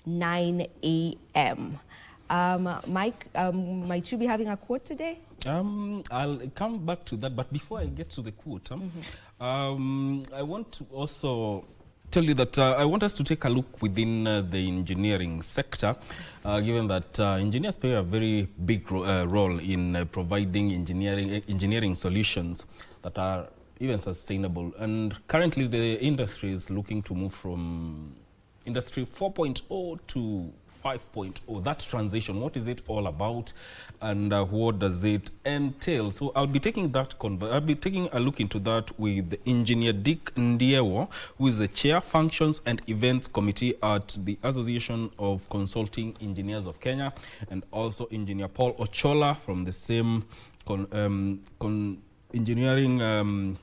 9 a.m. Mike, might you be having a quote today? I'll come back to that, but before I get to the quote, I want to also tell you that I want us to take a look within the engineering sector, given that engineers play a very big role in providing engineering solutions that are even sustainable. And currently the industry is looking to move from Industry 4.0 to 5.0. That transition, what is it all about, and what does it entail? So I'll be taking a look into that with Engineer Dick Ndiewo, who is the Chair, Functions and Events Committee at the Association of Consulting Engineers of Kenya, and also Engineer Paul Ochola from the same engineering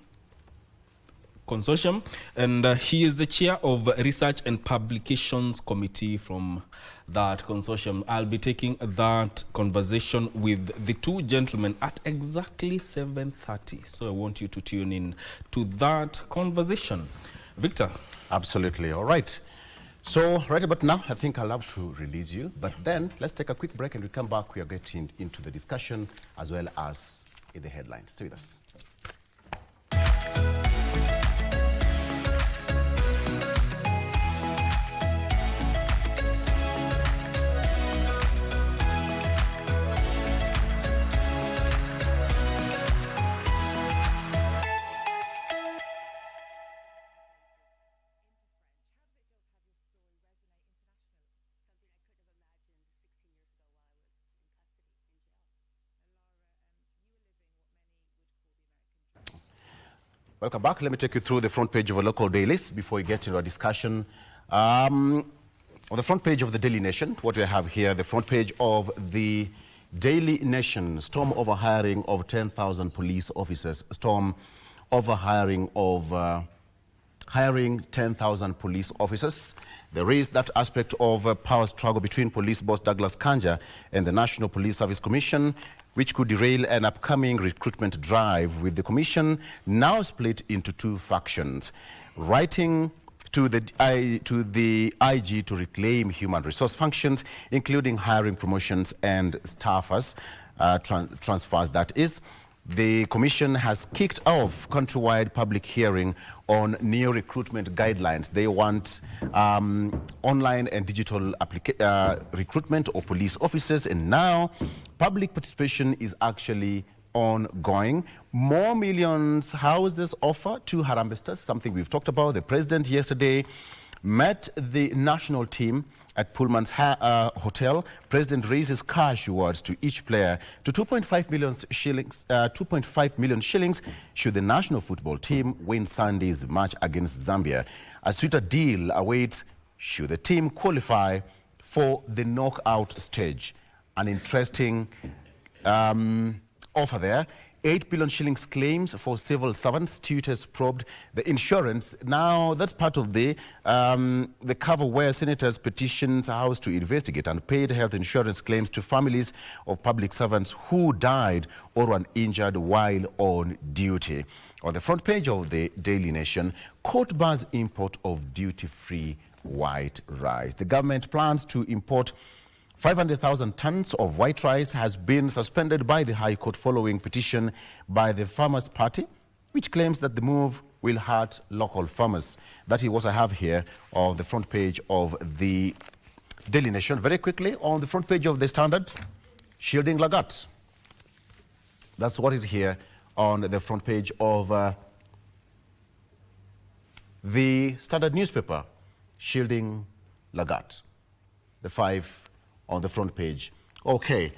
consortium, and he is the chair of Research and Publications Committee from that consortium. I'll be taking that conversation with the two gentlemen at exactly 7:30. So I want you to tune in to that conversation. Victor? Absolutely. All right. So right about now, I think I'll have to release you. But then let's take a quick break, and we come back. We are getting into the discussion as well as in the headlines. Stay with us. Welcome back. Let me take you through the front page of a local dailies before we get into our discussion. On the front page of the Daily Nation, what we have here, the front page of the Daily Nation, storm overhiring of 10,000 police officers. Storm overhiring of hiring 10,000 police officers. There is that aspect of power struggle between police boss Douglas Kanja and the National Police Service Commission, which could derail an upcoming recruitment drive, with the commission now split into two factions. Writing to the IG to reclaim human resource functions, including hiring, promotions and staffers, transfers, that is. The commission has kicked off countrywide public hearing on new recruitment guidelines. They want online and digital recruitment of police officers, and now public participation is actually ongoing. More millions houses offer to Harambee Stars, something we've talked about. The president yesterday met the national team at Pullman's Hotel. President raises cash awards to each player to 2.5 million shillings should the national football team win Sunday's match against Zambia. A sweeter deal awaits should the team qualify for the knockout stage. An interesting offer there. 8 billion shillings claims for civil servants. Tutors probed the insurance. Now, that's part of the cover where senators petitions a house to investigate unpaid health insurance claims to families of public servants who died or were injured while on duty. On the front page of the Daily Nation, court bars import of duty-free white rice. The government plans to import 500,000 tons of white rice has been suspended by the High Court following petition by the Farmers' Party, which claims that the move will hurt local farmers. That is what I have here on the front page of the Daily Nation. Very quickly, on the front page of the Standard, shielding Lagat. That's what is here on the front page of the Standard newspaper, shielding Lagat. The 5 on the front page. Okay.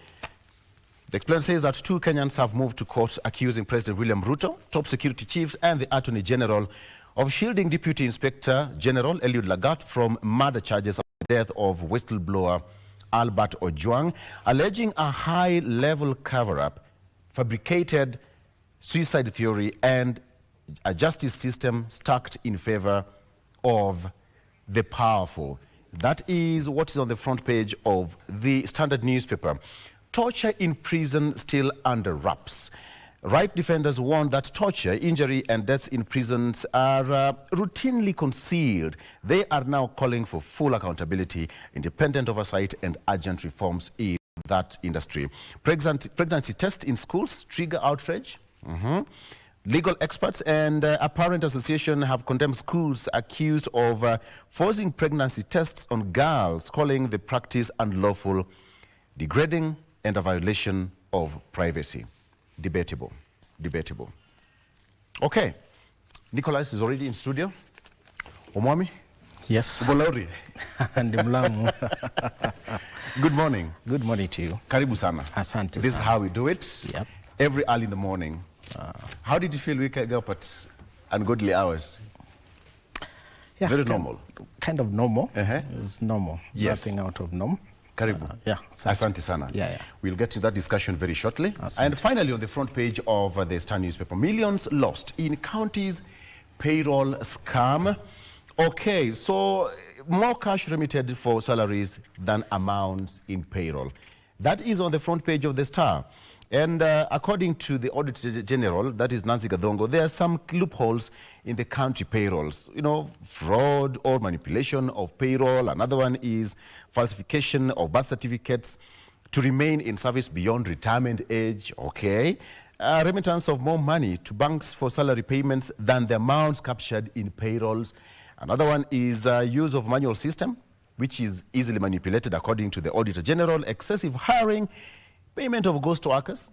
The explainer says that 2 Kenyans have moved to court accusing President William Ruto, top security chiefs and the Attorney General of shielding Deputy Inspector General Eliud Lagat from murder charges of the death of whistleblower Albert Ojwang, alleging a high-level cover-up, fabricated suicide theory and a justice system stacked in favor of the powerful. That is what is on the front page of the Standard newspaper. Torture in prison still under wraps. Right defenders warn that torture, injury and deaths in prisons are routinely concealed. They are now calling for full accountability, independent oversight and urgent reforms in that industry. Pregnancy tests in schools trigger outrage. Legal experts and a parent association have condemned schools accused of forcing pregnancy tests on girls, calling the practice unlawful, degrading, and a violation of privacy. Debatable. Debatable. Okay. Nicholas is already in studio. Omwami? Yes. Ubolauri. And Mlamu. Good morning. Good morning to you. Karibu sana. Asante. This is how we do it. Yep. Every early in the morning. How did you feel waking up at ungodly hours? Yeah, Very normal. Kind of normal. Uh-huh. It's normal. Yes. Nothing out of norm. Karibu. Yeah. Asante sana. Yeah. We'll get to that discussion very shortly. Asante. And finally, on the front page of the Star newspaper, millions lost in counties payroll scam. Okay, so more cash remitted for salaries than amounts in payroll. That is on the front page of the Star. And according to the Auditor General, that is Nancy Gadongo, there are some loopholes in the county payrolls. You know, fraud or manipulation of payroll. Another one is falsification of birth certificates to remain in service beyond retirement age. Okay. Remittance of more money to banks for salary payments than the amounts captured in payrolls. Another one is use of manual system, which is easily manipulated according to the Auditor General. Excessive hiring, payment of ghost workers.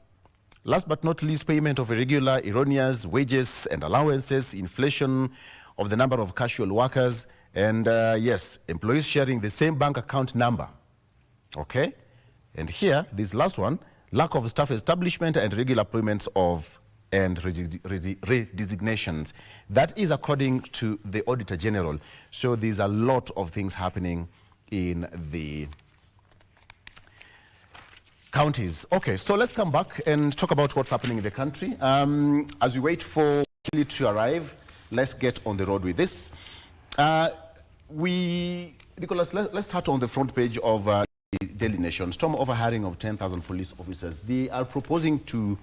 Last but not least, payment of irregular, erroneous wages and allowances, inflation of the number of casual workers, and yes, employees sharing the same bank account number. Okay? And here, this last one, lack of staff establishment and regular payments of and redesignations. That is according to the Auditor General. So there's a lot of things happening in the counties. Okay, so let's come back and talk about what's happening in the country. As we wait for Kelly to arrive, let's get on the road with this. Nicholas, let's start on the front page of the Daily Nation. Storm over hiring of 10,000 police officers. They are proposing to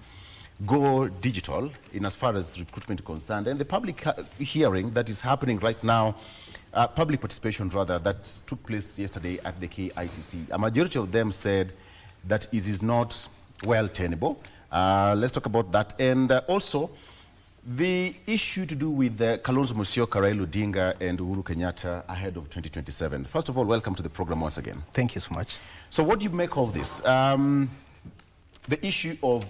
go digital in as far as recruitment is concerned. And the public hearing that is happening right now, public participation rather, that took place yesterday at the KICC. A majority of them said that it is not well tenable. Let's talk about that. And also, the issue to do with Kalonzo Musyoka, Raila Odinga, and Uhuru Kenyatta ahead of 2027. First of all, welcome to the program once again. Thank you so much. So what do you make of this? The issue of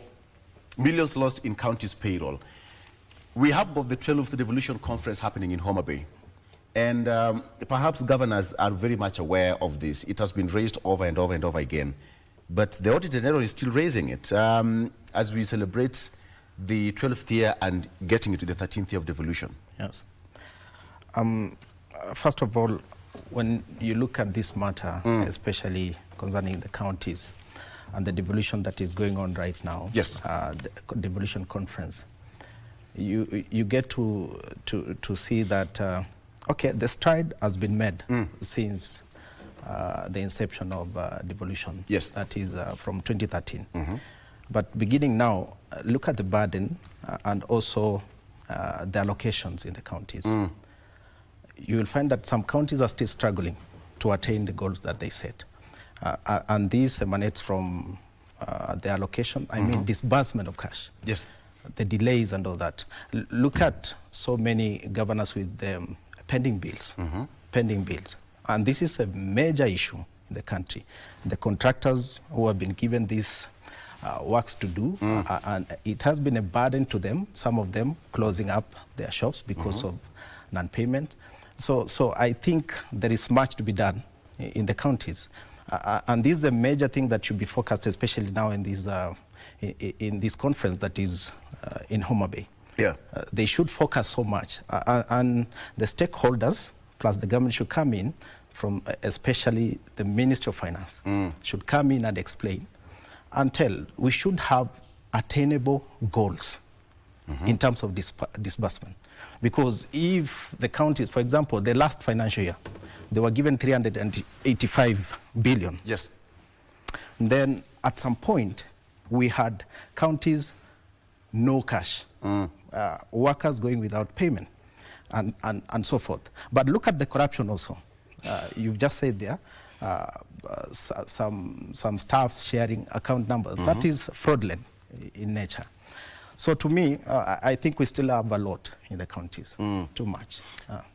millions lost in counties payroll. We have got the 12th Devolution Conference happening in Homa Bay. And perhaps governors are very much aware of this. It has been raised over and over and over again. But the Auditor General is still raising it as we celebrate the 12th year and getting into the 13th year of devolution. Yes. First of all, when you look at this matter, especially concerning the counties and the devolution that is going on right now, yes, the devolution conference, you get to see that okay, the stride has been made since the inception of devolution. Yes. That is from 2013. But beginning now, look at the burden and also the allocations in the counties. You will find that some counties are still struggling to attain the goals that they set. And this emanates from the allocation, I mean disbursement of cash. Yes. The delays and all that. Look at so many governors with pending bills. Pending bills. And this is a major issue in the country. The contractors who have been given these works to do, and it has been a burden to them, some of them closing up their shops because of non-payment. So I think there is much to be done in the counties. And this is a major thing that should be focused, especially now in this conference that is in Homa Bay. Yeah. They should focus so much. And the stakeholders, plus the government, should come in from, especially the Ministry of Finance, should come in and explain and tell, we should have attainable goals in terms of disbursement. Because if the counties, for example, the last financial year, they were given 385 billion. Yes. And then at some point, we had counties no cash, workers going without payment, and so forth. But look at the corruption also. You've just said there, some staffs sharing account numbers. That is fraudulent in nature. So to me, I think we still have a lot in the counties, too much.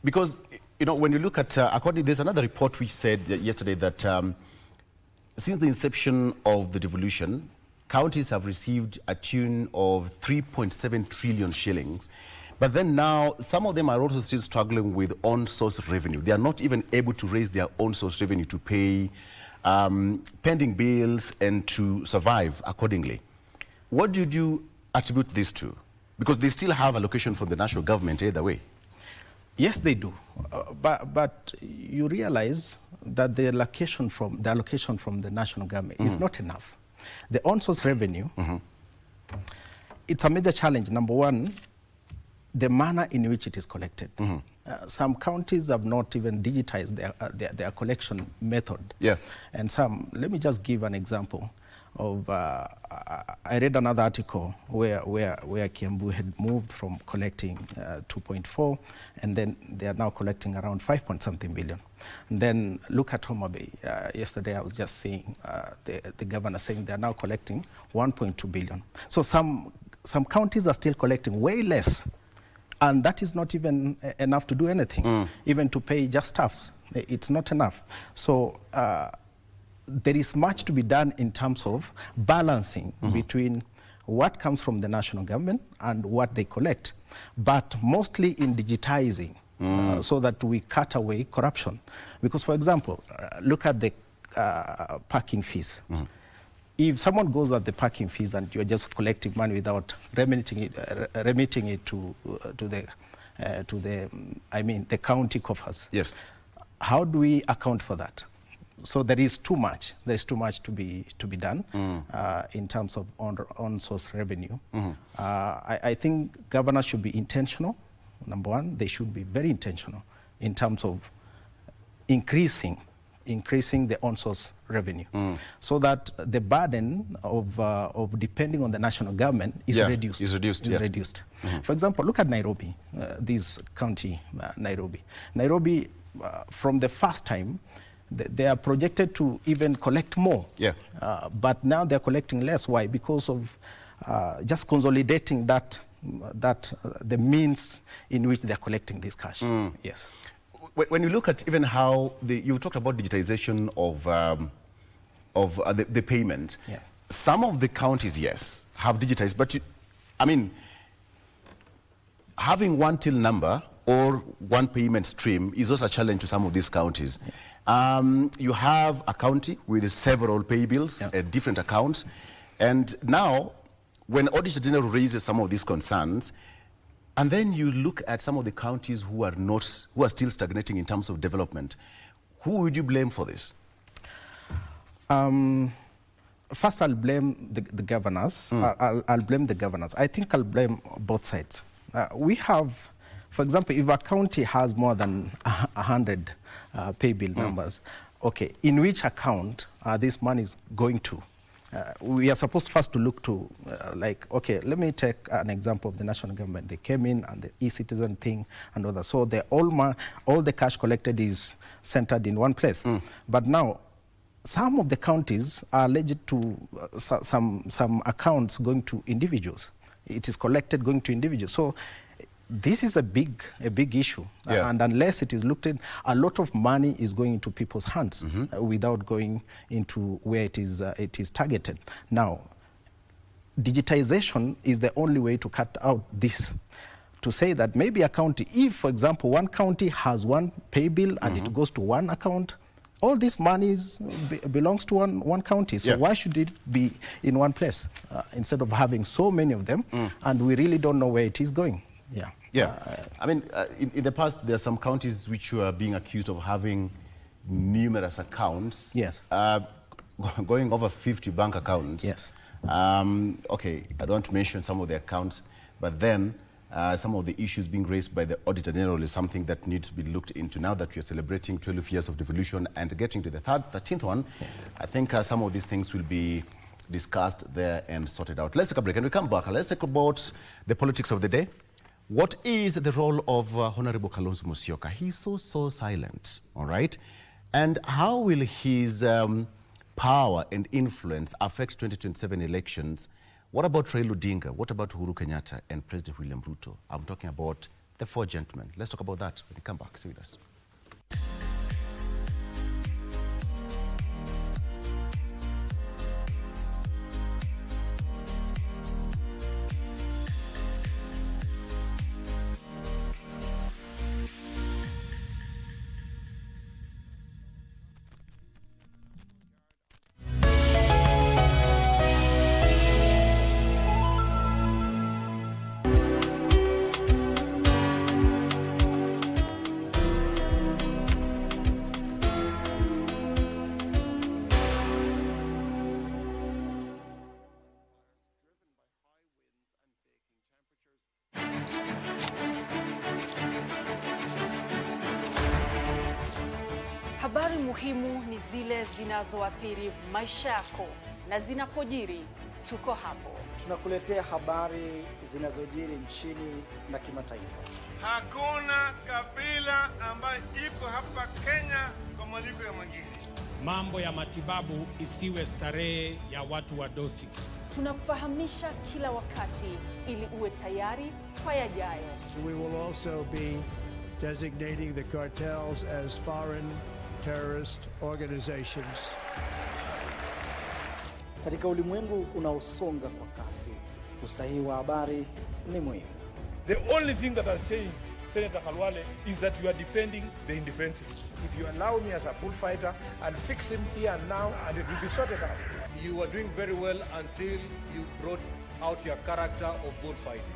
Because, you know, when you look at, there's another report which said yesterday that since the inception of the devolution, counties have received a tune of 3.7 trillion shillings. But then now, some of them are also still struggling with on-source revenue. They are not even able to raise their own-source revenue to pay pending bills and to survive accordingly. What did you attribute this to? Because they still have allocation from the national government either way. Yes, they do. But you realize that the allocation from the national government is not enough. The on-source revenue, it's a major challenge. Number one, the manner in which it is collected. Some counties have not even digitized their collection method. Yeah. And some, let me just give an example of, I read another article where Kiambu had moved from collecting 2.4, and then they are now collecting around 5-point-something billion. And then look at Homa Bay. Yesterday I was just seeing the governor saying they are now collecting 1.2 billion. So some counties are still collecting way less, and that is not even enough to do anything, even to pay just staffs. It's not enough. So there is much to be done in terms of balancing between what comes from the national government and what they collect, but mostly in digitizing so that we cut away corruption. Because, for example, look at the parking fees. If someone goes at the parking fees and you're just collecting money without remitting it to the county coffers, yes, how do we account for that? So there is too much. There's too much to be done in terms of on-source revenue. I think governors should be intentional. Number one, they should be very intentional in terms of increasing the on-source revenue, so that the burden of depending on the national government is reduced. For example, look at Nairobi, this county, Nairobi. Nairobi, from the first time, they are projected to even collect more. But now they're collecting less. Why? Because of just consolidating the means in which they're collecting this cash. Yes. When you look at even how you talked about digitization of the payment, some of the counties, yes, have digitized, but having one till number or one payment stream is also a challenge to some of these counties. You have a county with several pay bills at different accounts, and now when Auditor General raises some of these concerns, and then you look at some of the counties who are still stagnating in terms of development, who would you blame for this? First, I'll blame the governors. I'll blame the governors. I think I'll blame both sides. We have, for example, if a county has more than 100 pay bill numbers, okay, in which account are these monies going to? We are supposed first to look to, okay, let me take an example of the national government. They came in and the e-citizen thing and all that. So all the cash collected is centered in one place. But now, some of the counties are alleged to some accounts going to individuals. It is collected going to individuals. So this is a big issue, and unless it is looked at, a lot of money is going into people's hands without going into where it is targeted. Now, digitization is the only way to cut out this. To say that maybe a county, if, for example, one county has one pay bill and it goes to one account, all this money belongs to one county. So why should it be in one place instead of having so many of them, and we really don't know where it is going? In the past, there are some counties which were being accused of having numerous accounts. Going over 50 bank accounts. Okay, I don't want to mention some of the accounts, but then some of the issues being raised by the Auditor General is something that needs to be looked into now that we are celebrating 12 years of devolution and getting to the 13th one. I think some of these things will be discussed there and sorted out. Let's take a break and we come back. Let's talk about the politics of the day. What is the role of Honorable Kalonzo Musyoka? He's so silent, all right? And how will his power and influence affect 2027 elections? What about Raila Odinga? What about Uhuru Kenyatta and President William Ruto? I'm talking about the four gentlemen. Let's talk about that when we come back. Stay with us. Habari muhimu ni zile zinazoathiri maisha yako, na zinapojiri tuko hapo. Tunakuletea habari zinazojiri nchini na kimataifa. Hakuna kabila ambayo iko hapa Kenya kwa mwaliko ya mwingine. Mambo ya matibabu isiwe starehe ya watu wa dosi. Tunakufahamisha kila wakati ili uwe tayari kwa yajayo. We will also be designating the cartels as foreign terrorist organizations. Katika ulimwengu unaosonga kwa kasi, usahihi wa habari ni muhimu. The only thing that has changed, Senator Khalwale, is that you are defending the indefensible. If you allow me as a bullfighter, I'll fix him here and now and it will be sorted out. You were doing very well until you brought out your character of bullfighting.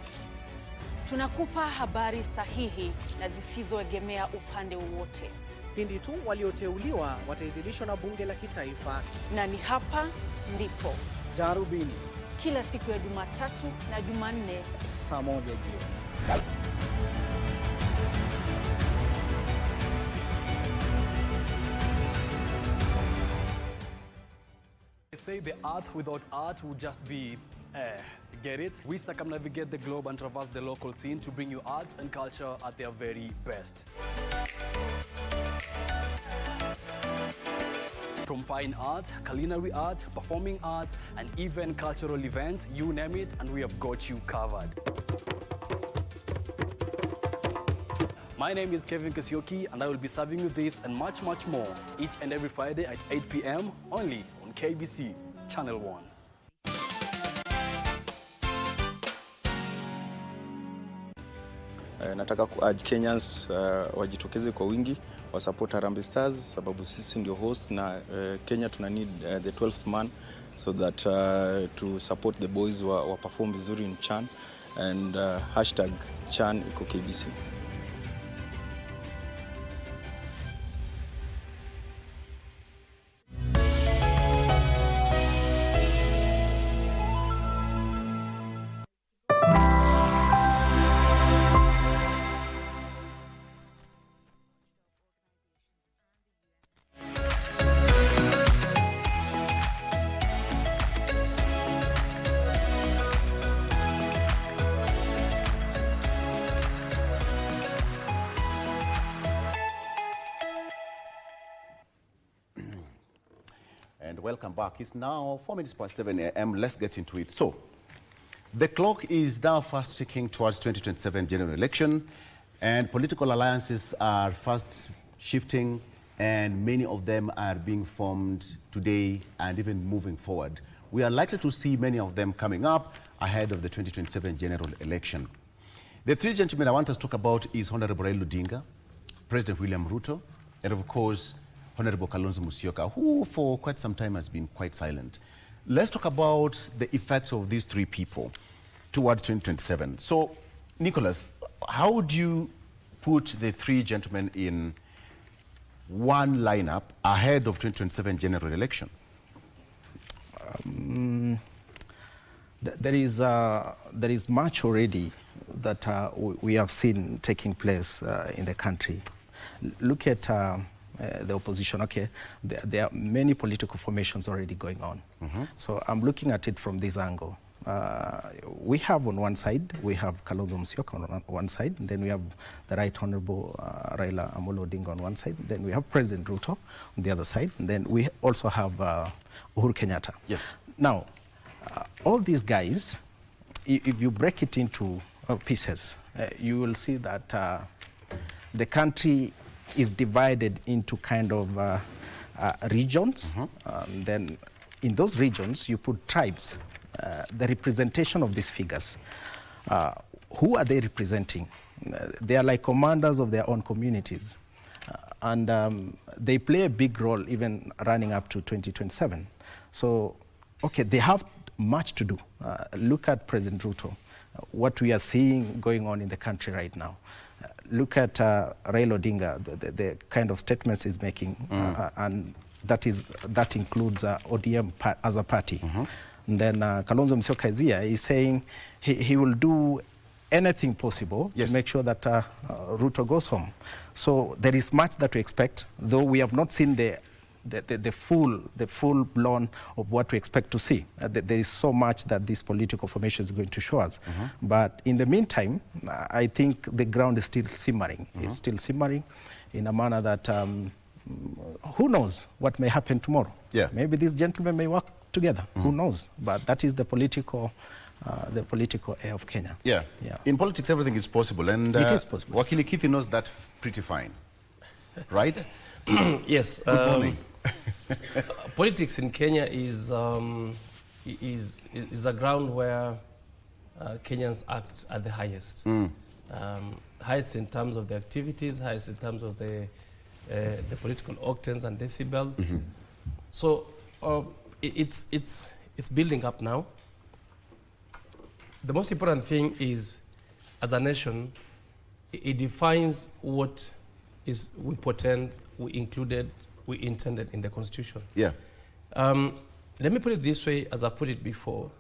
Tunakupa habari sahihi na zisizoegemea upande wowote. Pindi tu walioteuliwa wataidhinishwa na bunge la kitaifa. Na ni hapa ndipo Darubini, kila siku ya Jumatatu na Jumanne saa 1 jioni. They say the earth without art would just be get it? We circumnavigate the globe and traverse the local scene to bring you art and culture at their very best. From fine art, culinary art, performing arts, and even cultural events, you name it, and we have got you covered. My name is Kevin Kasioki, and I will be serving you this and much, much more each and every Friday at 8 p.m. only on KBC Channel 1. Nataka ku-urge Kenyans wajitokeze kwa wingi wa support Harambee Stars sababu sisi ndio host na Kenya tuna need the 12th man so that to support the boys wa perform vizuri in Chan and #Chan iko KBC. And welcome back. It's now 4 minutes past 7 a.m. Let's get into it. So, the clock is now fast ticking towards 2027 general election, and political alliances are fast shifting, and many of them are being formed today and even moving forward. We are likely to see many of them coming up ahead of the 2027 general election. The three gentlemen I want us to talk about is Honorable Raila Odinga, President William Ruto, and of course, Honorable Kalonzo Musyoka, who for quite some time has been quite silent. Let's talk about the effects of these three people towards 2027. So, Nicholas, how would you put the three gentlemen in one lineup ahead of 2027 general election? There is much already that we have seen taking place in the country. Look at the opposition, okay, there are many political formations already going on. So I'm looking at it from this angle. We have on one side, we have Kalonzo Musyoka on one side, and then we have the Right Honorable Raila Amolo Odinga on one side, then we have President Ruto on the other side, and then we also have Uhuru Kenyatta. Yes. Now, all these guys, if you break it into pieces, you will see that the country is divided into kind of regions. Then in those regions, you put tribes. The representation of these figures, who are they representing? They are like commanders of their own communities. And they play a big role even running up to 2027. So, okay, they have much to do. Look at President Ruto, what we are seeing going on in the country right now. Look at Raila Odinga, the kind of statements he's making, and that includes ODM as a party. And then Kalonzo Musyoka is here. He's saying he will do anything possible to make sure that Ruto goes home. So there is much that we expect, though we have not seen the full blown of what we expect to see. There is so much that this political formation is going to show us. But in the meantime, I think the ground is still simmering. It's still simmering in a manner that who knows what may happen tomorrow. Maybe these gentlemen may work together. Who knows? But that is the political air of Kenya. In politics, everything is possible, and it is possible. Wakili Kithi knows that pretty fine, right? Yes. Good morning. Politics in Kenya is a ground where Kenyans act at the highest. Highest in terms of the activities, highest in terms of the political octanes and decibels. So it's building up now. The most important thing is, as a nation, it defines what is we pretend, we included, we intended in the Constitution. Let me put it this way, as I put it before.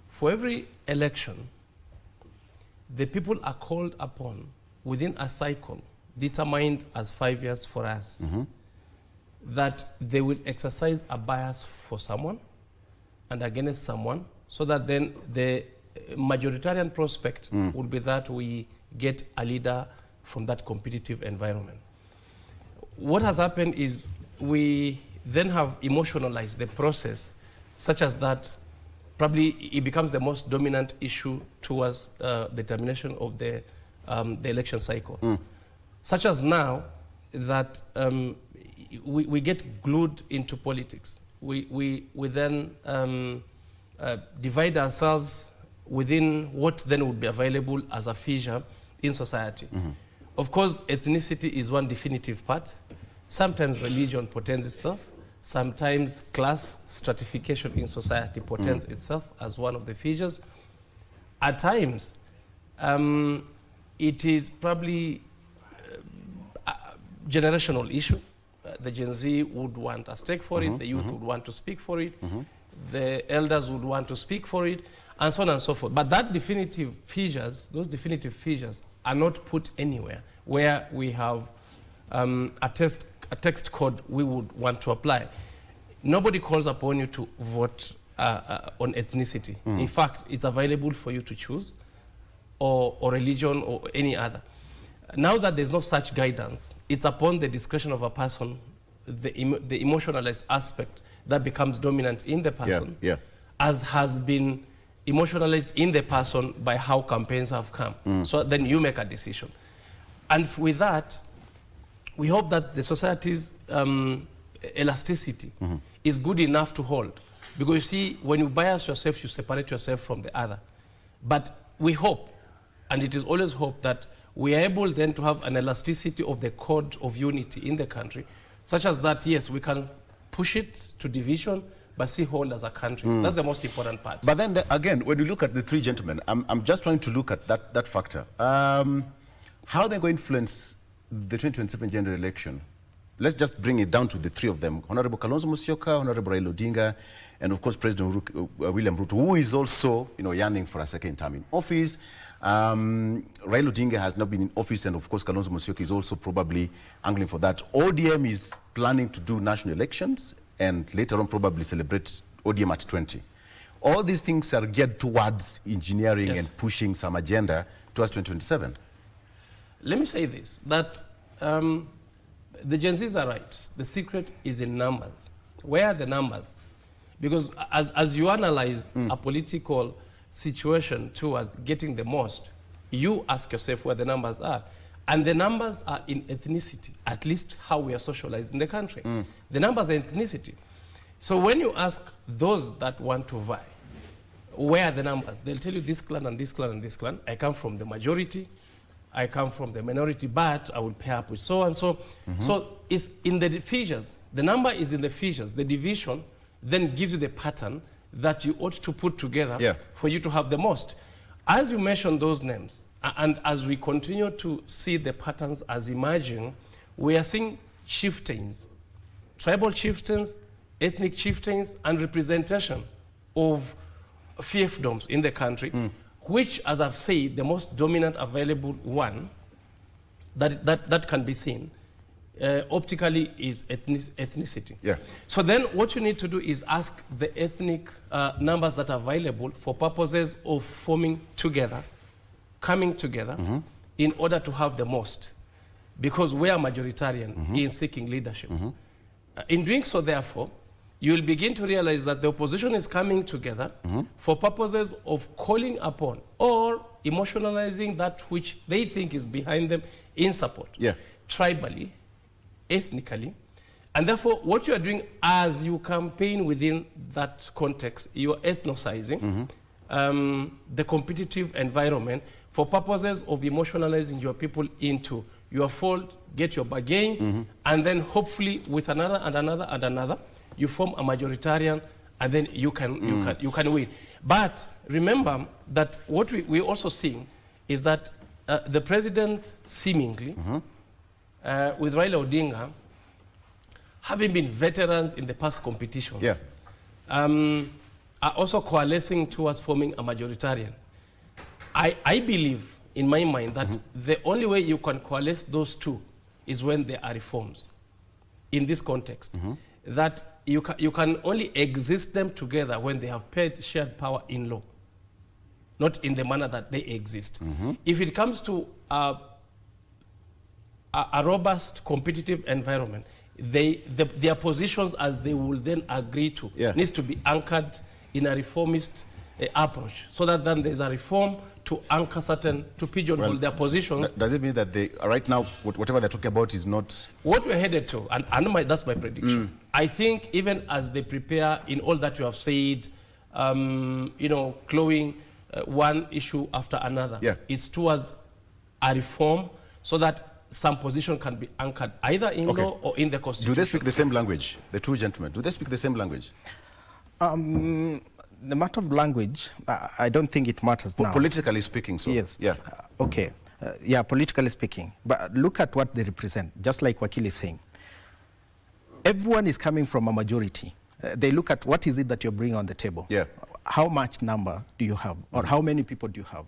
For every election, the people are called upon within a cycle determined as 5 years for us, that they will exercise a bias for someone and against someone, so that then the majoritarian prospect would be that we get a leader from that competitive environment. What has happened is we then have emotionalized the process such as that probably it becomes the most dominant issue towards the termination of the election cycle. Such as now that we get glued into politics. We then divide ourselves within what then would be available as a fissure in society. Of course, ethnicity is one definitive part. Sometimes religion portends itself. Sometimes class stratification in society portends itself as one of the fissures. At times, it is probably a generational issue. The Gen Z would want a stake for it. The youth would want to speak for it. The elders would want to speak for it, and so on and so forth. But that definitive fissures, those definitive fissures are not put anywhere where we have a text code we would want to apply. Nobody calls upon you to vote on ethnicity. In fact, it's available for you to choose, or religion, or any other. Now that there's no such guidance, it's upon the discretion of a person, the emotionalized aspect that becomes dominant in the person, as has been emotionalized in the person by how campaigns have come. So then you make a decision. And with that, we hope that the society's elasticity is good enough to hold. Because you see, when you bias yourself, you separate yourself from the other. But we hope, and it is always hope, that we are able then to have an elasticity of the code of unity in the country, such as that, yes, we can push it to division, but still hold as a country. That's the most important part. But then, again, when you look at the three gentlemen, I'm just trying to look at that factor. How are they going to influence the 2027 general election? Let's just bring it down to the three of them. Honorable Kalonzo Musyoka, Honorable Raila Odinga, and of course President William Ruto, who is also, yearning for a second term in office. Raila Odinga has not been in office, and of course Kalonzo Musyoka is also probably angling for that. ODM is planning to do national elections and later on probably celebrate ODM at 20. All these things are geared towards engineering and pushing some agenda towards 2027. Let me say this, that the Gen Zs are right. The secret is in numbers. Where are the numbers? Because as you analyze a political situation towards getting the most, you ask yourself where the numbers are. And the numbers are in ethnicity, at least how we are socialized in the country. The numbers are ethnicity. So when you ask those that want to vie, where are the numbers? They'll tell you this clan and this clan and this clan. I come from the majority. I come from the minority, but I will pair up with so and so. So it's in the fissures. The number is in the fissures. The division then gives you the pattern that you ought to put together for you to have the most. As you mention those names, and as we continue to see the patterns as emerging, we are seeing chieftains, tribal chieftains, ethnic chieftains, and representation of fiefdoms in the country, which, as I've said, the most dominant available one that can be seen optically is ethnicity. So then what you need to do is ask the ethnic numbers that are available for purposes of forming together, coming together, in order to have the most. Because we are majoritarian in seeking leadership. In doing so, therefore, you will begin to realize that the opposition is coming together for purposes of calling upon or emotionalizing that which they think is behind them in support, tribally, ethnically. And therefore, what you are doing as you campaign within that context, you are ethnicizing the competitive environment for purposes of emotionalizing your people into your fold, get your bargain, and then hopefully with another and another and another, you form a majoritarian, and then you can win. But remember that what we also seeing is that the president seemingly, with Raila Odinga, having been veterans in the past competitions, are also coalescing towards forming a majoritarian. I believe, in my mind, that the only way you can coalesce those two is when there are reforms in this context. That you can only exist them together when they have shared power in law, not in the manner that they exist. If it comes to a robust competitive environment, their positions, as they will then agree to, needs to be anchored in a reformist approach, so that then there's a reform to anchor certain, to pigeonhole their positions. Does it mean that they, right now, whatever they're talking about is not... What we're headed to, and that's my prediction. I think even as they prepare in all that you have said, clawing one issue after another, it's towards a reform so that some position can be anchored either in law or in the Constitution. Do they speak the same language, the two gentlemen? Do they speak the same language? The matter of language, I don't think it matters now. Politically speaking, so. Yes. Politically speaking. But look at what they represent, just like Wakil is saying. Everyone is coming from a majority. They look at what is it that you're bringing on the table. How much number do you have, or how many people do you have,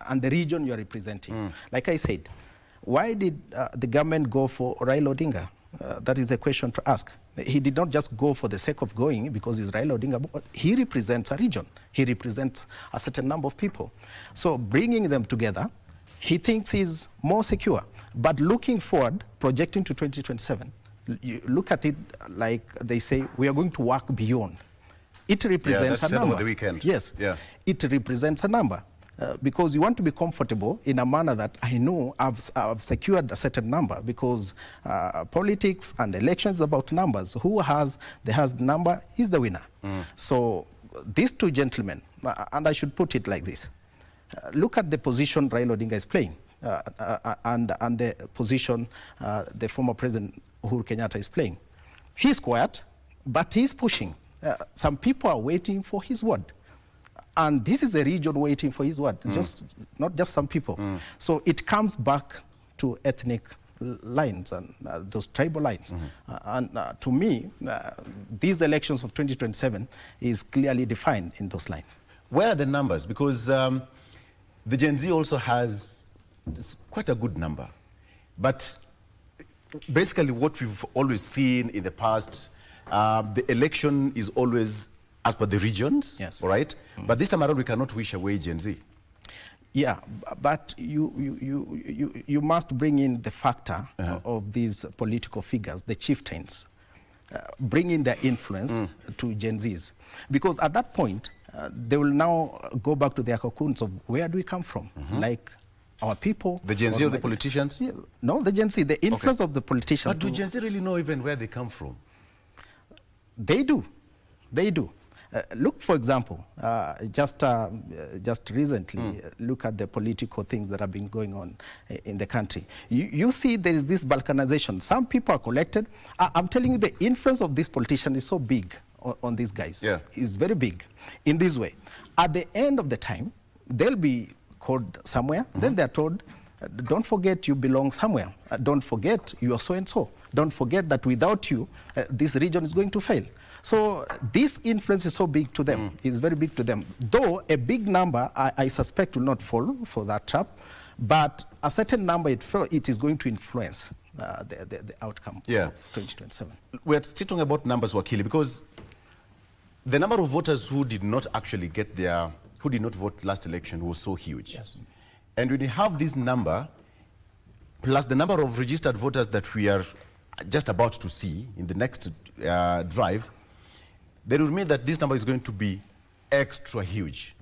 and the region you're representing. Like I said, why did the government go for Raila Odinga? That is the question to ask. He did not just go for the sake of going because he's Raila Odinga, but he represents a region. He represents a certain number of people. So bringing them together, he thinks he's more secure. But looking forward, projecting to 2027, you look at it like they say, we are going to work beyond. It represents a number. Over the weekend. Yes. It represents a number. Because you want to be comfortable in a manner that I know I've secured a certain number, because politics and elections is about numbers. Who has the highest number is the winner. So these two gentlemen, and I should put it like this, look at the position Raila Odinga is playing and the position the former President Uhuru Kenyatta is playing. He's quiet, but he's pushing. Some people are waiting for his word. And this is a region waiting for his word, not just some people. So it comes back to ethnic lines and those tribal lines. To me, these elections of 2027 is clearly defined in those lines. Where are the numbers? Because the Gen Z also has quite a good number. But basically what we've always seen in the past, the election is always as per the regions, yes. All right? But this time around, we cannot wish away Gen Z. Yeah, but you must bring in the factor of these political figures, the chieftains, bring in their influence to Gen Zs. Because at that point, they will now go back to their cocoons of where do we come from? Like our people. The Gen Z or the politicians? Yeah, no, the Gen Z, the influence of the politicians. But do Gen Z really know even where they come from? They do. They do. Look, for example, just recently, look at the political things that have been going on in the country. You see there is this balkanization. Some people are collected. I'm telling you, the influence of this politician is so big on these guys. Yeah. It's very big in this way. At the end of the time, they'll be called somewhere. Then they're told, don't forget you belong somewhere. Don't forget you are so-and-so. Don't forget that without you, this region is going to fail. So this influence is so big to them, it's very big to them. Though a big number, I suspect, will not fall for that trap, but a certain number, it is going to influence the outcome of 2027. We're still talking about numbers, Wakili, because the number of voters who did not actually get who did not vote last election was so huge. Yes. And when you have this number, plus the number of registered voters that we are just about to see in the next drive, that would mean that this number is going to be extra huge.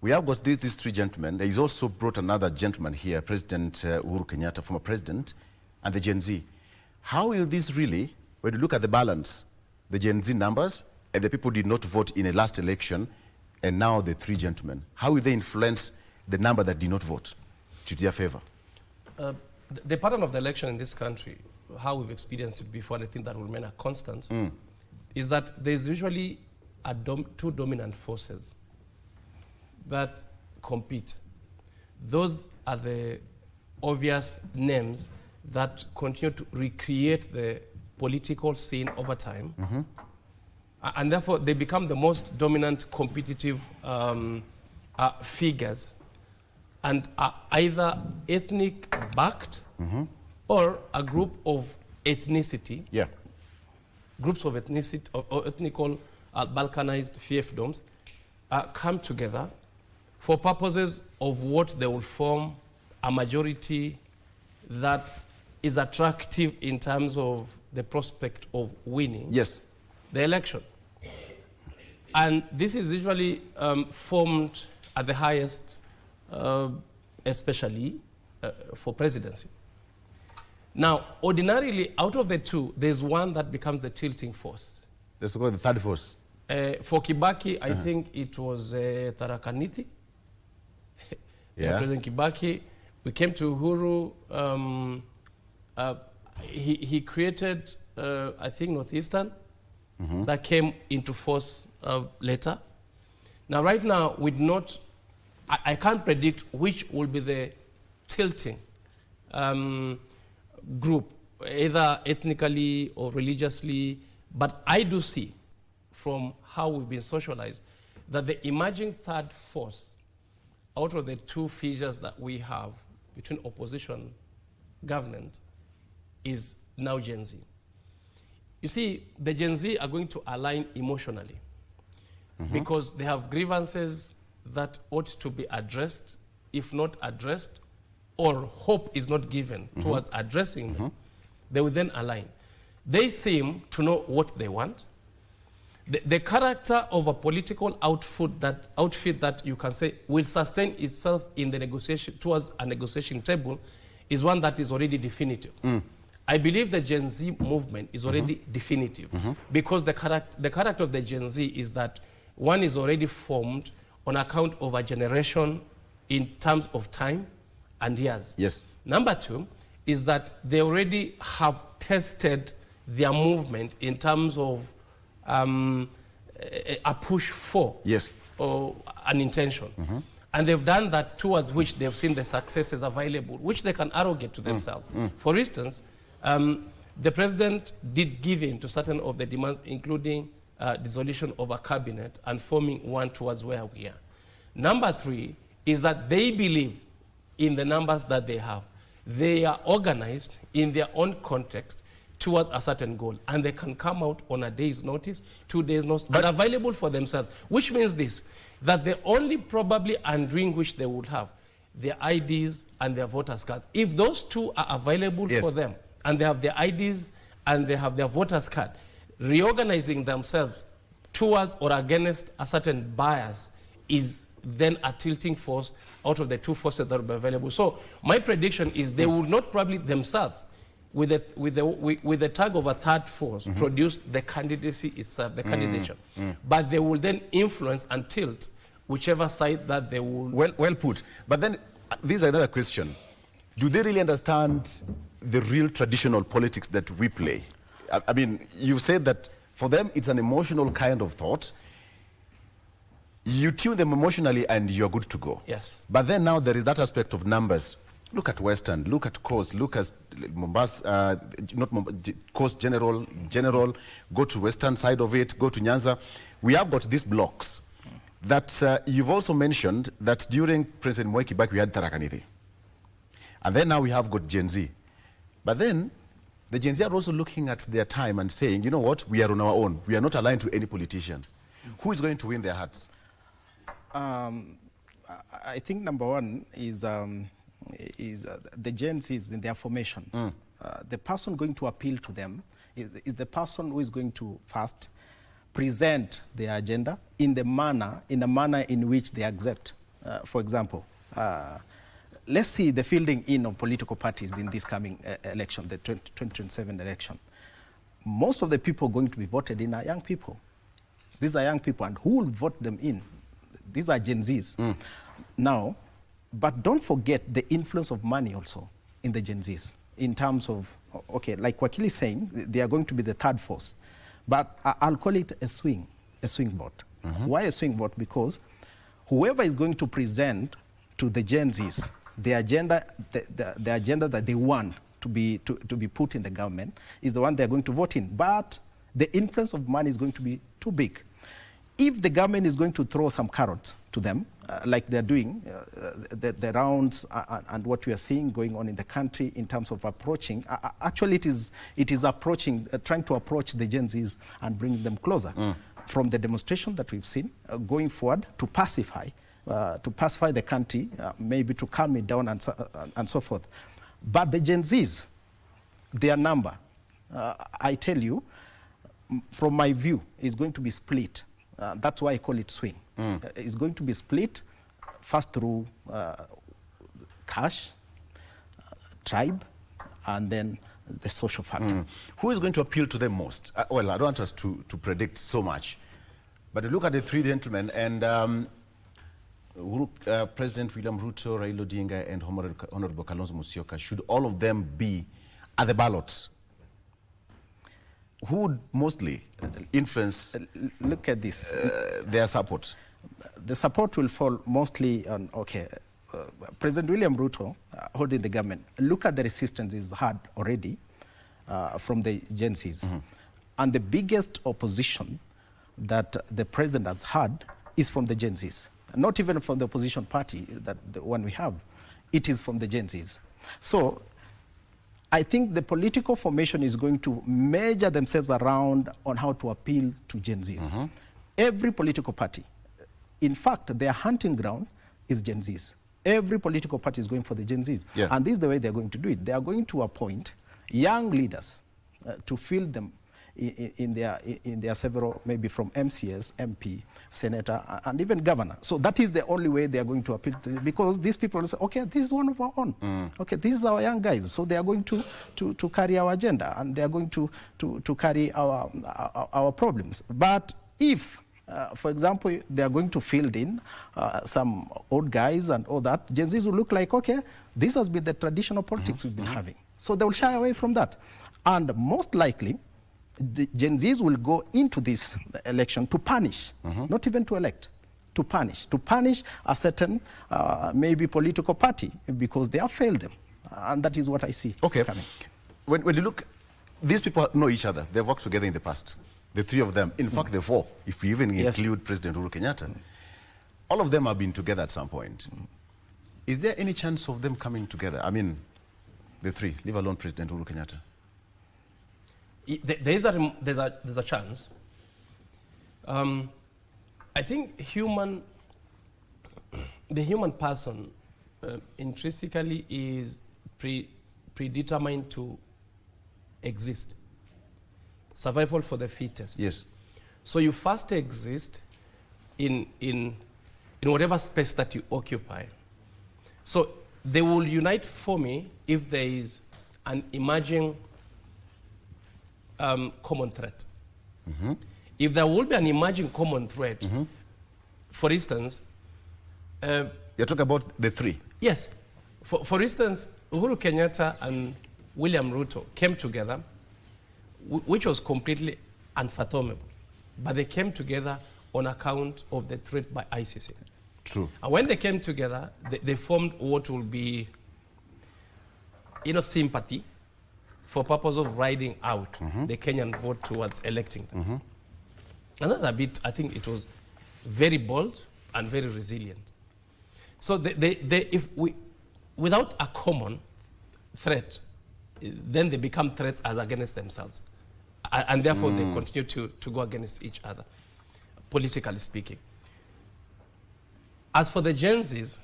We have got these three gentlemen. He's also brought another gentleman here, President Uhuru Kenyatta, former president, and the Gen Z. How will this really, when you look at the balance, the Gen Z numbers and the people who did not vote in the last election, and now the three gentlemen, how will they influence the number that did not vote to their favor? The pattern of the election in this country, how we've experienced it before, and I think that will remain a constant, is that there's usually two dominant forces that compete. Those are the obvious names that continue to recreate the political scene over time, and therefore they become the most dominant competitive figures, and are either ethnic-backed or a group of ethnicity, groups of ethnicity or ethnical balkanized fiefdoms come together for purposes of what they will form a majority that is attractive in terms of the prospect of winning the election. And this is usually formed at the highest, especially for presidency. Now, ordinarily, out of the two, there's one that becomes the tilting force. Let's go with the third force. For Kibaki, I think it was Tharaka Nithi. President Kibaki. We came to Uhuru. He created, I think, Northeastern. That came into force later. Now, right now, I can't predict which will be the tilting group, either ethnically or religiously, but I do see from how we've been socialized that the emerging third force out of the two fissures that we have between opposition government is now Gen Z. You see, the Gen Z are going to align emotionally because they have grievances that ought to be addressed. If not addressed, or hope is not given towards addressing them, they will then align. They seem to know what they want. The character of a political outfit that you can say will sustain itself in the negotiation towards a negotiation table is one that is already definitive. I believe the Gen Z movement is already definitive because the character of the Gen Z is that one is already formed on account of a generation in terms of time and years. Yes. Number two is that they already have tested their movement in terms of a push for or an intention. And they've done that towards which they've seen the successes available, which they can arrogate to themselves. For instance, the president did give in to certain of the demands, including dissolution of a cabinet and forming one towards where we are. Number 3 is that they believe in the numbers that they have. They are organized in their own context towards a certain goal, and they can come out on a day's notice, 2 days' notice, and available for themselves, which means this, that the only probably undoing which they would have, their IDs and their voters' cards. If those two are available for them, and they have their IDs and they have their voters' card, reorganizing themselves towards or against a certain bias is then a tilting force out of the two forces that will be available. So my prediction is they will not probably themselves, with the tag of a third force, produce the candidacy itself, the candidature. But they will then influence and tilt whichever side that they will... Well put. But then, this is another question. Do they really understand the real traditional politics that we play? I mean, you said that for them, it's an emotional kind of thought. You tune them emotionally and you're good to go. Yes. But then now there is that aspect of numbers. Look at Western, look at Coast, look at Mombasa, not Mombasa, Coast General, go to Western side of it, go to Nyanza. We have got these blocks that you've also mentioned that during President Mwai Kibaki we had Tharaka Nithi. And then now we have got Gen Z. But then the Gen Z are also looking at their time and saying, you know what, we are on our own. We are not aligned to any politician. Who is going to win their hearts? I think number one is the Gen Zs in their formation. The person going to appeal to them is the person who is going to first present their agenda in a manner in which they accept. For example, let's see the fielding in of political parties in this coming election, the 2027 election. Most of the people going to be voted in are young people. These are young people, and who will vote them in? These are Gen Zs. Now, but don't forget the influence of money also in the Gen Zs, in terms of, okay, like Wakili is saying, they are going to be the third force. But I'll call it a swing vote. Why a swing vote? Because whoever is going to present to the Gen Zs the agenda that they want to be put in the government is the one they're going to vote in. But the influence of money is going to be too big. If the government is going to throw some carrots to them, like they're doing, the rounds and what we are seeing going on in the country in terms of approaching, actually it is approaching, trying to approach the Gen Zs and bring them closer. From the demonstration that we've seen, going forward to pacify the country, maybe to calm it down and so forth. But the Gen Zs, their number, I tell you, from my view, is going to be split. That's why I call it swing. It's going to be split first through cash, tribe, and then the social factor. Who is going to appeal to them most? Well, I don't want us to predict so much, but look at the three gentlemen, and President William Ruto, Raila Odinga, and Honorable Kalonzo Musyoka, should all of them be at the ballots? Who would mostly influence look at this their support? The support will fall mostly on, President William Ruto holding the government. Look at the resistance he's had already from the Gen Zs. And the biggest opposition that the president has had is from the Gen Zs. Not even from the opposition party, that the one we have. It is from the Gen Zs. So I think the political formation is going to measure themselves around on how to appeal to Gen Zs. Every political party, in fact, their hunting ground is Gen Zs. Every political party is going for the Gen Zs. And this is the way they're going to do it. They are going to appoint young leaders to fill them in their several, maybe from MCS, MP, Senator, and even Governor. So that is the only way they are going to appeal to, because these people will say, okay, this is one of our own. Okay, this is our young guys. So they are going to carry our agenda, and they are going to carry our problems. But if, for example, they are going to field in some old guys and all that, Gen Zs will look like, okay, this has been the traditional politics we've been having. So they will shy away from that. And most likely, the Gen Zs will go into this election to punish, not even to elect, to punish a certain maybe political party because they have failed them. And that is what I see coming. When you look, these people know each other. They've worked together in the past. The three of them, in fact, the four, if you even include President Uhuru Kenyatta. All of them have been together at some point. Is there any chance of them coming together? I mean, the three, leave alone President Uhuru Kenyatta. There's a chance. I think the human person intrinsically is predetermined to exist. Survival for the fittest. Yes. So you first exist in whatever space that you occupy. So they will unite for me if there is an emerging common threat. If there will be an emerging common threat, for instance... You're talking about the three? Yes. For instance, Uhuru Kenyatta and William Ruto came together, which was completely unfathomable. But they came together on account of the threat by ICC. True. And when they came together, they formed what will be, sympathy for purpose of riding out the Kenyan vote towards electing them. And that's a bit, I think it was very bold and very resilient. So without a common threat, then they become threats as against themselves. And therefore they continue to go against each other, politically speaking. As for the Gen Zs,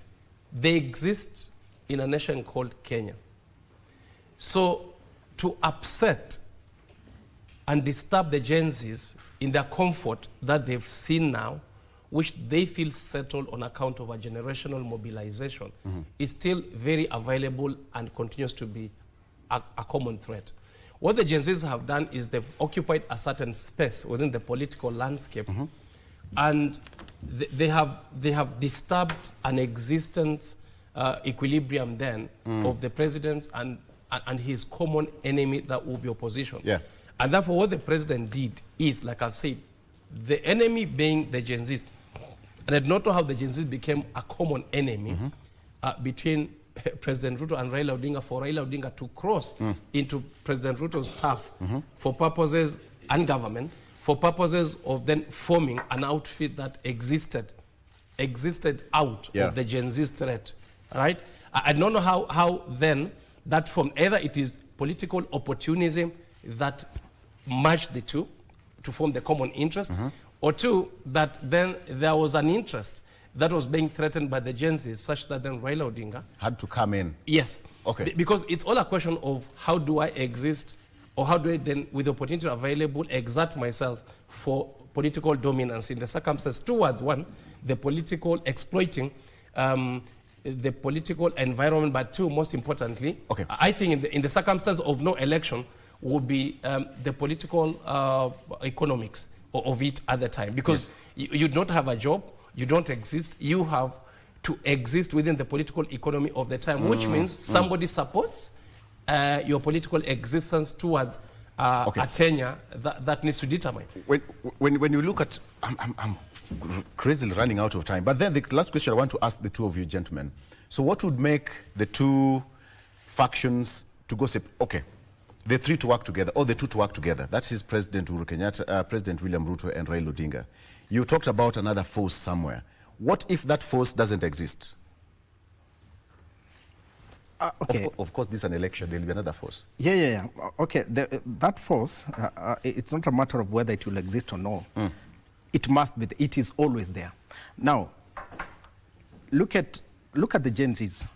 they exist in a nation called Kenya. So to upset and disturb the Gen Zs in their comfort that they've seen now, which they feel settled on account of a generational mobilization, is still very available and continues to be a common threat. What the Gen Zs have done is they've occupied a certain space within the political landscape, and they have disturbed an existence equilibrium then of the president and his common enemy, that will be opposition. Yeah. And therefore what the president did is, like I've said, the enemy being the Gen Zs. And I do not know how the Gen Zs became a common enemy between President Ruto and Raila Odinga, for Raila Odinga to cross into President Ruto's path for purposes, and government, for purposes of then forming an outfit that existed out of the Gen Z threat, right? I don't know how then that from either it is political opportunism that merged the two to form the common interest, or two, that then there was an interest that was being threatened by the Gen Z, such that then Raila Odinga had to come in. Yes. Okay. Because it's all a question of how do I exist, or how do I then, with the opportunity available, exert myself for political dominance in the circumstances towards, one, the political exploiting the political environment, but two, most importantly, I think in the circumstances of no election would be the political economics of it at the time. Because you don't have a job, you don't exist, you have to exist within the political economy of the time, which means somebody supports your political existence towards a tenure that needs to determine. When you look at, I'm crazily running out of time, but then the last question I want to ask the two of you gentlemen. So what would make the two factions to go say, okay, the three to work together, or the two to work together? That is President Uhuru Kenyatta, President William Ruto, and Raila Odinga. You talked about another force somewhere. What if that force doesn't exist? Of course, this is an election, there will be another force. Yeah. Okay, that force, it's not a matter of whether it will exist or not. It must be, it is always there. Now, look at the Gen Zs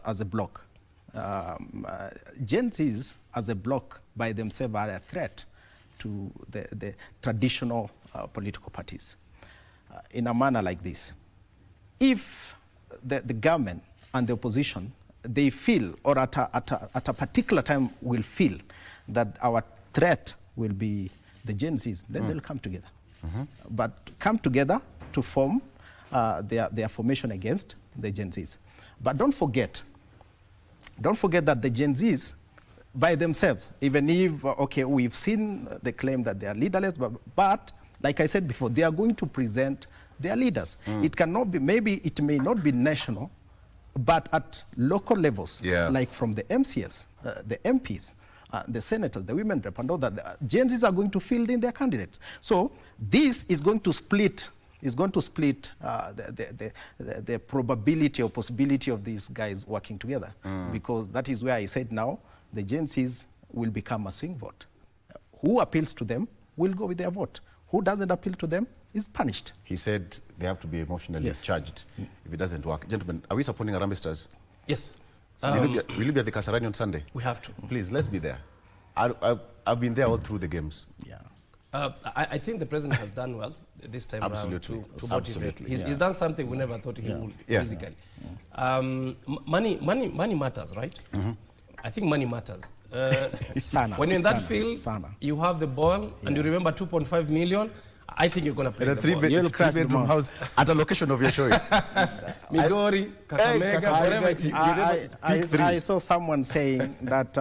as a bloc. Gen Zs as a bloc by themselves are a threat to the traditional political parties in a manner like this. If the government and the opposition, they feel, or at a particular time will feel that our threat will be the Gen Zs, then they'll come together. But come together to form their formation against the Gen Zs. But don't forget that the Gen Zs by themselves, even if, okay, we've seen the claim that they are leaderless, but like I said before, they are going to present their leaders. It cannot be, maybe it may not be national, but at local levels, like from the MCS, the MPs, the senators, the women rep, and all that, the Gen Zs are going to field in their candidates. So this is going to split. The probability or possibility of these guys working together, because that is where I said now the Gen Zs will become a swing vote. Who appeals to them will go with their vote. Who doesn't appeal to them is punished. He said they have to be emotionally charged if it doesn't work. Gentlemen, are we supporting Harambee Stars? Yes. Will you be at the Kasarani on Sunday? We have to. Please, let's be there. I've been there all through the games. I think the president has done well this time around to motivate. He's done something we never thought he would, basically. Money matters, right? I think money matters. When you're in that field, you have the ball, and you remember 2.5 million, I think you're going to play the ball. You'll three-bedroom house at a location of your choice. Migori, Kakamega, whatever. I saw someone saying that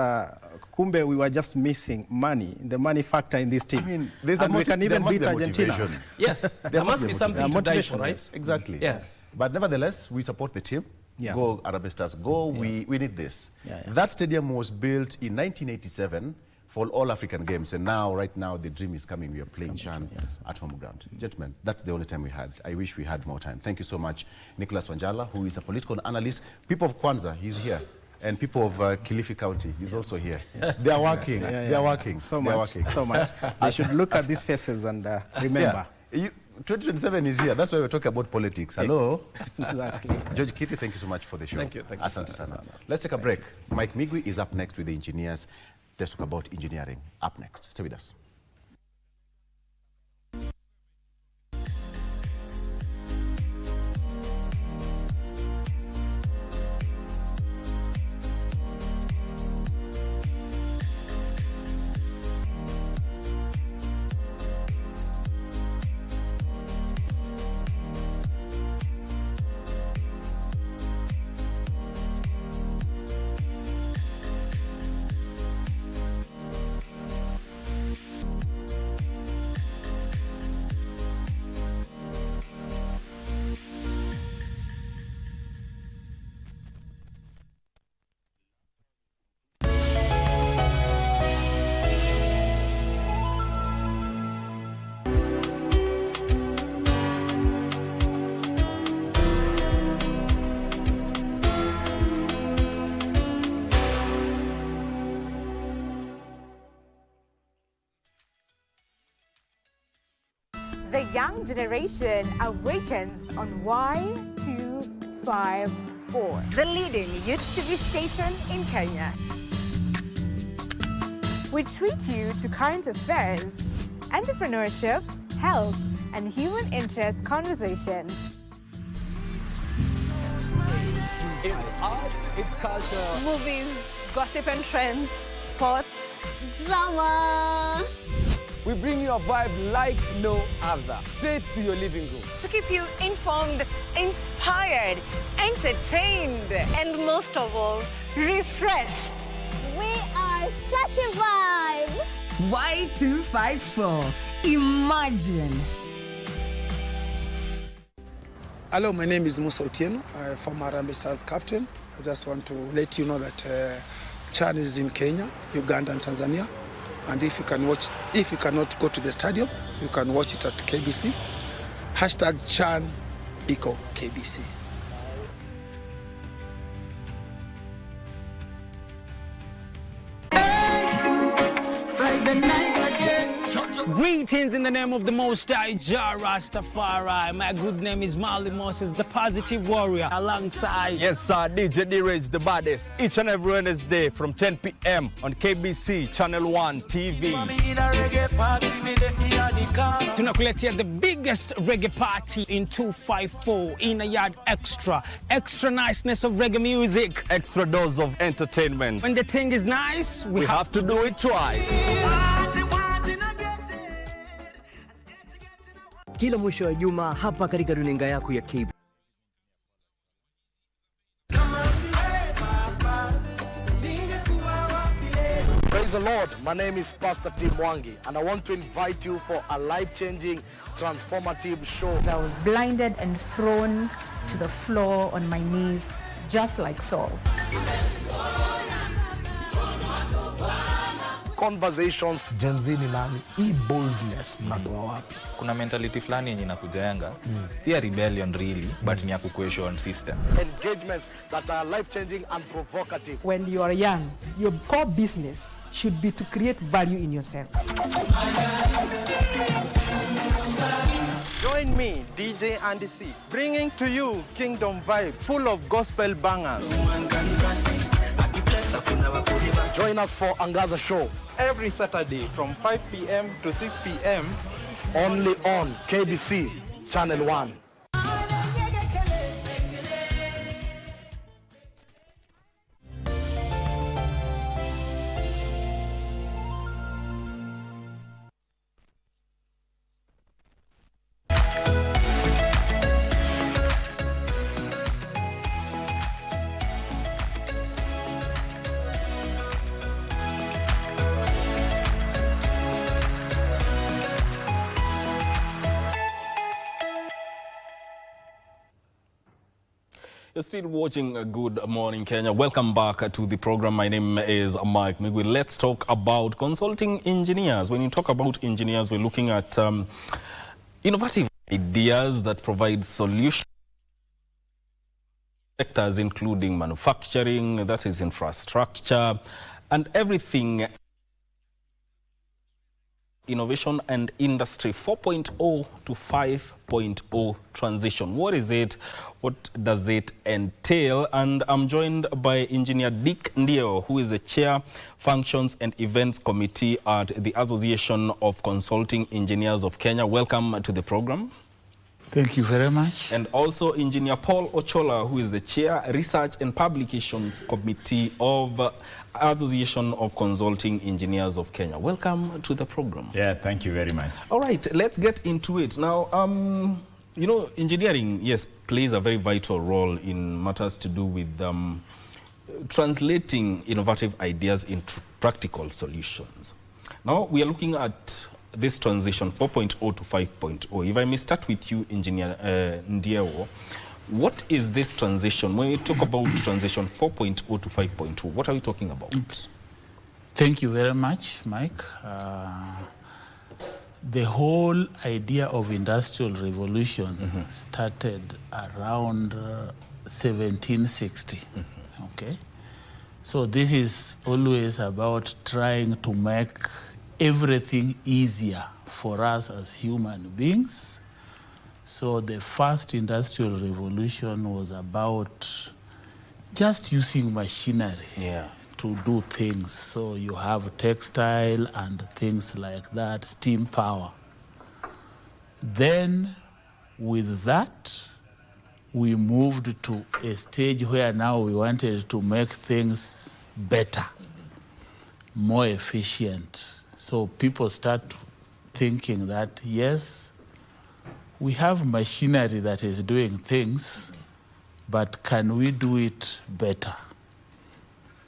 Kumbe, we were just missing money, the money factor in this team. I mean, we can even beat Argentina. Yes, there must be something to die for, right? Exactly. Yes. But nevertheless, we support the team. Go Harambee Stars, go. We need this. That stadium was built in 1987 for all African games, and right now, the dream is coming. We are playing Chan at home ground. Gentlemen, that's the only time we had. I wish we had more time. Thank you so much, Nicholas Wanjala, who is a political analyst. People of Kwanza, he's here. And people of Kilifi County, he's also here. They are working. They are working. So much. I should look at these faces and remember. 2027 is here. That's why we're talking about politics. Hello. Exactly. George Kithi, thank you so much for the show. Thank you. Asante sana. Let's take a break. Mike Migwi is up next with the engineers. Let's talk about engineering. Up next. Stay with us. The young generation awakens on Y254, the leading youth TV station in Kenya. We treat you to current affairs, entrepreneurship, health, and human interest conversations. It's art, it's culture. Movies, gossip and trends, sports, drama. We bring you a vibe like no other, straight to your living room. To keep you informed, inspired, entertained, and most of all, refreshed. We are such a vibe. Y254. Imagine. Hello, my name is Musa Otieno, former Harambee Stars captain. I just want to let you know that Chan is in Kenya, Uganda, and Tanzania. And if you cannot go to the stadium, you can watch it at KBC. Hashtag Chan Eco KBC. Friday night again. Greetings in the name of the Most High Jah Rastafari. My good name is Marley Moses, the positive warrior, alongside... Yes, sir, DJ D-Rage, the baddest. Each and every Wednesday from 10 p.m. on KBC Channel 1 TV. Tunakuletea the biggest reggae party in 254 in a yard extra. Extra niceness of reggae music. Extra dose of entertainment. When the thing is nice, we have to do it twice. Kila mwisho wa juma hapa katika runinga yako ya KBC. Praise the Lord. God, my name is Pastor Tim Wangi, and I want to invite you for a life-changing, transformative show. I was blinded and thrown to the floor on my knees, just like Saul. Conversations. Gen Z ni nani? E-boldness mnatoa wapi? Kuna mentality fulani yenye inakujenga, si a rebellion really, but ni ya kuquestion system. Engagements that are life-changing and provocative. When you are young, your core business should be to create value in yourself. Join me, DJ Andy C, bringing to you Kingdom Vibe, full of gospel bangers. Join us for Angaza Show. Every Saturday from 5 p.m. to 6 p.m. Only on KBC Channel 1. You're still watching Good Morning Kenya. Welcome back to the program. My name is Mike Migwi. Let's talk about consulting engineers. When you talk about engineers, we're looking at innovative ideas that provide solutions sectors, including manufacturing, that is infrastructure, and everything. Innovation and Industry 4.0 to 5.0 transition. What is it? What does it entail? And I'm joined by Engineer Dick Ndio, who is the Chair, Functions and Events Committee at the Association of Consulting Engineers of Kenya. Welcome to the program. Thank you very much. And also Engineer Paul Ochola, who is the Chair, Research and Publications Committee of Association of Consulting Engineers of Kenya. Welcome to the program. Yeah, thank you very much. All right, let's get into it. Now, you know, engineering, yes, plays a very vital role in matters to do with translating innovative ideas into practical solutions. Now, we are looking at this transition 4.0 to 5.0. If I may start with you, Engineer Ndio, what is this transition? When we talk about transition 4.0 to 5.0, what are we talking about? Thank you very much, Mike. The whole idea of industrial revolution started around 1760. Okay, so this is always about trying to make everything easier for us as human beings. So the first industrial revolution was about just using machinery to do things. So you have textile and things like that, steam power. Then with that, we moved to a stage where now we wanted to make things better, more efficient. So people start thinking that, yes, we have machinery that is doing things, but can we do it better?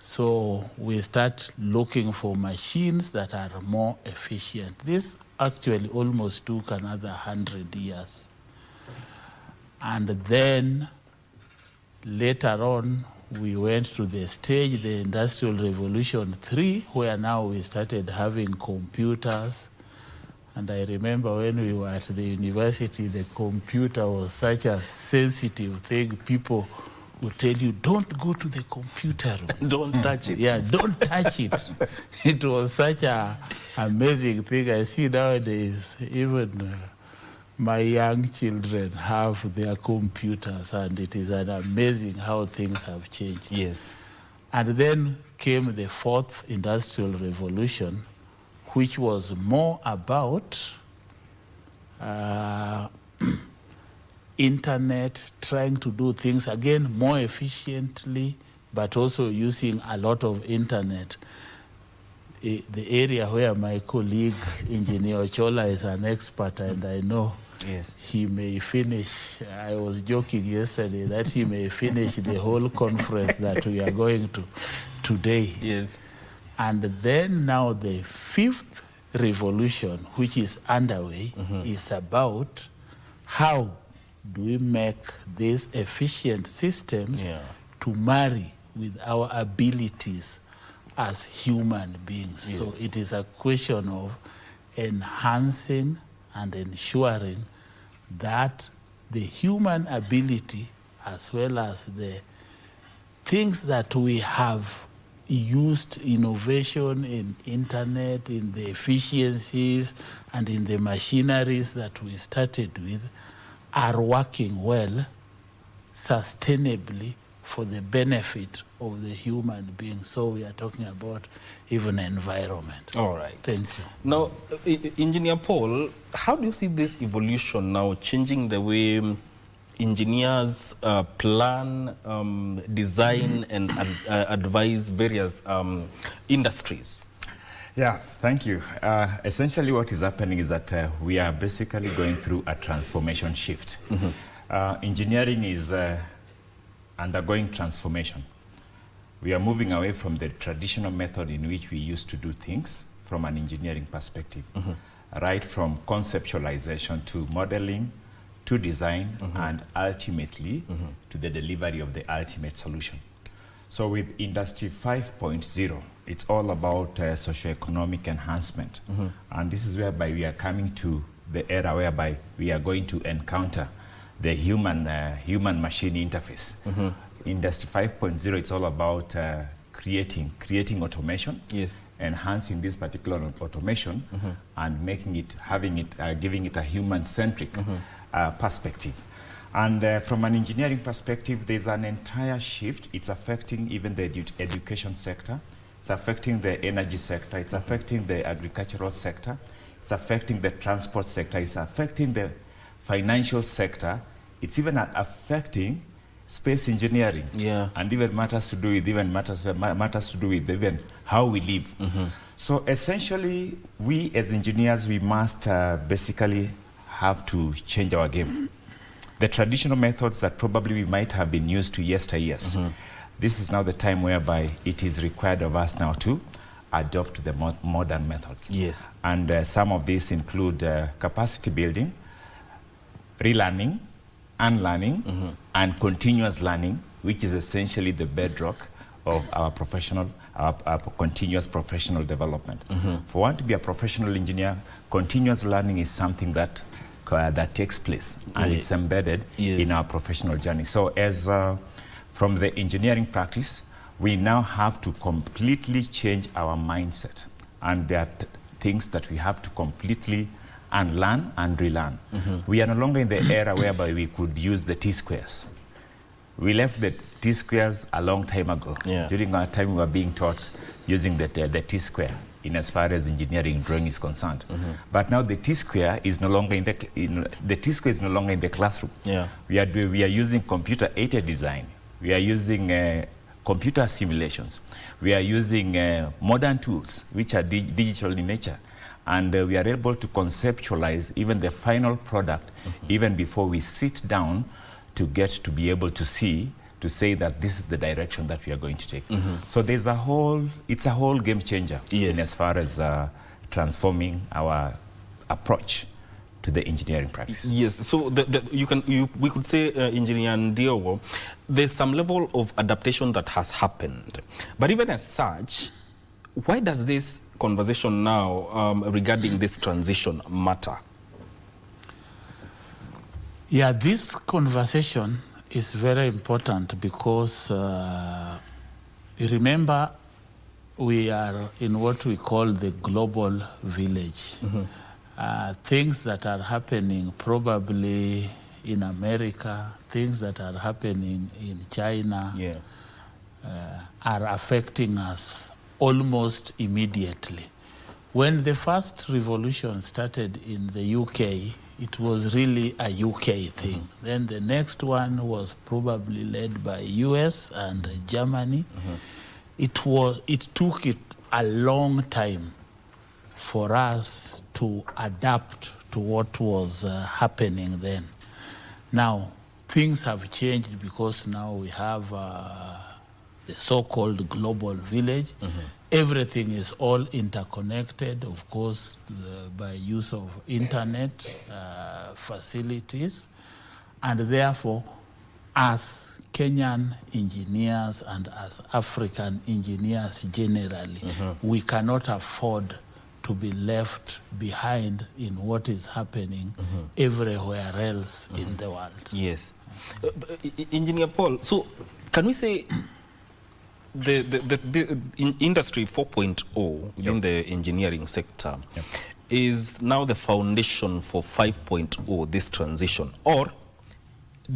So we start looking for machines that are more efficient. This actually almost took another 100 years. And then later on, we went to the stage, the Industrial Revolution 3, where now we started having computers. And I remember when we were at the university, the computer was such a sensitive thing. People would tell you, don't go to the computer room. Don't touch it. Yeah, don't touch it. It was such an amazing thing. I see nowadays, even my young children have their computers, and it is an amazing how things have changed. Yes. And then came the fourth industrial revolution, which was more about internet, trying to do things again more efficiently, but also using a lot of internet. The area where my colleague, Engineer Ochola, is an expert, and I know he may finish. I was joking yesterday that he may finish the whole conference that we are going to today. Yes. And then now the fifth revolution, which is underway, is about how do we make these efficient systems to marry with our abilities as human beings. Yes. So it is a question of enhancing and ensuring that the human ability as well as the things that we have used, innovation in internet, in the efficiencies and in the machineries that we started with, are working well, sustainably, for the benefit of the human being. So we are talking about even environment. All right. Thank you. Now, Engineer Paul, how do you see this evolution now changing the way engineers plan, design, and advise various industries? Yeah, thank you. Essentially what is happening is that we are basically going through a transformation shift. Engineering is undergoing transformation. We are moving away from the traditional method in which we used to do things from an engineering perspective, right from conceptualization to modeling, to design, and ultimately to the delivery of the ultimate solution. So with Industry 5.0, it's all about socioeconomic enhancement. And this is whereby we are coming to the era whereby we are going to encounter the human-machine interface. Industry 5.0, it's all about creating automation, enhancing this particular automation, and making it, giving it a human-centric perspective. And from an engineering perspective, there's an entire shift. It's affecting even the education sector. It's affecting the energy sector. It's affecting the agricultural sector. It's affecting the transport sector. It's affecting the financial sector. It's even affecting space engineering. And even matters to do with even how we live. So essentially, we as engineers, we must basically have to change our game. The traditional methods that probably we might have been used to yesteryears, this is now the time whereby it is required of us now to adopt the modern methods. And some of these include capacity building, relearning, unlearning, and continuous learning, which is essentially the bedrock of our our continuous professional development. For one to be a professional engineer, continuous learning is something that takes place, and it's embedded in our professional journey. So as from the engineering practice, we now have to completely change our mindset. And there are things that we have to completely unlearn and relearn. We are no longer in the era whereby we could use the T-squares. We left the T-squares a long time ago. During our time, we were being taught using the T-square in as far as engineering drawing is concerned. But now the T-square is no longer in the classroom. We are using computer-aided design. We are using computer simulations. We are using modern tools which are digital in nature. And we are able to conceptualize even the final product even before we sit down to get to be able to say that this is the direction that we are going to take. So it's a whole game changer in as far as transforming our approach to the engineering practice. So we could say, Engineer Ndiowo, there's some level of adaptation that has happened. But even as such, why does this conversation now regarding this transition matter? Yeah, this conversation is very important because you remember we are in what we call the global village. Things that are happening probably in America, things that are happening in China are affecting us almost immediately. When the first revolution started in the UK, it was really a UK thing. Then the next one was probably led by US and Germany. It took it a long time for us to adapt to what was happening then. Now, things have changed because now we have the so-called global village. everything is all interconnected, of course, by use of internet facilities. And therefore, as Kenyan engineers and as African engineers generally, we cannot afford to be left behind in what is happening everywhere else in the world. Yes. Engineer Paul, so can we say the industry 4.0 within the engineering sector is now the foundation for 5.0, this transition? Or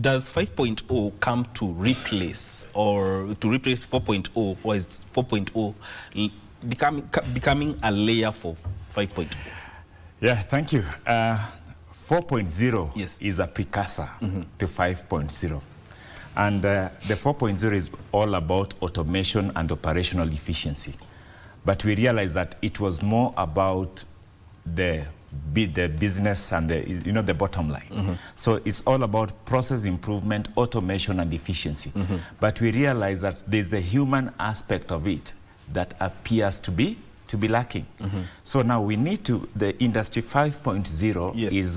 does 5.0 come to replace 4.0, or is 4.0 becoming a layer for 5.0? Yeah, thank you. 4.0 is a precursor to 5.0. And the 4.0 is all about automation and operational efficiency. But we realized that it was more about the business and the bottom line. So it's all about process improvement, automation, and efficiency. But we realized that there's the human aspect of it that appears to be lacking. So now we need to, the industry 5.0 is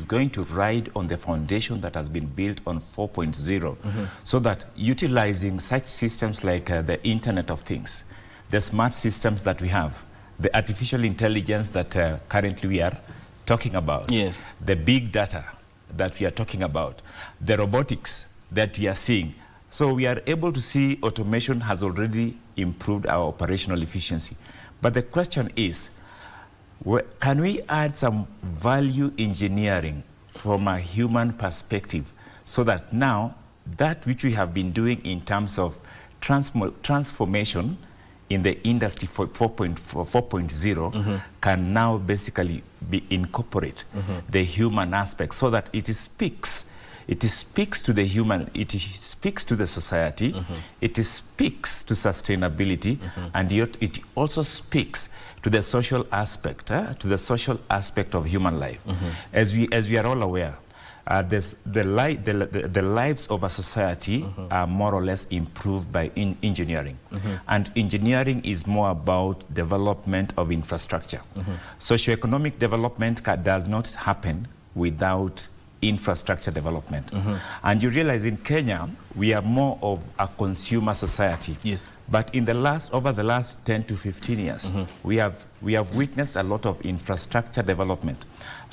going to ride on the foundation that has been built on 4.0, so that utilizing such systems like the Internet of Things, the smart systems that we have, the artificial intelligence that currently we are talking about, the big data that we are talking about, the robotics that we are seeing. So we are able to see automation has already improved our operational efficiency. But the question is, can we add some value engineering from a human perspective, so that now that which we have been doing in terms of transformation in the industry 4.0 can now basically be incorporate the human aspect, so that it speaks to the human, it speaks to the society, it speaks to sustainability, and it also speaks to the social aspect, of human life. As we are all aware, the lives of a society are more or less improved by engineering. And engineering is more about development of infrastructure. Socioeconomic development does not happen without infrastructure development. And you realize in Kenya, we are more of a consumer society. But over the last 10 to 15 years, we have witnessed a lot of infrastructure development,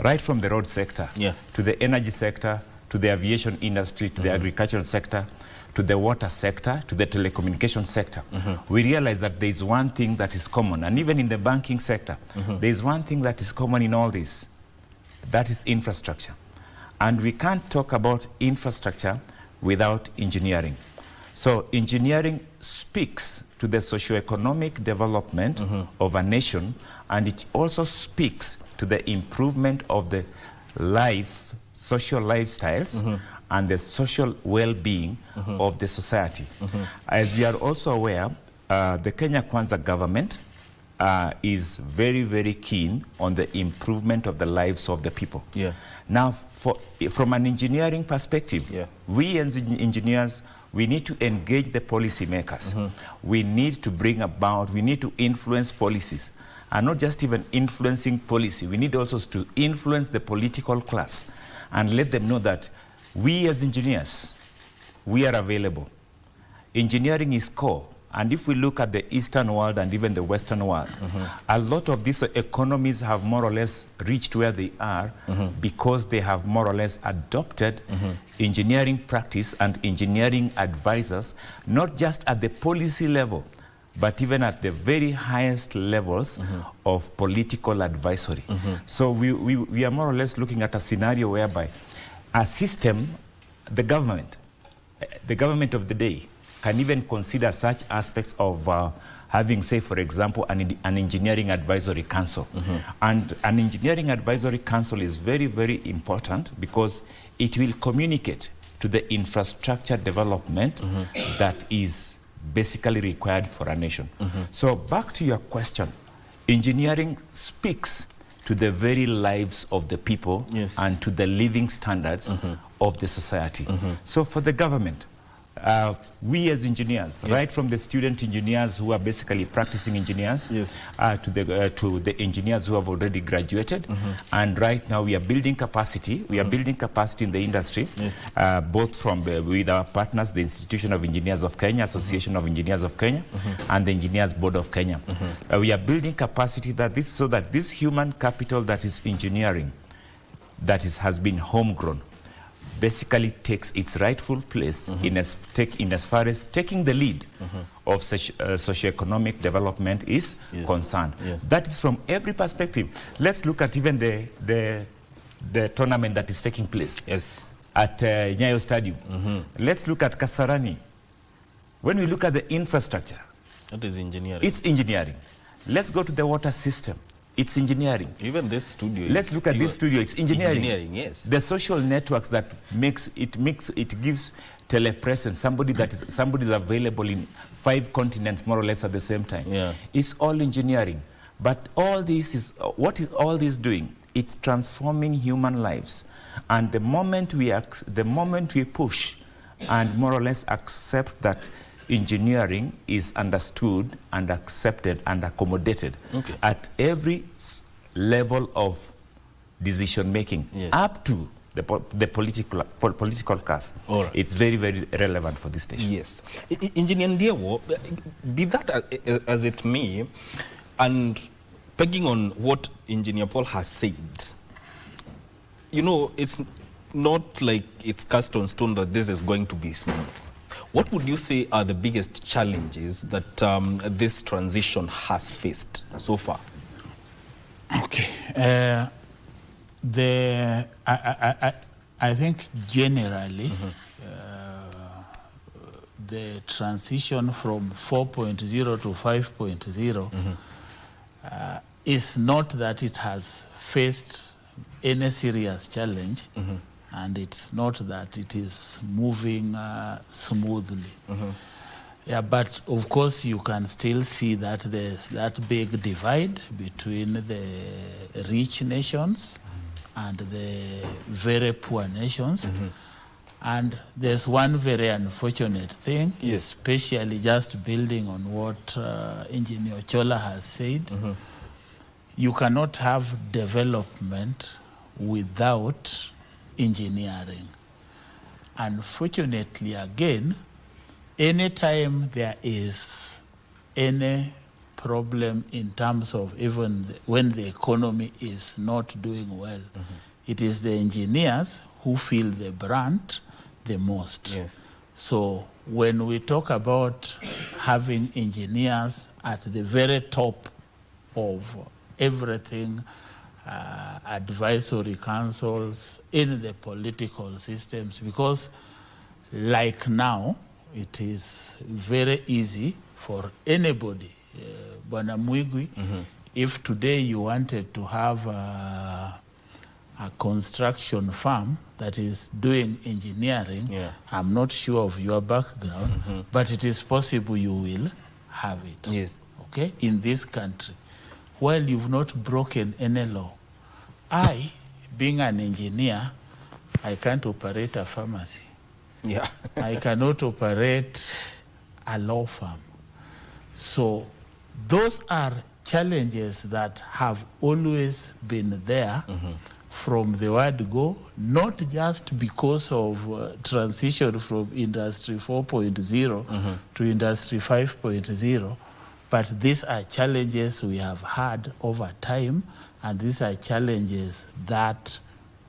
right from the road sector to the energy sector, to the aviation industry, to the agricultural sector, to the water sector, to the telecommunication sector. We realize that there is one thing that is common, and even in the banking sector, there is one thing that is common in all this. That is infrastructure. And we can't talk about infrastructure without engineering. So engineering speaks to the socioeconomic development of a nation, and it also speaks to the improvement of the social lifestyles and the social well-being of the society. As we are also aware, the Kenya Kwanza government is very, very keen on the improvement of the lives of the people. Now, from an engineering perspective, we as engineers, we need to engage the policymakers. We need to we need to influence policies. And not just even influencing policy, we need also to influence the political class and let them know that we as engineers, we are available. Engineering is core. And if we look at the Eastern world and even the Western world, a lot of these economies have more or less reached where they are because they have more or less adopted engineering practice and engineering advisors, not just at the policy level, but even at the very highest levels of political advisory. So we are more or less looking at a scenario whereby a system, the government of the day, can even consider such aspects of having, say, for example, an engineering advisory council. And an engineering advisory council is very, very important because it will communicate to the infrastructure development that is basically required for a nation. So back to your question, engineering speaks to the very lives of the people and to the living standards of the society. So for the government, we as engineers, right from the student engineers who are basically practicing engineers, to the engineers who have already graduated, and right now we are building capacity. We are building capacity in the industry, both from with our partners, the Institution of Engineers of Kenya, Association of Engineers of Kenya, and the Engineers Board of Kenya. We are building capacity so that this human capital that is engineering, has been homegrown, basically takes its rightful place in as far as taking the lead of socioeconomic development is concerned. That is from every perspective. Let's look at even the tournament that is taking place at Nyayo Stadium. Let's look at Kasarani. When we look at the infrastructure, that is engineering. It's engineering. Let's go to the water system. It's engineering. Even this studio. Let's look at this studio. It's engineering. Engineering, yes. The social networks that it gives telepresence. Somebody is available in 5 continents more or less at the same time. It's all engineering. But all this is what is all this doing? It's transforming human lives. And the moment we push and more or less accept that engineering is understood and accepted and accommodated at every level of decision making, up to the political class. It's very, very relevant for this nation. Yes. Engineer Ndiewo, be that as it may, and pegging on what Engineer Paul has said, you know, it's not like it's cast on stone that this is going to be smooth. What would you say are the biggest challenges that this transition has faced so far? Okay. I think generally the transition from 4.0 to 5.0 is not that it has faced any serious challenge, and it's not that it is moving smoothly. Yeah, but of course you can still see that there's that big divide between the rich nations and the very poor nations. And there's one very unfortunate thing, especially just building on what Engineer Chola has said. You cannot have development without engineering. Unfortunately, again, anytime there is any problem in terms of even when the economy is not doing well, it is the engineers who feel the brunt the most. So when we talk about having engineers at the very top of everything, advisory councils in the political systems, because like now, it is very easy for anybody. Bwana Mwigwi, if today you wanted to have a construction firm that is doing engineering, I'm not sure of your background, but it is possible you will have it. Okay, in this country, while you've not broken any law. I, being an engineer, I can't operate a pharmacy. I cannot operate a law firm. So those are challenges that have always been there from the word go, not just because of transition from Industry 4.0 to Industry 5.0, but these are challenges we have had over time, and these are challenges that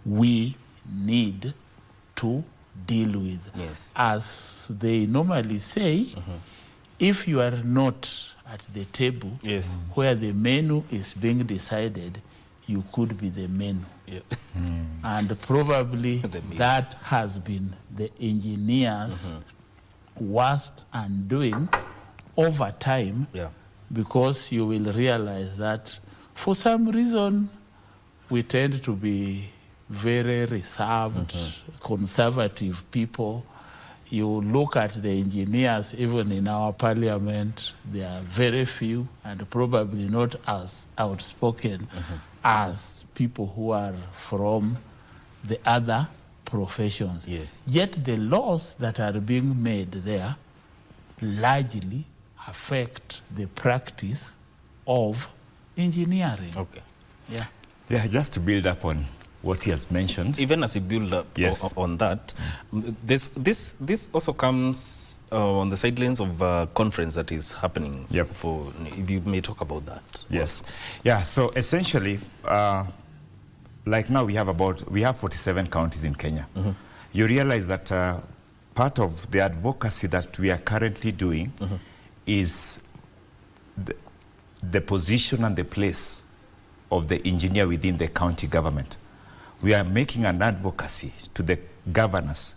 we need to deal with. As they normally say, if you are not at the table where the menu is being decided, you could be the menu. And probably that has been the engineers' worst undoing over time, because you will realize that for some reason we tend to be very reserved, conservative people. You look at the engineers, even in our parliament, they are very few and probably not as outspoken as people who are from the other professions. Yes. Yet the laws that are being made there largely affect the practice of engineering. Okay. Yeah. Yeah, just to build up on what he has mentioned. Even as you build up on that, this also comes on the sidelines of a conference that is happening. For, if you may talk about that. Yes. Yeah, so essentially, like now we have 47 counties in Kenya. You realize that part of the advocacy that we are currently doing is the position and the place of the engineer within the county government. We are making an advocacy to the governors,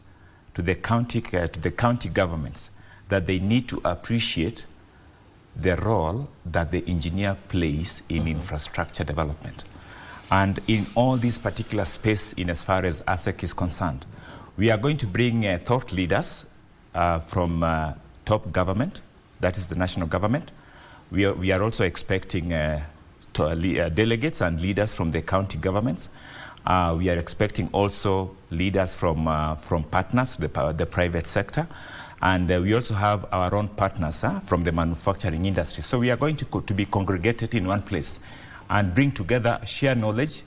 to the county governments, that they need to appreciate the role that the engineer plays in infrastructure development. And in all this particular space, in as far as ASEC is concerned, we are going to bring thought leaders from top government, that is the national government. We are also expecting delegates and leaders from the county governments. We are expecting also leaders from partners, the private sector. And we also have our own partners from the manufacturing industry. So we are going to be congregated in one place and bring together, share knowledge,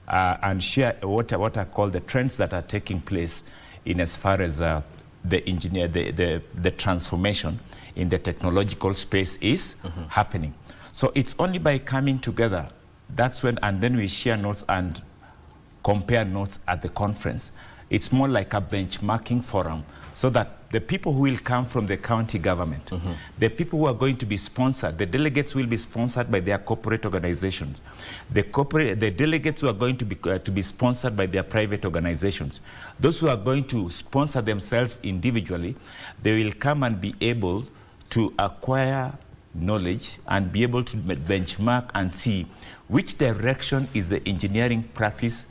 and share what are called the trends that are taking place in as far as the transformation in the technological space is happening. So it's only by coming together, that's when, and then we share notes and compare notes at the conference. It's more like a benchmarking forum, so that the people who will come from the county government, the people who are going to be sponsored, the delegates will be sponsored by their corporate organizations. The delegates who are going to be sponsored by their private organizations. Those who are going to sponsor themselves individually, they will come and be able to acquire knowledge and be able to benchmark and see which direction is the engineering practice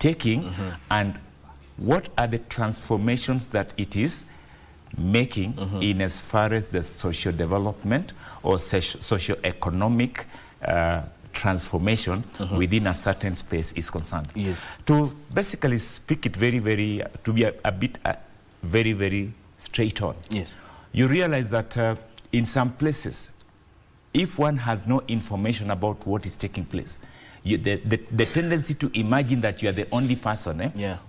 taking and what are the transformations that it is making in as far as the social development or socio-economic transformation within a certain space is concerned. Yes. To basically speak it to be a bit very, very straight on. Yes. You realize that in some places, if one has no information about what is taking place, the tendency to imagine that you are the only person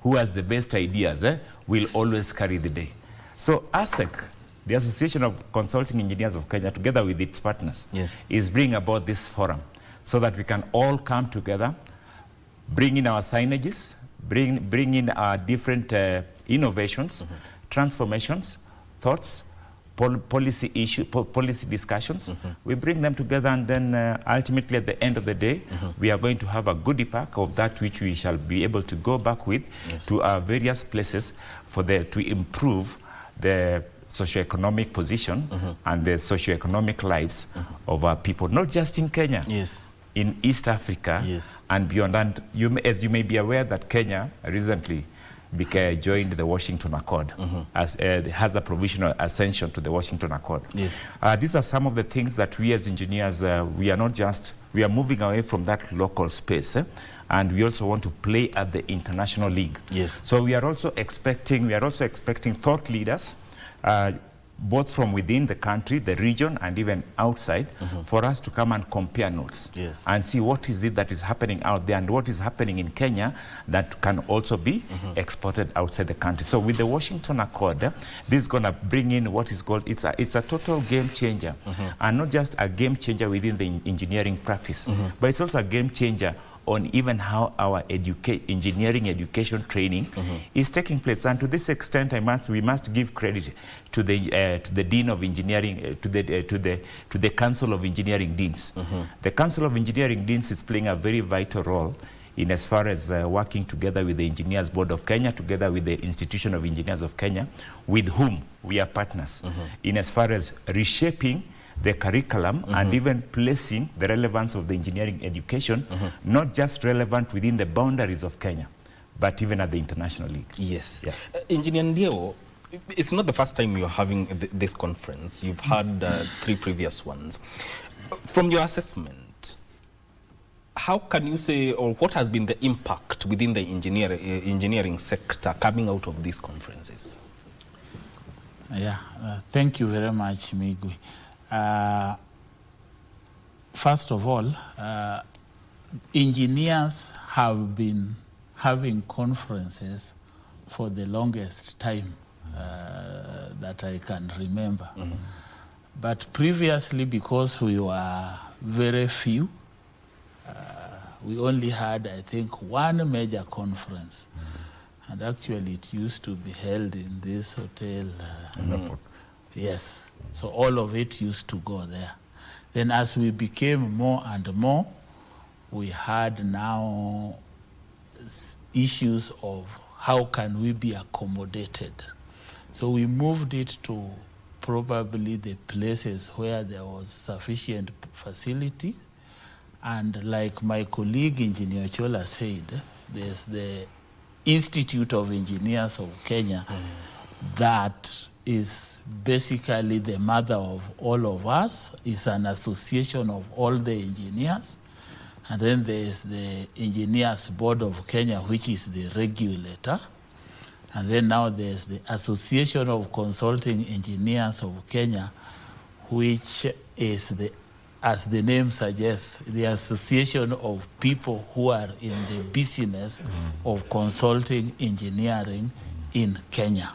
who has the best ideas will always carry the day. So ASEC, the Association of Consulting Engineers of Kenya, together with its partners, is bringing about this forum so that we can all come together, bring in our signages, bring in our different innovations, transformations, thoughts, policy discussions. We bring them together, and then ultimately at the end of the day, we are going to have a goodie pack of that which we shall be able to go back with to our various places to improve the socioeconomic position and the socioeconomic lives of our people, not just in Kenya, in East Africa and beyond. And as you may be aware that Kenya recently joined the Washington Accord, has a provisional accession to the Washington Accord. These are some of the things that we as engineers, we are moving away from that local space, and we also want to play at the international league. So we are also expecting thought leaders, both from within the country, the region, and even outside, for us to come and compare notes and see what is it that is happening out there and what is happening in Kenya that can also be exported outside the country. So with the Washington Accord, this is going to bring in what is called, it's a total game changer, and not just a game changer within the engineering practice, but it's also a game changer on even how our engineering education training is taking place. And to this extent, we must give credit to the Dean of Engineering, to the Council of Engineering Deans. The Council of Engineering Deans is playing a very vital role in as far as working together with the Engineers Board of Kenya, together with the Institution of Engineers of Kenya, with whom we are partners, in as far as reshaping the curriculum and even placing the relevance of the engineering education, not just relevant within the boundaries of Kenya, but even at the international league. Yes. Engineer Ndieo, it's not the first time you're having this conference. You've had 3 previous ones. From your assessment, how can you say, or what has been the impact within the engineering sector coming out of these conferences? Yeah, thank you very much, Migwi. First of all, engineers have been having conferences for the longest time that I can remember. But previously, because we were very few, we only had, I think, one major conference. And actually, it used to be held in this hotel. Yes, so all of it used to go there. Then as we became more and more, we had now issues of how can we be accommodated. So we moved it to probably the places where there was sufficient facility. And like my colleague Engineer Chola said, there's the Institute of Engineers of Kenya that is basically the mother of all of us. It's an association of all the engineers. And then there's the Engineers Board of Kenya, which is the regulator. And then now there's the Association of Consulting Engineers of Kenya, which is, as the name suggests, the association of people who are in the business of consulting engineering in Kenya.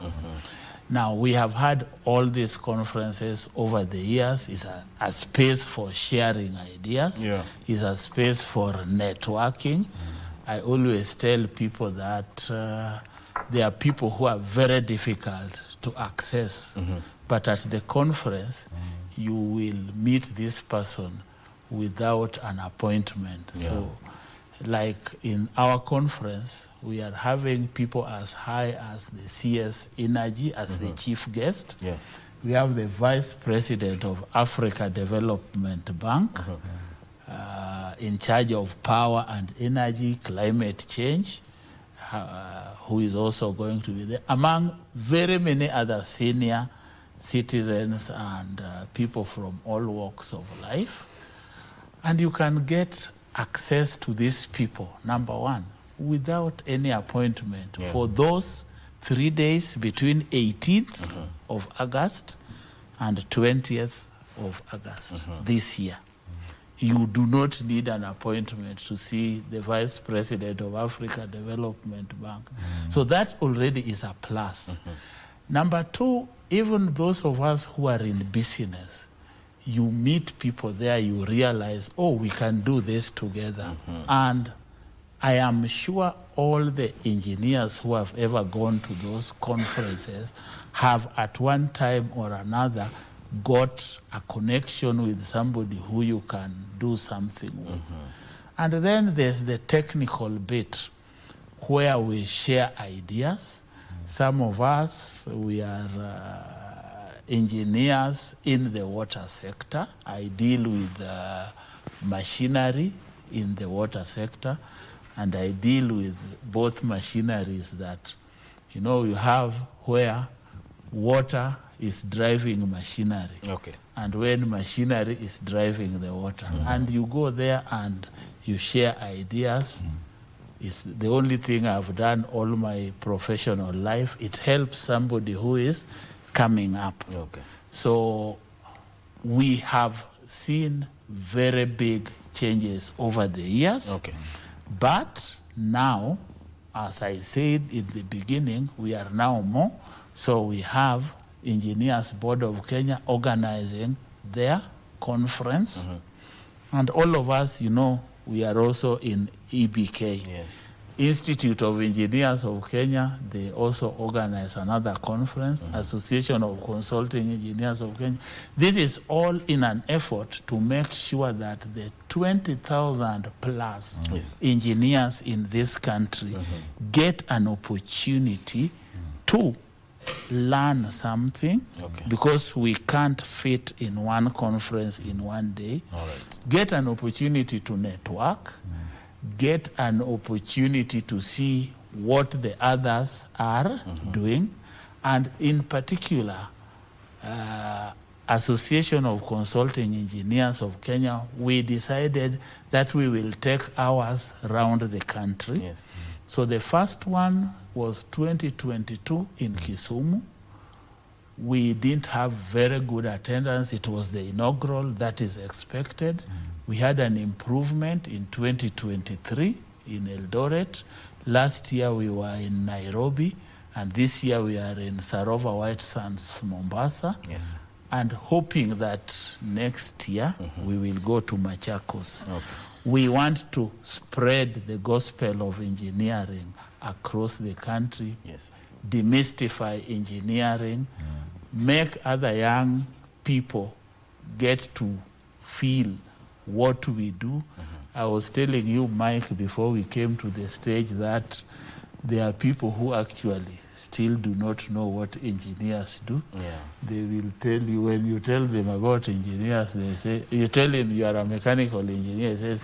Now, we have had all these conferences over the years. It's a space for sharing ideas. It's a space for networking. I always tell people that there are people who are very difficult to access. But at the conference, you will meet this person without an appointment. So, like in our conference, we are having people as high as the CS Energy as the chief guest. We have the Vice President of Africa Development Bank in charge of power and energy, climate change, who is also going to be there, among very many other senior citizens and people from all walks of life. And you can get access to these people, number one, without any appointment for those 3 days between 18th of August and 20th of August this year. You do not need an appointment to see the Vice President of Africa Development Bank. So that already is a plus. Number two, even those of us who are in business, you meet people there, you realize, oh, we can do this together. And I am sure all the engineers who have ever gone to those conferences have at one time or another got a connection with somebody who you can do something with. And then there's the technical bit where we share ideas. Some of us, we are engineers in the water sector. I deal with machinery in the water sector, and I deal with both machineries that, you know, you have where water is driving machinery. And when machinery is driving the water. And you go there and you share ideas. It's the only thing I've done all my professional life. It helps somebody who is coming up. So we have seen very big changes over the years. But now, as I said in the beginning, we are now more. So we have Engineers Board of Kenya organizing their conference. And all of us, you know, we are also in EBK. Institute of Engineers of Kenya, they also organize another conference, Association of Consulting Engineers of Kenya. This is all in an effort to make sure that the 20,000 plus engineers in this country get an opportunity to learn something, because we can't fit in one conference in one day. Get an opportunity to network, get an opportunity to see what the others are doing, and in particular, Association of Consulting Engineers of Kenya, we decided that we will take ours around the country. Yes. So the first one was 2022 in Kisumu. We didn't have very good attendance. It was the inaugural, that is expected. We had an improvement in 2023 in Eldoret. Last year we were in Nairobi, and this year we are in Sarova White Sands, Mombasa. Yes. And hoping that next year we will go to Machakos. Okay. We want to spread the gospel of engineering across the country, yes, demystify engineering, make other young people get to feel what we do. I was telling you, Mike, before we came to the stage, that there are people who actually still do not know what engineers do. Yeah. They will tell you, when you tell them about engineers, they say, you tell him you are a mechanical engineer, he says,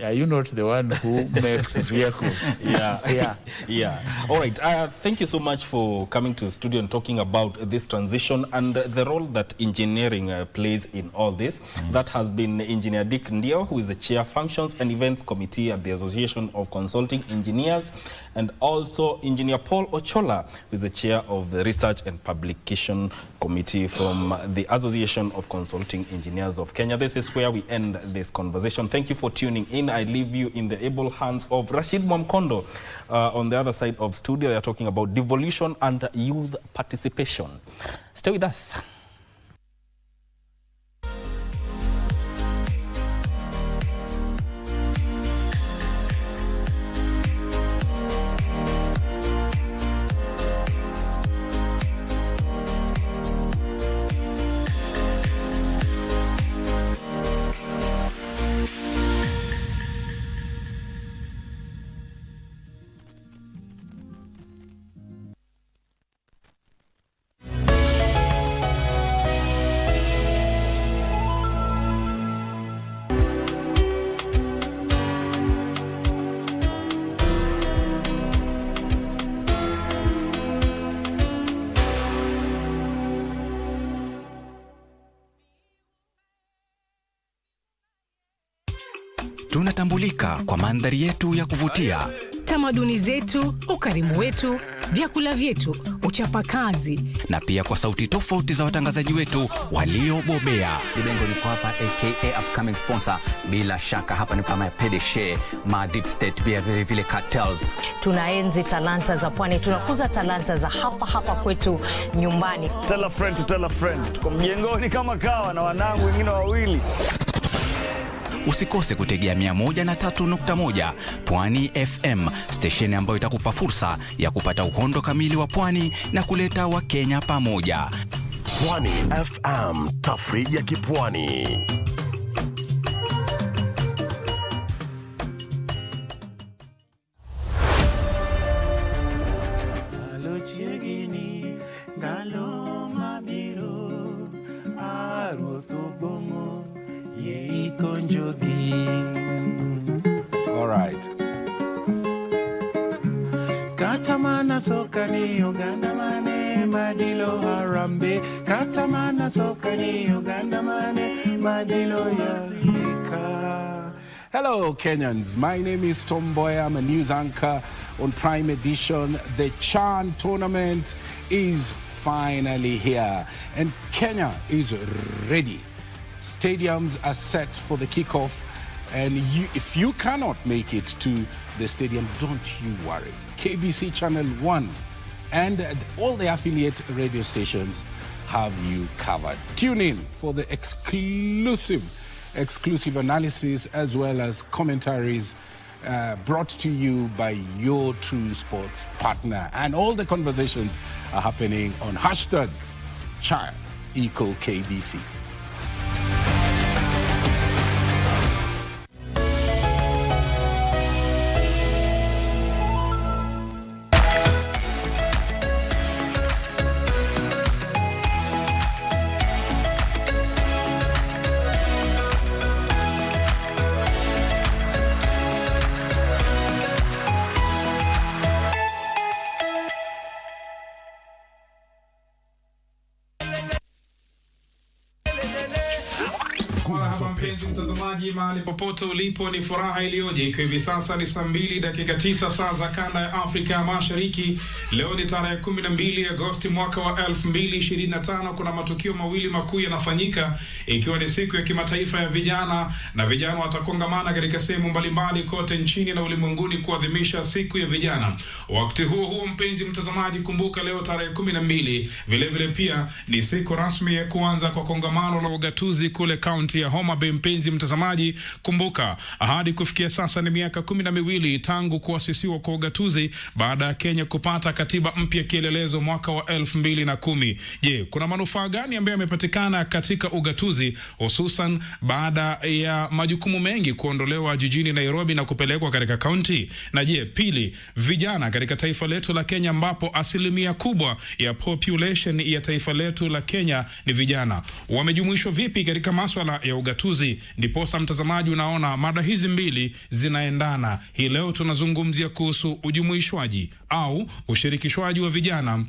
are you not the one who makes vehicles? Yeah. All right. Thank you so much for coming to the studio and talking about this transition and the role that engineering plays in all this. That has been Engineer Dick Ndio, who is the Chair Functions and Events Committee at the Association of Consulting Engineers, and also Engineer Paul Ochola, who is the Chair of the Research and Publication Committee from the Association of Consulting Engineers of Kenya. This is where we end this conversation. Thank you for tuning in. I leave you in the able hands of Rashid Mwamkondo. On the other side of studio, they are talking about devolution and youth participation. Stay with us. Tunatambulika kwa mandhari yetu ya kuvutia, tamaduni zetu, ukarimu wetu, vyakula vyetu, uchapakazi, na pia kwa sauti tofauti za watangazaji wetu waliobobea. Libengo liko hapa, aka upcoming sponsor. Bila shaka hapa ni kama Pedeshe, ma Deep State, pia vile vile Cartels. Tunaenzi talanta za pwani, tunakuza talanta za hapa kwetu nyumbani. Tell a friend to tell a friend. Tuko mjengoni kama kawa na wanangu wengine wawili. Usikose kutegea 103.1 Pwani FM, stesheni ambayo itakupa fursa ya kupata uhondo kamili wa pwani na kuleta Wakenya pamoja. Pwani FM, tafrija kipwani. All right. Katamana sokani Uganda mane madilo harambe. Katamana sokani Uganda mane madilo ya. Hello Kenyans, my name is Tom Boy. I'm a news anchor on Prime Edition. The Chan tournament is finally here and Kenya is ready. Stadiums are set for the kickoff, and if you cannot make it to the stadium, don't you worry. KBC Channel 1 and all the affiliate radio stations have you covered. Tune in for the exclusive analysis as well as commentaries brought to you by your true sports partner. And all the conversations are happening on #Chan=KBC. Gumzo mpenzi mtazamaji, mahali popote ulipo, ni furaha iliyoje ikiwa hivi sasa ni saa 2:09 saa za kanda ya Afrika Mashariki. Leo ni tarehe 12 Agosti mwaka wa 2025. Kuna matukio mawili makuu yanafanyika, ikiwa ni siku ya kimataifa ya vijana, na vijana watakongamana katika sehemu mbalimbali kote nchini na ulimwenguni kuadhimisha siku ya vijana. Wakati huo mpenzi mtazamaji, kumbuka leo tarehe 12 vile pia ni siku rasmi ya kuanza kwa kongamano la ugatuzi kule kaunti ya Homa Bay. Mpenzi mtazamaji, kumbuka hadi kufikia sasa ni miaka 12 tangu kuasisiwa kwa ugatuzi baada ya Kenya kupata katiba mpya kielelezo mwaka wa 2010. Je, kuna manufaa gani ambayo yamepatikana katika ugatuzi, hususan baada ya majukumu mengi kuondolewa jijini Nairobi na kupelekwa katika kaunti? Na je, pili, vijana katika taifa letu la Kenya, ambapo asilimia kubwa ya population ya taifa letu la Kenya ni vijana, wamejumuishwa vipi katika masuala ya ugatuzi? Ndiposa mtazamaji, unaona mada hizi mbili zinaendana. Hii leo tunazungumzia kuhusu ujumuishwaji au ushirikishwaji wa vijana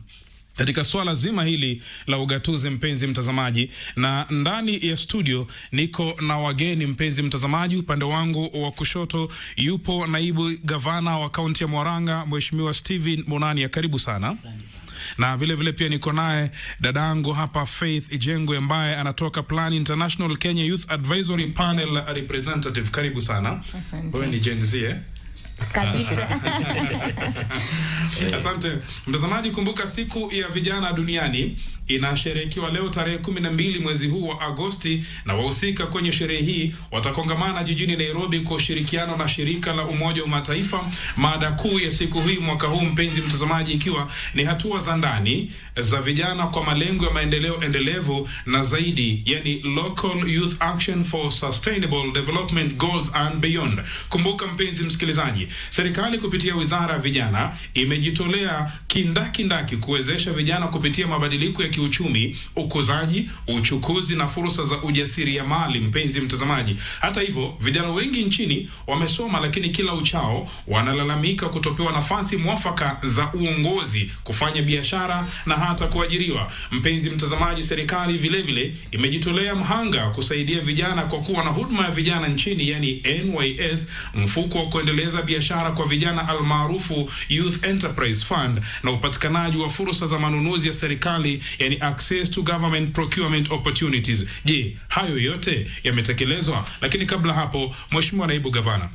katika swala zima hili la ugatuzi, mpenzi mtazamaji. Na ndani ya studio niko na wageni, mpenzi mtazamaji. Upande wangu wa kushoto yupo naibu gavana wa kaunti ya Murang'a, Mheshimiwa Steven Munania, karibu sana. Na vile pia niko naye dadangu hapa Faith Ijengo, ambaye anatoka Plan International Kenya Youth Advisory Panel representative, karibu sana. Wewe ni Gen Z kabisa. Asante mtazamaji, kumbuka siku ya vijana duniani inasherehekewa leo tarehe 12 mwezi huu wa Agosti, na wahusika kwenye sherehe hii watakongamana jijini Nairobi kwa ushirikiano na shirika la Umoja wa Mataifa. Mada kuu ya siku hii mwaka huu, mpenzi mtazamaji, ikiwa ni hatua za ndani za vijana kwa malengo ya maendeleo endelevu na zaidi, yani Local Youth Action for Sustainable Development Goals and Beyond. Kumbuka mpenzi msikilizaji, serikali kupitia wizara ya vijana imejitolea kindaki kuwezesha vijana kupitia mabadiliko ya kiuchumi, ukuzaji, uchukuzi na fursa za ujasiriamali. Mpenzi mtazamaji, hata hivyo vijana wengi nchini wamesoma, lakini kila uchao wanalalamika kutopewa nafasi mwafaka za uongozi, kufanya biashara na hata kuajiriwa. Mpenzi mtazamaji, serikali vile imejitolea mhanga kusaidia vijana kwa kuwa na huduma ya vijana nchini, yani NYS, mfuko wa kuendeleza biashara kwa vijana almaarufu Youth Enterprise Fund, na upatikanaji wa fursa za manunuzi ya serikali, yani access to government procurement opportunities. Je, hayo yote yametekelezwa? Lakini kabla hapo, Mheshimiwa Naibu Gavana,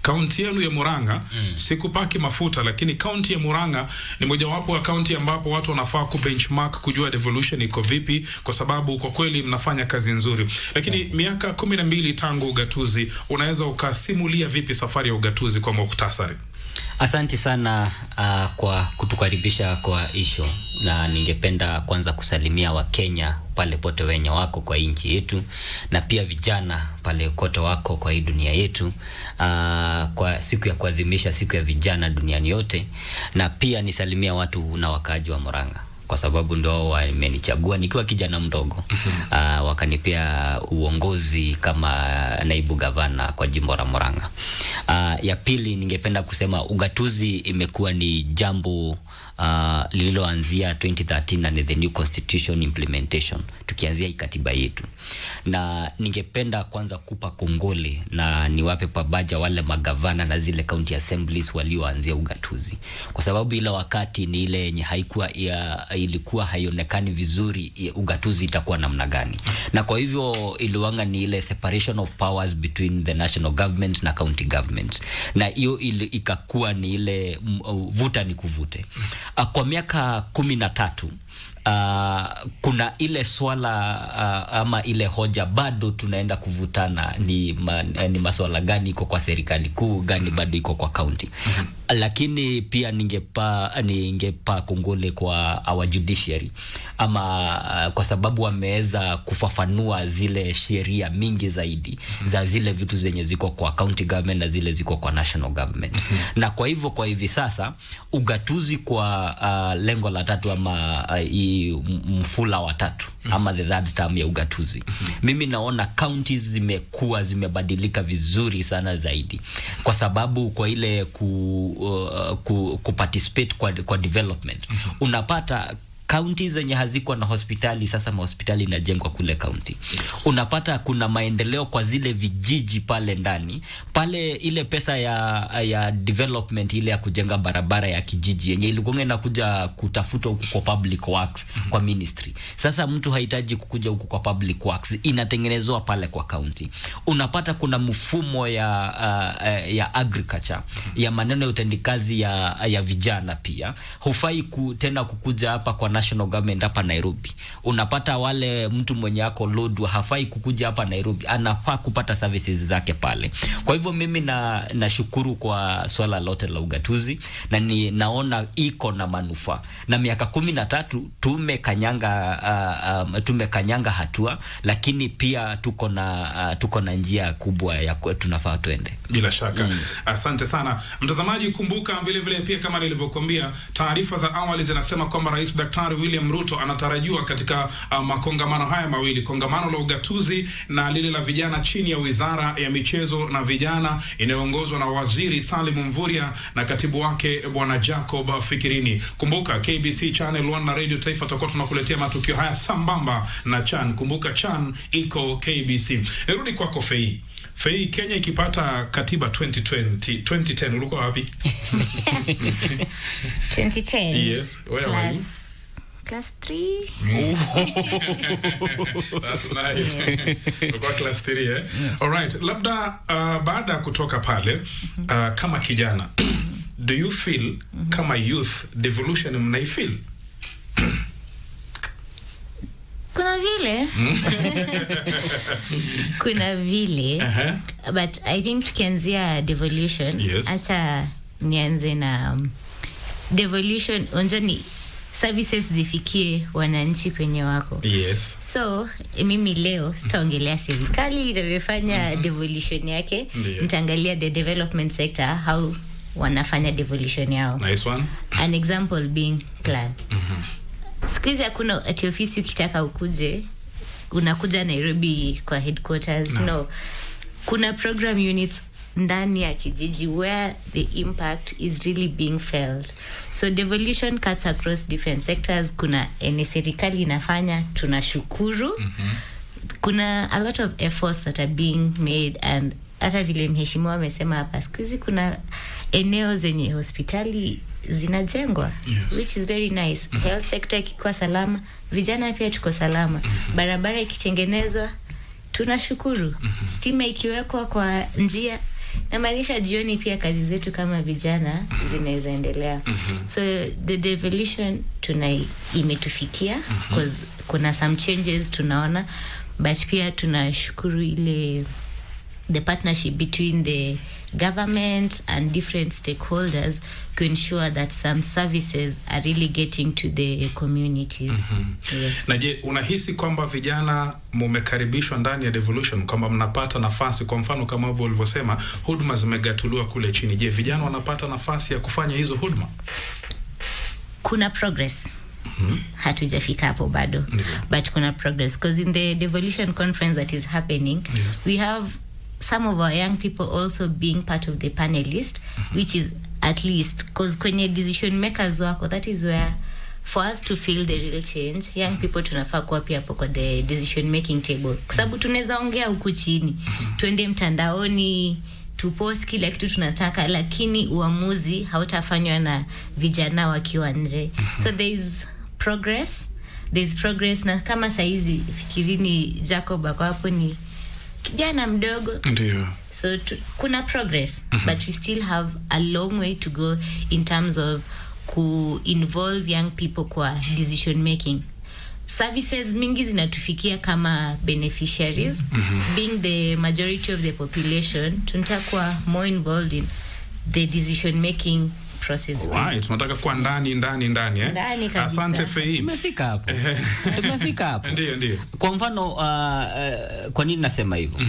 kaunti yenu ya Murang'a, sikupaki mafuta, lakini kaunti ya Murang'a ni mojawapo ya kaunti ambapo watu wanafaa kubenchmark kujua devolution iko vipi, kwa sababu kwa kweli mnafanya kazi nzuri. Lakini miaka 12 tangu ugatuzi, unaweza ukasimulia vipi safari ya ugatuzi kwa mukhtasari? Asante sana kwa kutukaribisha kwa isho, na ningependa kwanza kusalimia Wakenya pale pote wenye wako kwa nchi yetu, na pia vijana pale kote wako kwa hii dunia yetu, kwa siku ya kuadhimisha siku ya vijana duniani yote. Na pia nisalimia watu na wakaaji wa Murang'a, kwa sababu ndio wamenichagua nikiwa kijana mdogo, wakanipea uongozi kama naibu gavana kwa jimbo la Murang'a. Ya pili, ningependa kusema ugatuzi imekuwa ni jambo lililoanzia 2013 na the new constitution implementation, tukianzia hii katiba yetu. Na ningependa kwanza kupa kongole na niwape pabaja wale magavana na zile county assemblies walioanzia ugatuzi, kwa sababu ile wakati ni ile yenye ilikuwa haionekani vizuri ugatuzi itakuwa namna gani. Na kwa hivyo iliwanga ni ile separation of powers between the national government na county government, na hiyo ikakuwa ni ile vuta ni kuvute. Kwa miaka 13 kuna ile swala ama ile hoja bado tunaenda kuvutana, ni masuala gani iko kwa serikali kuu, gani bado iko kwa county. Lakini pia ningepa kongole kwa our judiciary, ama kwa sababu wameweza kufafanua zile sheria mingi zaidi za zile vitu zenye ziko kwa county government na zile ziko kwa national government. Na kwa hivyo kwa hivi sasa ugatuzi kwa lengo la tatu ama mfula wa tatu ama the third term ya ugatuzi, mimi naona counties zimebadilika vizuri sana zaidi, kwa sababu kwa ile kuparticipate kwa development. Unapata Counties zenye hazikuwa na hospitali, sasa mahospitali inajengwa kule county. Unapata kuna maendeleo kwa zile vijiji pale ndani. Pale ile pesa ya development ile ya kujenga barabara ya kijiji yenye ilikuwa inakuja kutafuta huku kwa public works kwa ministry. Sasa mtu hahitaji kukuja huku kwa public works, inatengenezwa pale kwa county. Unapata kuna mfumo ya agriculture, ya maneno ya utendikazi ya vijana pia. Hufai tena kukuja hapa kwa national government hapa Nairobi. Unapata wale mtu mwenye ako load hafai kukuja hapa Nairobi, anafaa kupata services zake pale. Kwa hivyo mimi nashukuru kwa swala lote la ugatuzi, na naona iko na manufaa. Na miaka 13 tumekanyanga hatua, lakini pia tuko na njia kubwa ya tunafaa tuende. Bila shaka. Asante sana. Mtazamaji, kumbuka vile vile pia kama nilivyokuambia, taarifa za awali zinasema kwamba Rais Daktari William Ruto anatarajiwa katika makongamano haya mawili, kongamano la ugatuzi na lile la vijana chini ya Wizara ya Michezo na Vijana inayoongozwa na Waziri Salim Mvurya na katibu wake Bwana Jacob Fikirini. Kumbuka KBC Channel 1 na Radio Taifa tutakuwa tunakuletea matukio haya sambamba na Chan. Kumbuka Chan iko KBC. Nirudi kwako Fei, Kenya ikipata katiba 2010 ulikuwa wapi? 2010. Yes, where were you? Class 3. That's nice. Ulikuwa class 3 eh? Yes. All right, labda baada ya kutoka pale kama kijana do you feel kama youth devolution mnaifeel? Kuna vile but I think tukianzia devolution, acha nianze na devolution. Onjoni services zifikie wananchi kwenye wako. Yes. So mimi leo sitaongelea serikali itafanya devolution yake, nitaangalia the development sector, how wanafanya devolution yao. Nice one. An example being plan. Siku hizi hakuna ati ofisi ukitaka ukuje unakuja Nairobi kwa headquarters. No. Kuna program units ndani ya kijiji where the impact is really being felt. So devolution cuts across different sectors. Kuna serikali inafanya, tunashukuru. Kuna a lot of efforts that are being made, and hata vile mheshimiwa amesema hapa, siku hizi kuna eneo zenye hospitali zinajengwa, which is very nice. Health sector ikikuwa salama, vijana pia tuko salama. Barabara ikitengenezwa, tunashukuru. Stima ikiwekwa kwa njia, na maanisha jioni pia kazi zetu kama vijana zinaweza endelea. So the devolution imetufikia because kuna some changes tunaona, but pia tunashukuru ile the partnership between the government and different stakeholders to ensure that some services are really getting to the communities. Yes. Na je, unahisi kwamba vijana mumekaribishwa ndani ya devolution, kwamba mnapata nafasi, kwa mfano kama hivyo ulivyosema huduma zimegatuliwa kule chini? Je, vijana wanapata nafasi ya kufanya hizo huduma? Kuna progress. Hatujafika hapo bado. But kuna progress because in the devolution conference that is happening, we have some of our young people also being part of the panelist, which is at least because kwenye decision makers wako, that is where for us to feel the real change, young people tunafaa kuwa pia hapo kwa the decision making table, kwa sababu tunaweza ongea huku chini, tuende mtandaoni tupost kila kitu tunataka, lakini uamuzi hautafanywa na vijana wakiwa nje. So there is progress, na kama saizi Fikirini Jacob ako hapo ni kijana mdogo. Ndio. So kuna progress, but we still have a long way to go in terms of involve young people kwa decision making. Services mingi zinatufikia kama beneficiaries, being the majority of the population, tunataka more involved in the decision making process. Right, tunataka kuwa ndani eh? Asante Fei. Tumefika hapo. Ndio. Kwa mfano kwa nini nasema hivyo?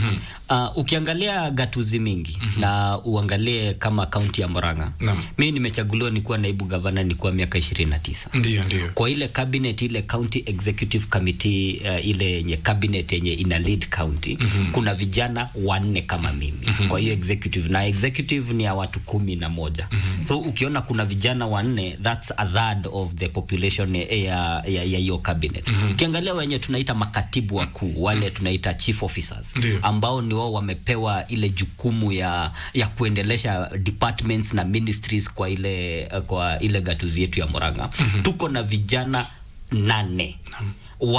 Ukiangalia gatuzi mingi na uangalie kama kaunti ya Murang'a. Mimi nimechaguliwa nikuwa naibu gavana nikuwa miaka 29. Ndio. Kwa ile cabinet, ile county executive committee, ile yenye cabinet yenye ina lead county, kuna vijana 4 kama mimi. Kwa hiyo executive ni ya watu 11. So ukiona kuna vijana 4, that's a third of the population ya hiyo cabinet. Ukiangalia wenye tunaita makatibu wakuu, wale tunaita chief officers, ambao ni wao wamepewa ile jukumu ya kuendelesha departments na ministries kwa ile gatuzi yetu ya Murang'a. Tuko na vijana 8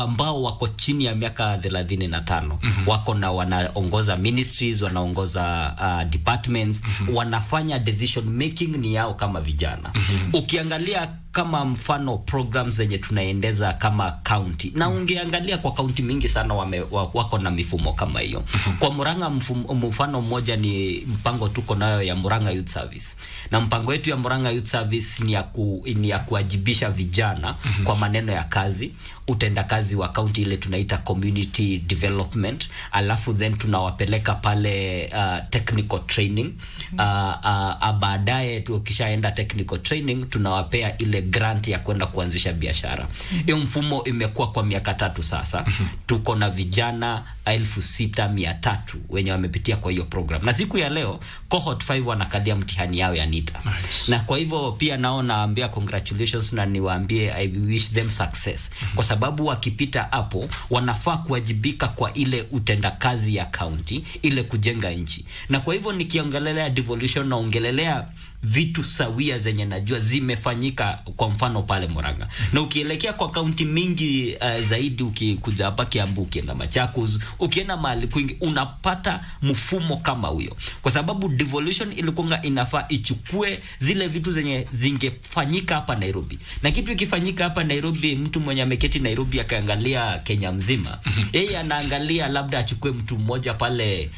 ambao wako chini ya miaka 35. Wako na wanaongoza ministries, wanaongoza departments, wanafanya decision making ni yao kama vijana. Ukiangalia kama mfano programs zenye tunaendeza kama county, na ungeangalia kwa county mingi sana wako na mifumo kama hiyo. Kwa Murang'a mfano mmoja ni mpango tuko nayo ya Murang'a Youth Service, na mpango wetu ya Murang'a Youth Service ni ya kuajibisha vijana kwa maneno ya kazi, utendakazi wa county ile tunaita community development, alafu then tunawapeleka pale technical training. Baadaye tukishaenda technical training tunawapea ile grant ya kwenda kuanzisha biashara. Hiyo mfumo imekuwa kwa miaka 3 sasa. Tuko na vijana 6,300 wenye wamepitia kwa hiyo program. Na siku ya leo cohort 5 wanakalia mtihani yao ya NITA. Na kwa hivyo pia nao naambia congratulations na niwaambie I wish them success. Kwa sababu wakipita hapo wanafaa kuwajibika kwa ile utendakazi ya county, ile kujenga nchi. Na kwa hivyo nikiongelelea devolution na ongelelea vitu sawia zenye najua zimefanyika kwa mfano pale Murang'a. Na ukielekea kwa kaunti mingi zaidi, ukikuja hapa Kiambu, ukienda Machakos, ukienda mahali kwingi unapata mfumo kama huyo. Kwa sababu devolution ilikuwa inafaa ichukue zile vitu zenye zingefanyika hapa Nairobi. Na kitu ikifanyika hapa Nairobi, mtu mwenye ameketi Nairobi akaangalia Kenya mzima, yeye anaangalia labda achukue mtu mmoja pale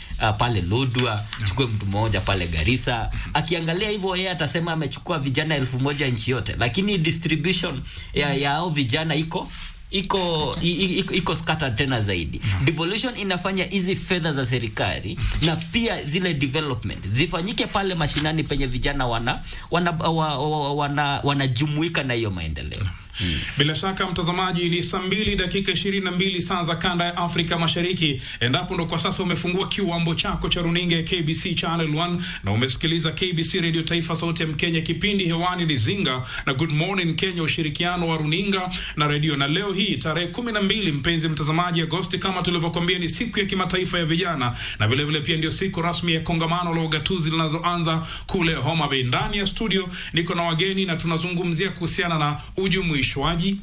Lodwar, achukue mtu mmoja pale Garissa. Akiangalia hivyo yeye atasema amechukua vijana 1,000 nchi yote, lakini distribution ya hao vijana iko scattered tena zaidi. Devolution inafanya hizi fedha za serikali na pia zile development zifanyike pale mashinani penye vijana wanajumuika na hiyo maendeleo. Bila shaka mtazamaji, ni saa 2:22 saa za kanda ya Afrika Mashariki. Endapo ndo kwa sasa umefungua kiwambo chako cha runinga ya KBC Channel 1 na umesikiliza KBC Radio Taifa, sauti ya Mkenya, kipindi hewani ni Zinga na Good Morning Kenya, ushirikiano wa runinga na radio. Na leo hii tarehe 12, mpenzi mtazamaji, Agosti, kama tulivyokuambia, ni siku ya kimataifa ya vijana, na vile vile pia ndio siku rasmi ya kongamano la ugatuzi linazoanza kule Homa Bay. Ndani ya studio niko na wageni na tunazungumzia kuhusiana na ujumuishwaji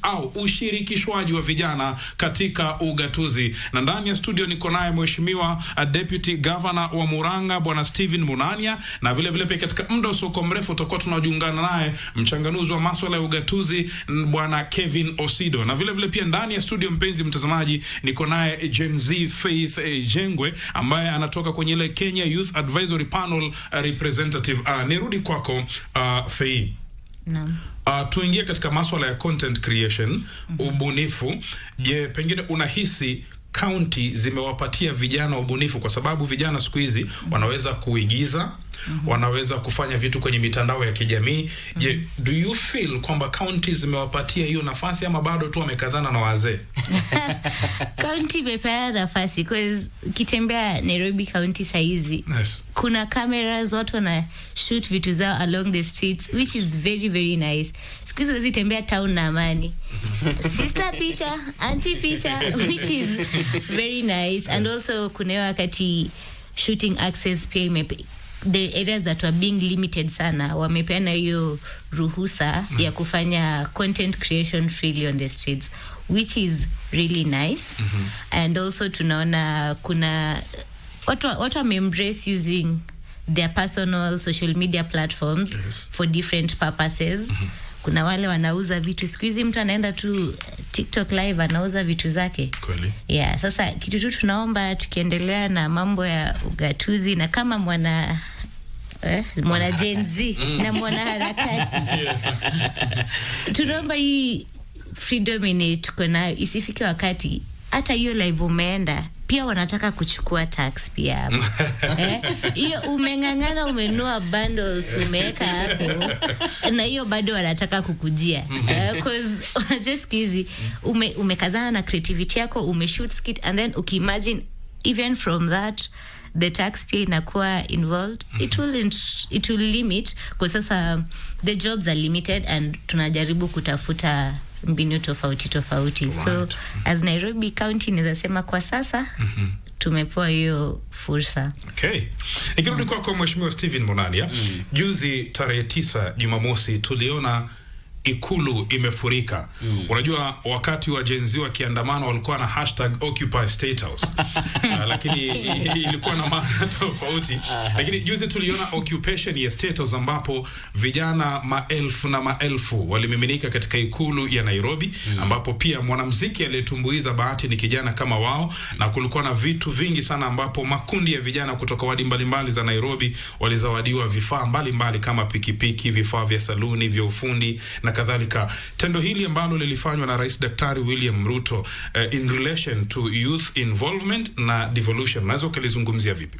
au ushirikishwaji wa vijana katika ugatuzi. Na ndani ya studio niko naye mheshimiwa Deputy Governor wa Murang'a Bwana Stephen Munania, na vile vile pia katika muda usio mrefu tutakuwa tunajiungana naye mchanganuzi wa masuala ya ugatuzi Bwana Kevin Osido. Na vile vile pia ndani ya studio, mpenzi mtazamaji, niko naye Gen Z Faith Jengwe ambaye anatoka kwenye ile Kenya Youth Advisory Panel representative. Nirudi kwako Faith. Naam. Tuingie katika masuala ya content creation, ubunifu. Je, pengine unahisi county zimewapatia vijana ubunifu? Kwa sababu vijana siku hizi wanaweza kuigiza, wanaweza kufanya vitu kwenye mitandao ya kijamii. Je, do you feel kwamba county zimewapatia hiyo nafasi ama bado tu wamekazana na wazee? County imepeana nafasi because ukitembea Nairobi County saizi, kuna cameras, watu wana shoot vitu zao along the streets, which is very very nice. Siku hizi wezi tembea town na amani. Sister picha, auntie picha, which is very nice. And also kuna wakati shooting access pia the areas that were being limited sana wamepeana hiyo ruhusa ya kufanya content creation freely on the streets, which is really nice. And also tunaona kuna watu wame-embrace using their personal social media platforms for different purposes. Kuna wale wanauza vitu, siku hizi mtu anaenda tu TikTok live anauza vitu zake. Kweli. Yeah, sasa kitu tu tunaomba tukiendelea na mambo ya ugatuzi na kama mwana Gen Z na mwana harakati. Tunaomba hii freedom tuko nayo isifike wakati hata hiyo live umeenda pia wanataka kuchukua tax pia hapo. Hiyo umeng'ang'ana, umenunua bundles, umeweka hapo, na hiyo bado wanataka kukujia. Cause unajua skizi umekazana na creativity yako, umeshoot skit, and then ukimagine even from that the tax pay inakuwa involved, it will limit, kwa sasa the jobs are limited and tunajaribu kutafuta mbinu tofauti. Right. So as Nairobi County ninasema kwa sasa tumepewa hiyo fursa. Okay. Nikirudi kwa Mheshimiwa Steven Monania, juzi tarehe 9 Jumamosi tuliona Ikulu imefurika. Unajua wakati wa Gen Z wakiandamana walikuwa na #Occupy State House. Lakini ilikuwa na maana tofauti. Lakini juzi tuliona occupation ya State House ambapo vijana maelfu walimiminika katika Ikulu ya Nairobi, ambapo pia mwanamuziki aliyetumbuiza Bahati ni kijana kama wao, na kulikuwa na vitu vingi sana ambapo makundi ya vijana kutoka wadi mbalimbali za Nairobi walizawadiwa vifaa mbalimbali kama pikipiki, vifaa vya saluni, vya ufundi na kadhalika. Tendo hili ambalo lilifanywa na Rais Daktari William Ruto in relation to youth involvement na devolution, naweza ukalizungumzia vipi?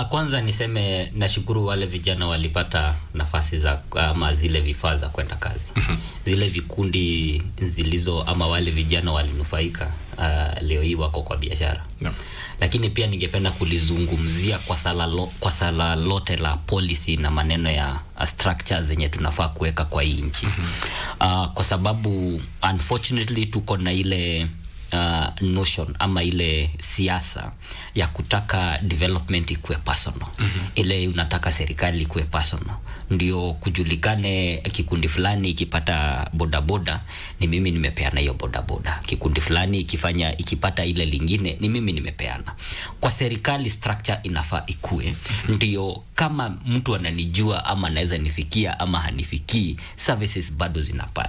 Kwanza niseme nashukuru wale vijana walipata nafasi za ama zile vifaa za kwenda kazi. Zile vikundi zilizo ama wale vijana walinufaika, leo hii wako kwa biashara. Lakini pia ningependa kulizungumzia kwa sala lote la policy na maneno ya structure zenye tunafaa kuweka kwa hii nchi. Kwa sababu unfortunately tuko na ile notion ama ile siasa ya kutaka development ikuwe personal. Ile unataka serikali ikuwe personal. Ndio kujulikane kikundi fulani ikipata bodaboda ni mimi nimepeana hiyo bodaboda. Kikundi fulani ikipata ile lingine ni mimi nimepeana. Kwa serikali structure inafaa ikue. Ndio kama mtu ananijua ama anaweza nifikia ama hanifikii, services bado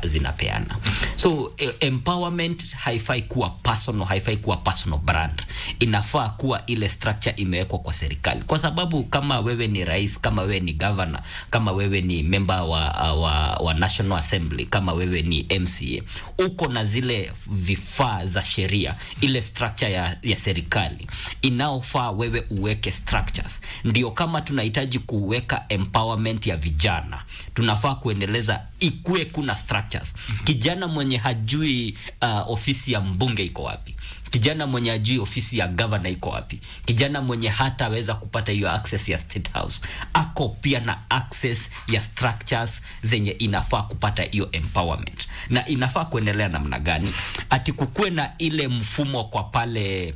zinapeana. So empowerment haifai kuwa personal, haifai kuwa personal brand. Inafaa kuwa ile structure imewekwa kwa serikali. Kwa sababu kama wewe ni rais, kama wewe ni governor, kama wewe ni member wa National Assembly, kama wewe ni MCA, uko na zile vifaa za sheria, ile structure ya serikali inaofaa wewe uweke structures. Ndio kama tunahitaji kuweka empowerment ya vijana, tunafaa kuendeleza ikue kuna structures. Kijana mwenye hajui ofisi ya mbunge iko wapi, kijana mwenye hajui ofisi ya governor iko wapi, kijana mwenye hataweza kupata hiyo access ya State House, ako pia na access ya structures zenye inafaa kupata hiyo empowerment. Na inafaa kuendelea namna gani? Ati kukue na ile mfumo kwa pale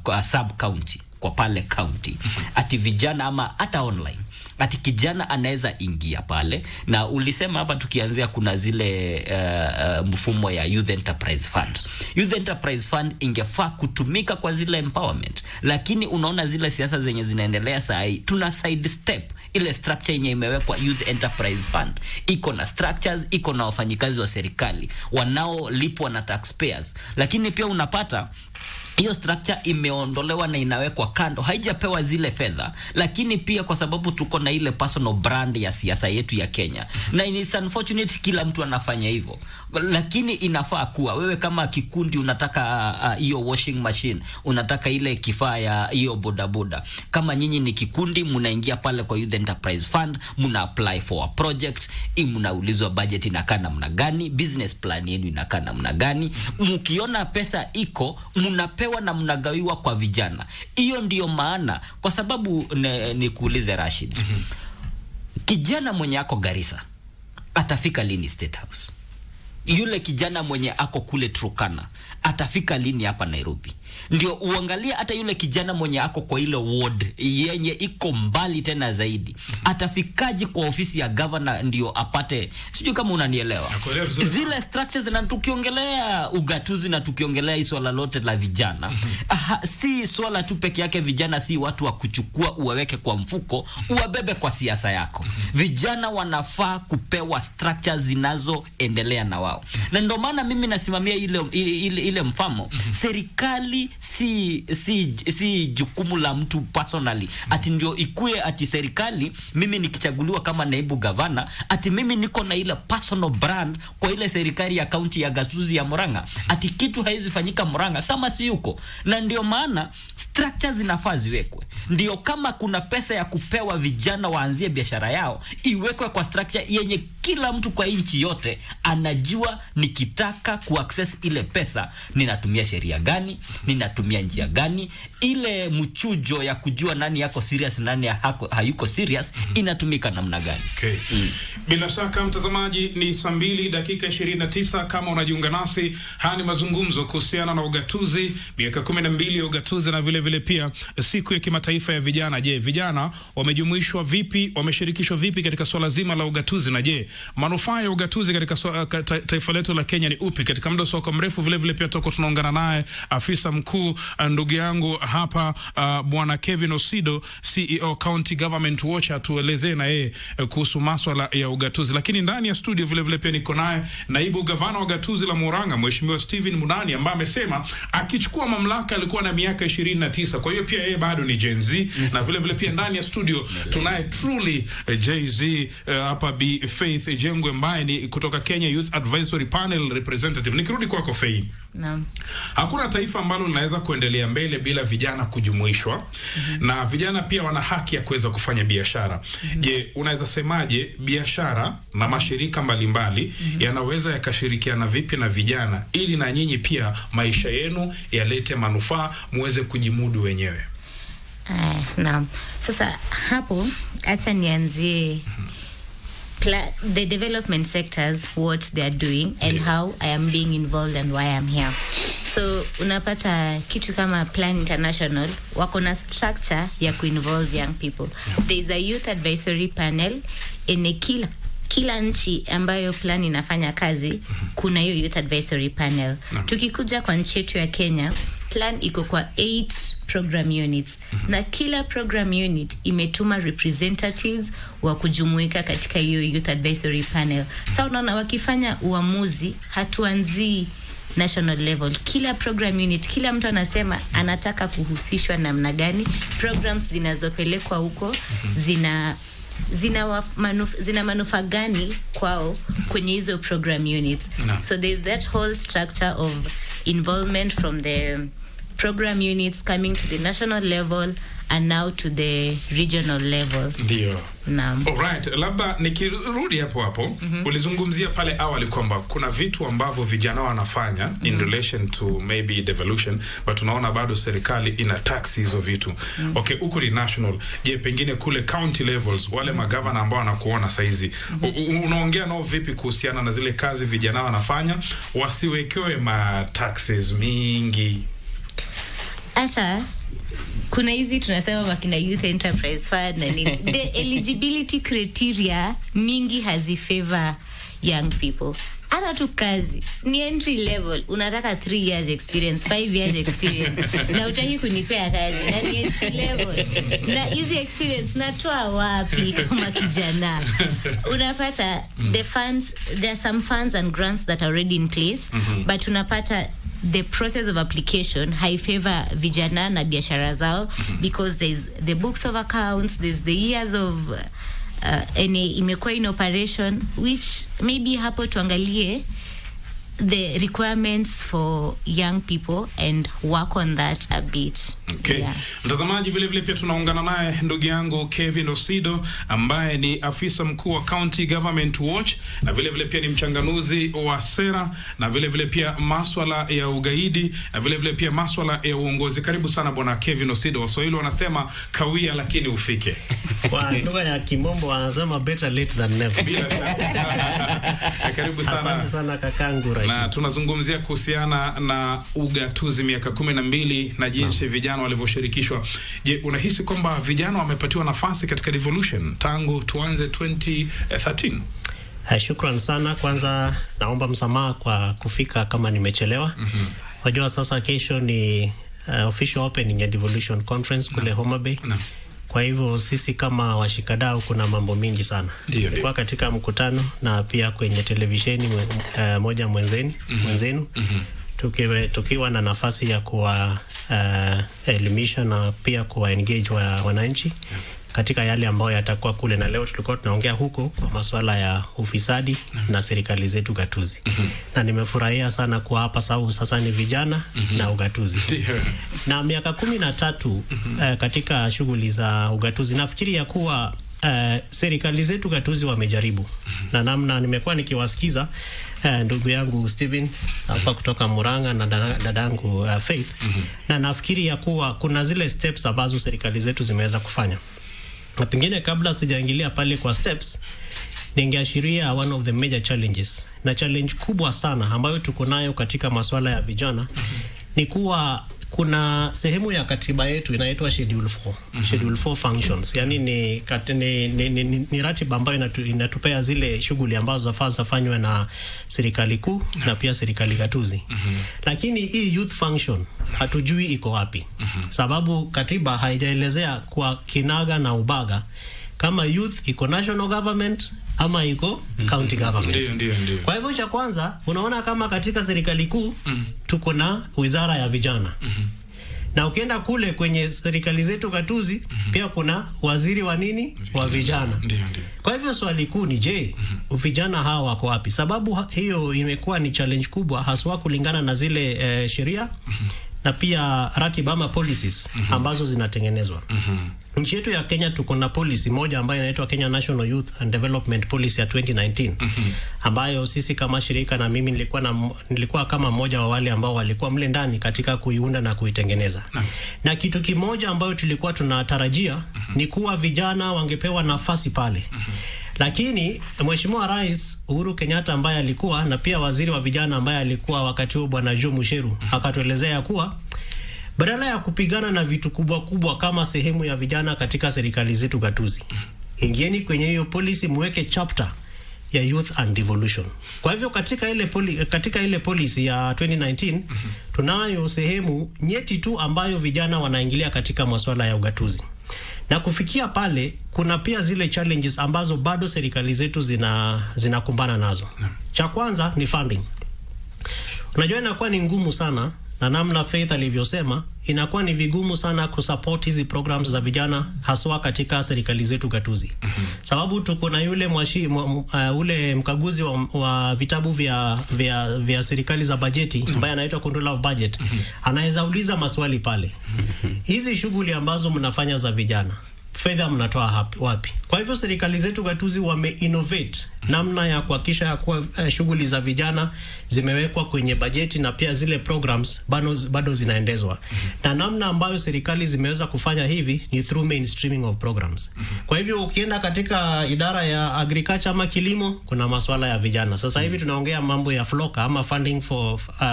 kwa sub county, kwa pale county, ati vijana ama hata online, ati kijana anaweza ingia pale. Na ulisema hapa tukianzia kuna zile mfumo ya Youth Enterprise Fund. Youth Enterprise Fund ingefaa kutumika kwa zile empowerment, lakini unaona zile siasa zenye zinaendelea saa hii, tuna side step ile structure yenye imewekwa Youth Enterprise Fund. Iko na structures, iko na wafanyikazi wa serikali wanaolipwa na taxpayers, lakini pia unapata hiyo structure imeondolewa na inawekwa kando, haijapewa zile fedha. Lakini pia kwa sababu tuko na ile personal brand ya siasa yetu ya Kenya, na it's unfortunate kila mtu anafanya hivyo, lakini inafaa kuwa wewe kama kikundi unataka hiyo washing machine, unataka ile kifaa ya hiyo bodaboda, kama nyinyi ni kikundi mnaingia pale kwa Youth Enterprise Fund, mna apply for a project, mnaulizwa budget inakaa namna gani, business plan yenu inakaa namna gani, mkiona pesa iko mnapewa na mnagawiwa kwa vijana. Hiyo ndiyo maana, kwa sababu nikuulize Rashid, kijana mwenye ako Garissa atafika lini State House? Yule kijana mwenye ako kule Turkana atafika lini hapa Nairobi? Ndio uangalia hata yule kijana mwenye ako kwa ile ward yenye iko mbali tena zaidi, atafikaji kwa ofisi ya governor ndio apate, sijui kama unanielewa zile structures. Na tukiongelea ugatuzi na tukiongelea hii swala lote la vijana, si swala tu peke yake. Vijana si watu wa kuchukua uwaweke kwa mfuko uwabebe kwa siasa yako. Vijana wanafaa kupewa structures zinazoendelea na wao, na ndio maana mimi nasimamia ile mfano serikali hii si jukumu la mtu personally. Ati ndio ikue ati serikali mimi nikichaguliwa kama naibu gavana ati mimi niko na ile personal brand kwa ile serikali ya kaunti ya Gatuzi ya Murang'a. Ati kitu haizi fanyika Murang'a kama si yuko. Na ndio maana structures zinafaa ziwekwe. Ndio kama kuna pesa ya kupewa vijana waanzie biashara yao, iwekwe kwa structure yenye kila mtu kwa nchi yote anajua nikitaka kuaccess ile pesa ninatumia sheria gani, ninatumia njia gani, ile mchujo ya kujua nani yako serious nani hayuko serious inatumika namna gani. Okay. Bila shaka mtazamaji, ni 2:29 kama unajiunga nasi. Haya ni mazungumzo kuhusiana na ugatuzi, miaka 12 ya ugatuzi na vile vile pia siku ya kimataifa ya vijana. Je, vijana wamejumuishwa vipi, wameshirikishwa vipi katika swala zima la ugatuzi, na je, manufaa ya ugatuzi katika taifa letu la Kenya ni upi? Katika muda usio mrefu vile vile pia tunaungana naye afisa mkuu ndugu yangu hapa bwana Kevin Osido, CEO County Government Watch, atuelezee na yeye kuhusu masuala ya ugatuzi. Lakini ndani ya studio vile vile pia niko naye naibu gavana wa gatuzi la Murang'a Mheshimiwa Stephen Munani, ambaye amesema akichukua mamlaka alikuwa na miaka 29. Kwa hiyo pia yeye bado ni Gen Z. Na vile vile pia ndani ya studio tunaye truly Jay-Z hapa Bi Faith Jengwe ambaye ni kutoka Kenya Youth Advisory Panel representative. Nikirudi kwako Faith. Naam. Hakuna taifa ambalo linaweza kuendelea mbele bila vijana kujumuishwa. Na vijana pia wana haki ya kuweza kufanya biashara. Je, unaweza semaje biashara na mashirika mbalimbali yanaweza yakashirikiana vipi na vijana ili na nyinyi pia maisha yenu yalete manufaa muweze kujimudu wenyewe? Naam. Sasa hapo acha nianzie the development sectors, what they are doing and how I am being involved and why I am here. So unapata kitu kama Plan International wako na structure ya kuinvolve young people. There is a youth advisory panel in kila nchi ambayo Plan inafanya kazi, kuna hiyo youth advisory panel. Tukikuja kwa nchi yetu ya Kenya, Plan iko kwa 8 program units. Na kila program unit imetuma representatives wa kujumuika katika hiyo youth advisory panel. Sasa unaona wakifanya uamuzi hatuanzi national level. Kila program unit, kila mtu anasema anataka kuhusishwa namna gani, programs zinazopelekwa huko zina manufaa gani kwao kwenye hizo program units. So there's that whole structure of involvement from the program units coming to the national level and now to the regional level. Ndio. Naam. Alright, labda nikirudi hapo ulizungumzia pale awali kwamba kuna vitu ambavyo vijana wanafanya in relation to maybe devolution, but tunaona bado serikali ina tax hizo vitu. Okay, huko ni national. Je, pengine kule county levels wale magavana ambao wanakuona saizi unaongea nao vipi kuhusiana na zile kazi vijana wanafanya wasiwekewe ma taxes mingi? Asa kuna hizi tunasema wakina youth enterprise fund na nini. The eligibility criteria mingi hazifavor young people. Hata tu kazi ni entry level, unataka 3 years experience, 5 years experience na utaki kunipea kazi na ni entry level. Na hizi experience natoa wapi kama kijana? Unapata the funds, there are some funds and grants that are already in place, but unapata the process of application high favor vijana na biashara zao, because there's the books of accounts, there's the years of imekuwa in operation, which maybe hapo tuangalie the requirements for young people and work on that a bit. Okay. Yeah. Mtazamaji vile vile pia tunaungana naye ndugu yangu Kevin Osido ambaye ni afisa mkuu wa County Government Watch, na vile vile pia ni mchanganuzi wa sera, na vile vile pia masuala ya ugaidi, na vile vile pia masuala ya uongozi. Karibu sana bwana Kevin Osido. Waswahili wanasema kawia lakini ufike. Kwa lugha ya kimombo wanasema better late than never. Bila shaka. Karibu sana. Asante sana kakangu Rashid. Na tunazungumzia kuhusiana na ugatuzi miaka 12 na jinsi vijana walivyoshirikishwa. Je, unahisi kwamba vijana wamepatiwa nafasi katika Devolution tangu tuanze 2013? Shukran sana. Kwanza naomba msamaha kwa kufika kama nimechelewa. Wajua sasa kesho ni official opening ya Devolution conference kule Homa Bay. Kwa hivyo sisi kama washikadau kuna mambo mingi sana. Kwa katika mkutano na pia kwenye televisheni moja mwenzenu tukiwa na nafasi ya kuwa elimisha na pia kuwa engage wananchi katika yale ambayo yatakuwa kule, na leo tulikuwa tunaongea huko kwa masuala ya ufisadi na serikali zetu gatuzi. Na nimefurahia sana kwa hapa sababu sasa ni vijana na ugatuzi. Na miaka 13 katika shughuli za ugatuzi, nafikiri ya kuwa serikali zetu gatuzi wamejaribu. Na namna nimekuwa nikiwasikiza ndugu yangu Steven hapa kutoka Murang'a na dadangu Faith, na nafikiri ya kuwa kuna zile steps ambazo serikali zetu zimeweza kufanya. Na pengine kabla sijaingilia pale kwa steps, ningeashiria one of the major challenges, na challenge kubwa sana ambayo tuko nayo katika masuala ya vijana ni kuwa kuna sehemu ya katiba yetu inaitwa Schedule 4. Schedule 4 functions. Yani ni ratiba ambayo inatupea zile shughuli ambazo zafanywe na serikali kuu na pia serikali gatuzi. Lakini hii youth function hatujui iko wapi. Sababu katiba haijaelezea kwa kinaga na ubaga kama youth iko national government ama iko county government. Ndio. Kwa hivyo cha kwanza unaona kama katika serikali kuu tuko na wizara ya vijana. Na ukienda kule kwenye serikali zetu gatuzi pia kuna waziri wa nini? Wa vijana. Kwa hivyo swali kuu ni je, vijana hawa wako wapi? Sababu hiyo imekuwa ni challenge kubwa haswa kulingana na zile sheria na pia ratiba ama policies ambazo zinatengenezwa. Nchi yetu ya Kenya tuko na policy moja ambayo inaitwa Kenya National Youth and Development Policy ya 2019 ambayo sisi kama shirika na mimi nilikuwa kama mmoja wa wale ambao walikuwa mle ndani katika kuiunda na kuitengeneza. Na kitu kimoja ambayo tulikuwa tunatarajia ni kuwa vijana wangepewa nafasi pale. Lakini Mheshimiwa Rais Uhuru Kenyatta ambaye alikuwa na pia waziri wa vijana ambaye alikuwa wakati huo Bwana Joe Musheru akatuelezea kuwa badala ya kupigana na vitu kubwa kama sehemu ya vijana katika serikali zetu gatuzi, ingieni kwenye hiyo policy muweke chapter ya youth and devolution. Kwa hivyo katika ile policy ya 2019 tunayo sehemu nyeti tu ambayo vijana wanaingilia katika masuala ya ugatuzi. Na kufikia pale kuna pia zile challenges ambazo bado serikali zetu zinakumbana nazo. Cha kwanza ni funding. Unajua inakuwa ni ngumu sana, na namna Faith alivyosema, inakuwa ni vigumu sana kusupport hizi programs za vijana haswa katika serikali zetu gatuzi. Sababu tuko na yule ule mkaguzi wa vitabu vya serikali za bajeti ambaye anaitwa controller of budget. Anaweza uliza maswali pale. Hizi shughuli ambazo mnafanya za vijana, fedha mnatoa wapi? Kwa hivyo serikali zetu gatuzi wame-innovate namna ya kuhakikisha ya kuwa shughuli za vijana zimewekwa kwenye bajeti na pia zile programs bado zinaendezwa. Na namna ambayo serikali zimeweza kufanya hivi ni through mainstreaming of programs. Kwa hivyo ukienda katika idara ya agriculture ama kilimo kuna masuala ya vijana. Sasa hivi tunaongea mambo ya FLOCA ama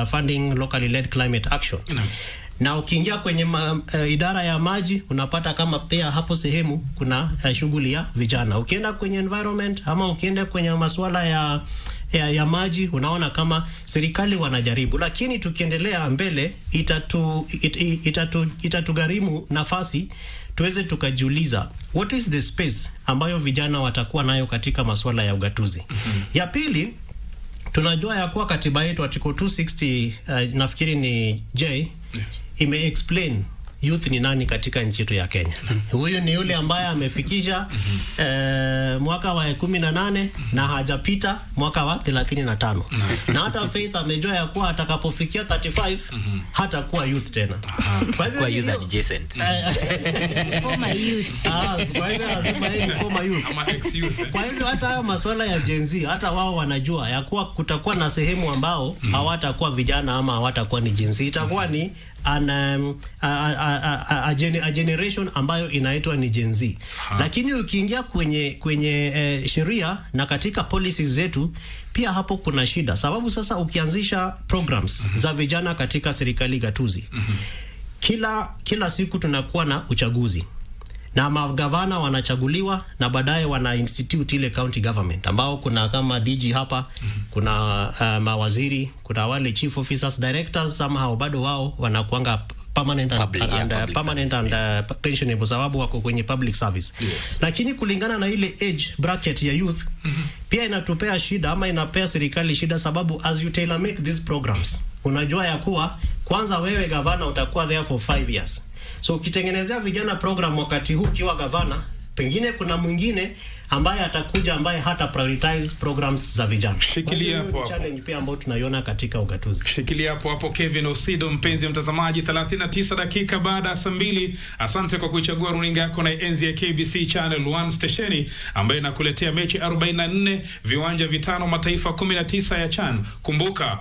funding locally led climate action. Na ukiingia kwenye idara ya maji unapata kama pia hapo sehemu kuna shughuli ya vijana. Ukienda kwenye environment ama ukienda kwenye masuala ya maji unaona kama serikali wanajaribu, lakini tukiendelea mbele itatugharimu nafasi tuweze tukajiuliza what is the space ambayo vijana watakuwa nayo katika masuala ya ugatuzi. Ya pili, tunajua ya kuwa katiba yetu article 260 nafikiri ni ime-explain youth ni nani katika nchi yetu ya Kenya. Huyu ni yule ambaye amefikisha mwaka wa 18 na hajapita mwaka wa 35. Na hata Faith amejua ya kuwa atakapofikia 35 hatakuwa youth tena. Kwa youth adjacent. Former youth. Kwa hivyo anasema yeye ni former youth. Ama ex-youth. Kwa hivyo hata haya masuala ya Gen Z hata wao wanajua ya kuwa kutakuwa na sehemu ambao hawatakuwa vijana ama hawatakuwa ni Gen Z. Itakuwa ni a generation ambayo inaitwa ni Gen Z. Lakini ukiingia kwenye sheria na katika policies zetu pia hapo kuna shida, sababu sasa ukianzisha programs za vijana katika serikali gatuzi, kila siku tunakuwa na uchaguzi na magavana wanachaguliwa na baadaye wana institute ile county government ambao kuna kama DG hapa, kuna mawaziri, kuna wale chief officers, directors, somehow bado wao wanakuanga permanent Public and pensionable sababu wako kwenye public service. Yes. Lakini kulingana na ile age bracket ya youth pia inatupea shida ama inapea serikali shida sababu as you tailor make these programs unajua ya kuwa kwanza wewe gavana utakuwa there for 5 years. So ukitengenezea vijana program wakati huu kiwa gavana, pengine kuna mwingine ambaye atakuja ambaye hata prioritize programs za vijana. Shikilia hapo. Challenge pia ambayo tunaiona katika ugatuzi. Shikilia hapo Kevin Osido, mpenzi mtazamaji, 39 dakika baada ya saa 2. Asante kwa kuichagua runinga yako na enzi ya KBC Channel 1 stesheni ambayo inakuletea mechi 44, viwanja 5, mataifa 19 ya CHAN. Kumbuka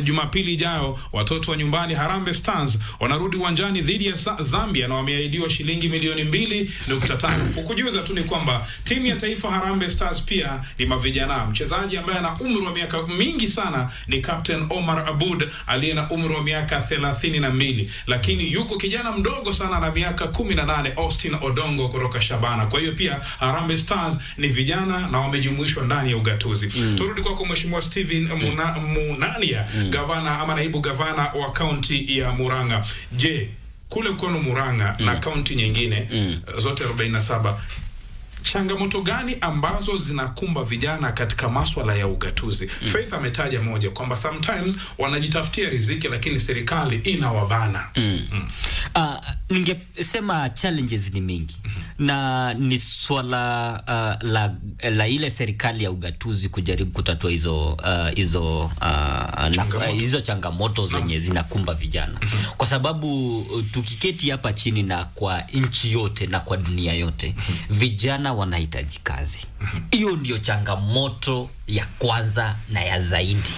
Jumapili ijayo watoto wa nyumbani Harambee Stars wanarudi uwanjani dhidi ya Zambia na wameahidiwa shilingi milioni 2.5. Kukujuza tu ni kwamba timu ya taifa Harambee Stars pia ni mavijana. Mchezaji ambaye ana umri wa miaka mingi sana ni Captain Omar Abud aliye na umri wa miaka 32, lakini yuko kijana mdogo sana na miaka 18, Austin Odongo kutoka Shabana. Kwa hiyo pia Harambee Stars ni vijana na wamejumuishwa ndani ya ugatuzi. Turudi kwako Mheshimiwa Steven Munania, gavana ama naibu gavana wa kaunti ya Murang'a. Je, kule kwenu Murang'a na kaunti nyingine zote 47, changamoto gani ambazo zinakumba vijana katika masuala ya ugatuzi? Faith ametaja moja kwamba sometimes wanajitafutia riziki lakini serikali inawabana. Ningesema challenges ni mingi. Na ni swala la ile serikali ya ugatuzi kujaribu kutatua hizo changamoto zenye zinakumba vijana. Kwa sababu tukiketi hapa chini na kwa nchi yote na kwa dunia yote, vijana wanahitaji kazi. Hiyo ndio changamoto ya kwanza na ya zaidi.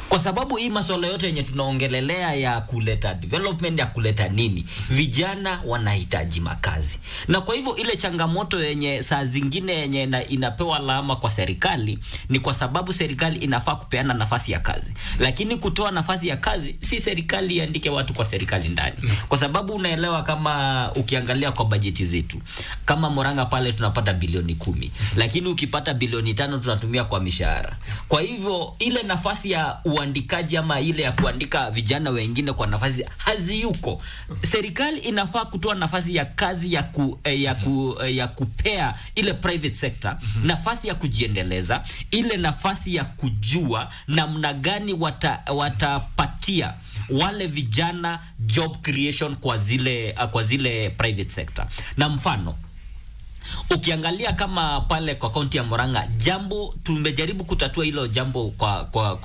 Kwa sababu hii masuala yote yenye tunaongelelea ya kuleta development, ya kuleta nini, vijana wanahitaji makazi. Na kwa hivyo ile changamoto yenye saa zingine yenye inapewa alama kwa serikali ni kwa sababu serikali inafaa kupeana nafasi ya kazi. Lakini kutoa nafasi ya kazi si serikali iandike watu kwa serikali ndani. Kwa sababu unaelewa kama ukiangalia kwa bajeti zetu, kama Murang'a pale tunapata bilioni 10, lakini ukipata bilioni 5 tunatumia kwa mishahara. Kwa hivyo ile nafasi ya uandikaji ama ile ya kuandika vijana wengine kwa nafasi haziyuko. Serikali inafaa kutoa nafasi ya kazi ya kupea ile private sector nafasi ya kujiendeleza, ile nafasi ya kujua namna gani watapatia wale vijana job creation kwa zile private sector. Na mfano ukiangalia kama pale kwa kaunti ya Murang'a, jambo tumejaribu kutatua hilo jambo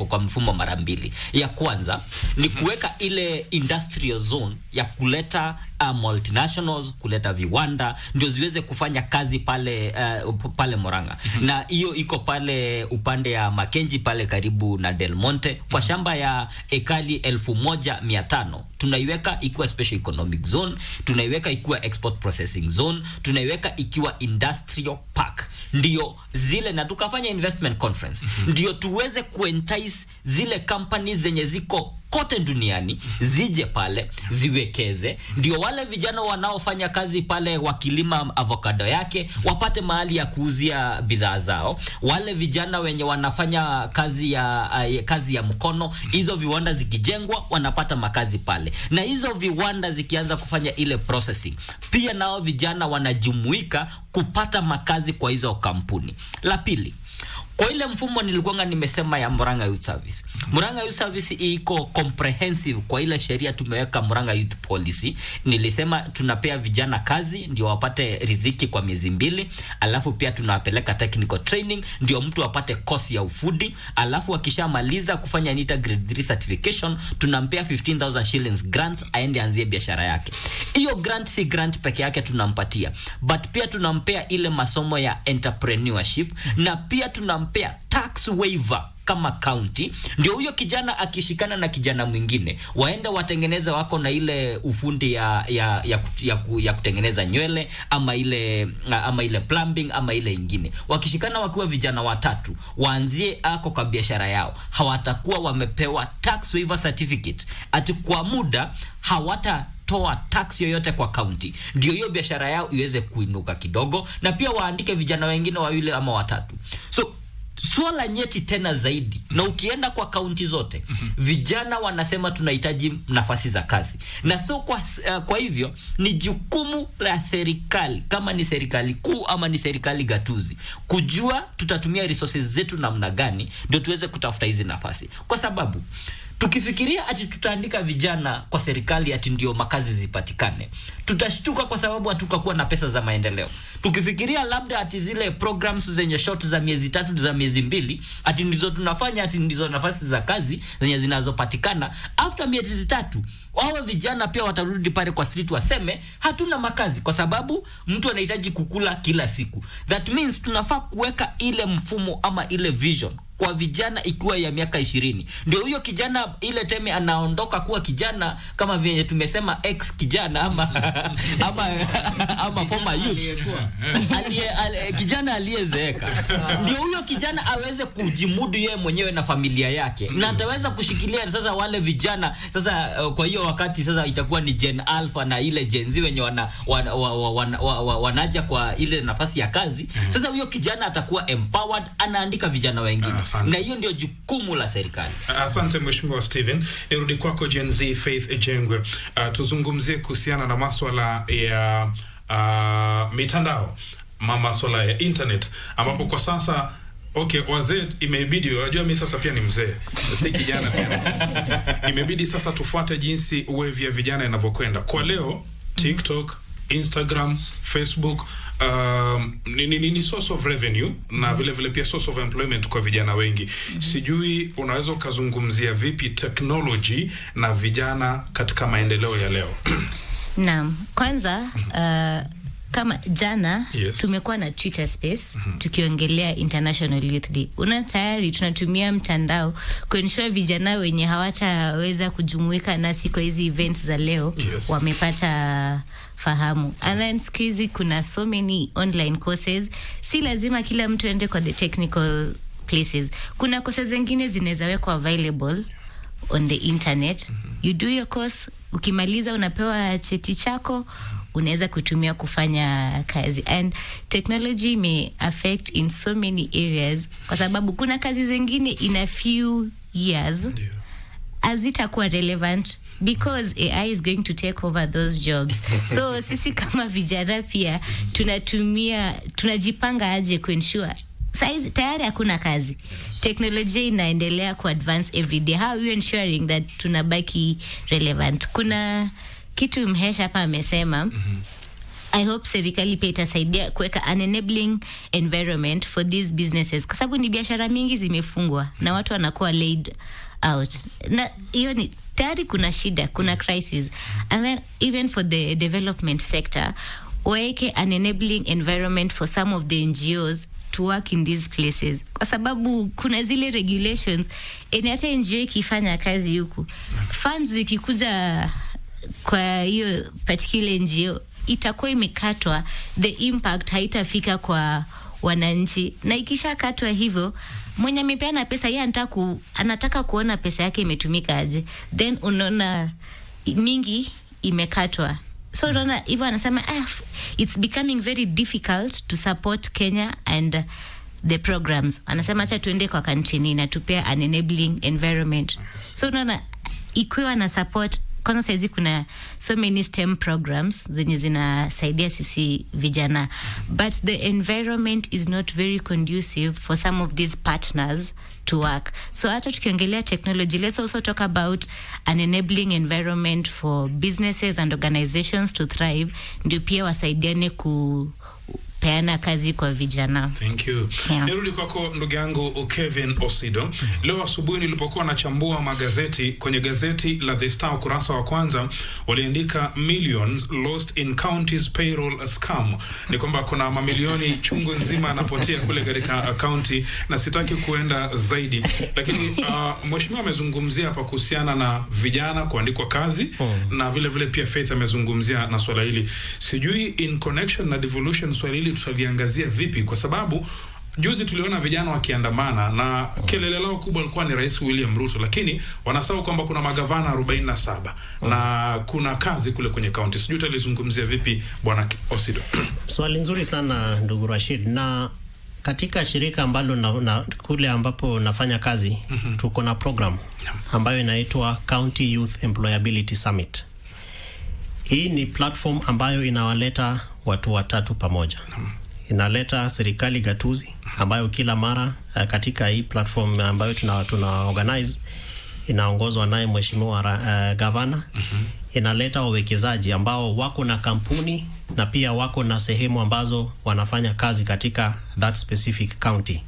kwa mfumo mara mbili. Ya kwanza ni kuweka ile industrial zone ya kuleta multinationals, kuleta viwanda ndio ziweze kufanya kazi pale Murang'a. Na hiyo iko pale upande ya Makenji pale karibu na Del Monte kwa shamba ya ekali 1500. Tunaiweka ikiwa special economic zone, tunaiweka ikiwa export processing zone, tunaiweka ikiwa industrial park. Ndio zile, na tukafanya investment conference ndio tuweze kuentice zile companies zenye ziko kote duniani zije pale ziwekeze, ndio wale vijana wanaofanya kazi pale wakilima avocado yake wapate mahali ya kuuzia bidhaa zao. Wale vijana wenye wanafanya kazi ya mkono, hizo viwanda zikijengwa wanapata makazi pale, na hizo viwanda zikianza kufanya ile processing, pia nao vijana wanajumuika kupata makazi kwa hizo kampuni. La pili, kwa ile mfumo nilikuwa nimesema ya Murang'a Youth Service. Murang'a Youth Service iko comprehensive kwa ile sheria tumeweka Murang'a Youth Policy. Nilisema tunapea vijana kazi ndio wapate riziki kwa miezi 2, alafu pia tunawapeleka technical training ndio mtu apate course ya ufundi, alafu akishamaliza kufanya NITA grade 3 certification tunampea 15,000 shillings grant aende anzie biashara yake. Hiyo grant si grant peke yake tunampatia, but pia tunampea ile masomo ya entrepreneurship, na pia tunampea tax waiver kama county. Ndio huyo kijana akishikana na kijana mwingine waende watengeneze wako na ile ufundi ya kutengeneza nywele ama ile plumbing ama ile ingine, wakishikana wakiwa vijana watatu waanzie ako kwa biashara yao, hawatakuwa wamepewa tax waiver certificate ati kwa muda hawatatoa tax yoyote kwa county, ndio hiyo biashara yao iweze kuinuka kidogo, na pia waandike vijana wengine wawili ama watatu. So swala nyeti tena zaidi na ukienda kwa kaunti zote vijana wanasema tunahitaji nafasi za kazi, na so kwa hivyo ni jukumu la serikali, kama ni serikali kuu ama ni serikali gatuzi, kujua tutatumia resources zetu namna gani ndio tuweze kutafuta hizi nafasi. Kwa sababu tukifikiria ati tutaandika vijana kwa serikali ati ndio makazi zipatikane, tutashtuka kwa sababu hatukakuwa na pesa za maendeleo. Tukifikiria labda ati zile programs zenye short za miezi 3 za miezi 2 ati ndizo tunafanya, ati ndizo nafasi za kazi zenye zinazopatikana, after miezi 3 wao vijana pia watarudi pale kwa street waseme hatuna makazi, kwa sababu mtu anahitaji kukula kila siku. That means tunafaa kuweka ile mfumo ama ile vision kwa vijana ikiwa ya miaka 20. Ndio huyo kijana ile teme anaondoka kuwa kijana kama vile tumesema ex kijana ama former youth. Kijana aliyezeeka. Ndio huyo kijana aweze kujimudu yeye mwenyewe na familia yake. Na ataweza kushikilia sasa wale vijana sasa. Kwa hiyo wakati sasa itakuwa ni Gen Alpha na ile Gen Z wenye wanaja kwa ile nafasi ya kazi. Sasa huyo kijana atakuwa empowered, anaandika vijana wengine. Na hiyo ndio jukumu la serikali. Asante Mheshimiwa Steven. Nirudi kwako Gen Z Faith Jengwe. Tuzungumzie kuhusiana na masuala ya mitandao, masuala ya internet, ambapo kwa sasa wazee imebidi, unajua mimi sasa pia ni mzee, si kijana tena. Imebidi sasa tufuate jinsi wave ya vijana inavyokwenda. Kwa leo TikTok, Instagram, Facebook ni source of revenue na vile vile pia source of employment kwa vijana wengi. Sijui unaweza ukazungumzia vipi technology na vijana katika maendeleo ya leo? Naam, kwanza kama jana tumekuwa na Twitter space tukiongelea International Youth Day. Tayari tunatumia mtandao kuensure vijana wenye hawataweza kujumuika nasi kwa hizi events za leo wamepata fahamu. And then skizi kuna so many online courses, si lazima kila mtu ende kwa the technical places. Kuna courses zingine zinaweza wekwa available on the internet. You do your course, ukimaliza unapewa cheti chako, unaweza kutumia kufanya kazi. And technology may affect in so many areas, kwa sababu kuna kazi zingine in a few years hazitakuwa relevant because AI is going to take over those jobs. So sisi kama vijana pia tunajipanga aje kuensure saizi tayari hakuna kazi. Teknolojia inaendelea ku advance every day. How are you ensuring that tunabaki relevant? Kuna kitu Mhesha hapa amesema, I hope serikali pia itasaidia kuweka an enabling environment for these businesses, kwa sababu ni biashara mingi zimefungwa na watu wanakuwa laid out. Na hiyo ni tayari kuna shida, kuna crisis. And then even for the development sector, weke an enabling environment for some of the NGOs to work in these places, kwa sababu kuna zile regulations hata NGO ikifanya kazi huku, funds zikikuja kwa hiyo particular NGO itakuwa imekatwa, the impact haitafika kwa wananchi. Na ikishakatwa hivyo, mwenye amepeana pesa yeye anataka kuona pesa yake imetumika aje, then unaona mingi imekatwa. So unaona hivyo anasema it's becoming very difficult to support Kenya and the programs. Anasema acha tuende kwa country na tupea an enabling environment. So unaona ikiwa na support, kwanza saizi kuna so many STEM programs zenye zinasaidia sisi vijana, but the environment is not very conducive for some of these partners to work. So hata tukiongelea technology, let's also talk about an enabling environment for businesses and organizations to thrive, ndio pia wasaidiane kupeana kazi kwa vijana. Thank you. Nirudi kwako ndugu yangu Kevin Osido. Leo asubuhi nilipokuwa nachambua magazeti, kwenye gazeti la The Star ukurasa wa kwanza waliandika millions lost in counties payroll scam. Ni kwamba kuna mamilioni chungu nzima anapotea kule katika county, na sitaki kuenda zaidi, lakini mheshimiwa amezungumzia hapa kuhusiana na vijana kuandikwa kazi na vile vile pia Faith amezungumzia na swala hili. Sijui in connection na devolution swala hili tutaliangazia vipi, kwa sababu juzi tuliona vijana wakiandamana na kelele lao kubwa ilikuwa ni Rais William Ruto, lakini wanasahau kwamba kuna magavana 47 na kuna kazi kule kwenye county. Sijui tutalizungumzia vipi bwana Osido? Swali nzuri sana ndugu Rashid, na katika shirika ambalo kule ambapo nafanya kazi tuko na program ambayo inaitwa County Youth Employability Summit. Hii ni platform ambayo inawaleta watu watatu pamoja. Inaleta serikali gatuzi ambayo kila mara katika hii platform ambayo tuna organize inaongozwa naye mheshimiwa gavana. Inaleta wawekezaji ambao wako na kampuni na pia wako na sehemu ambazo wanafanya kazi katika that specific county.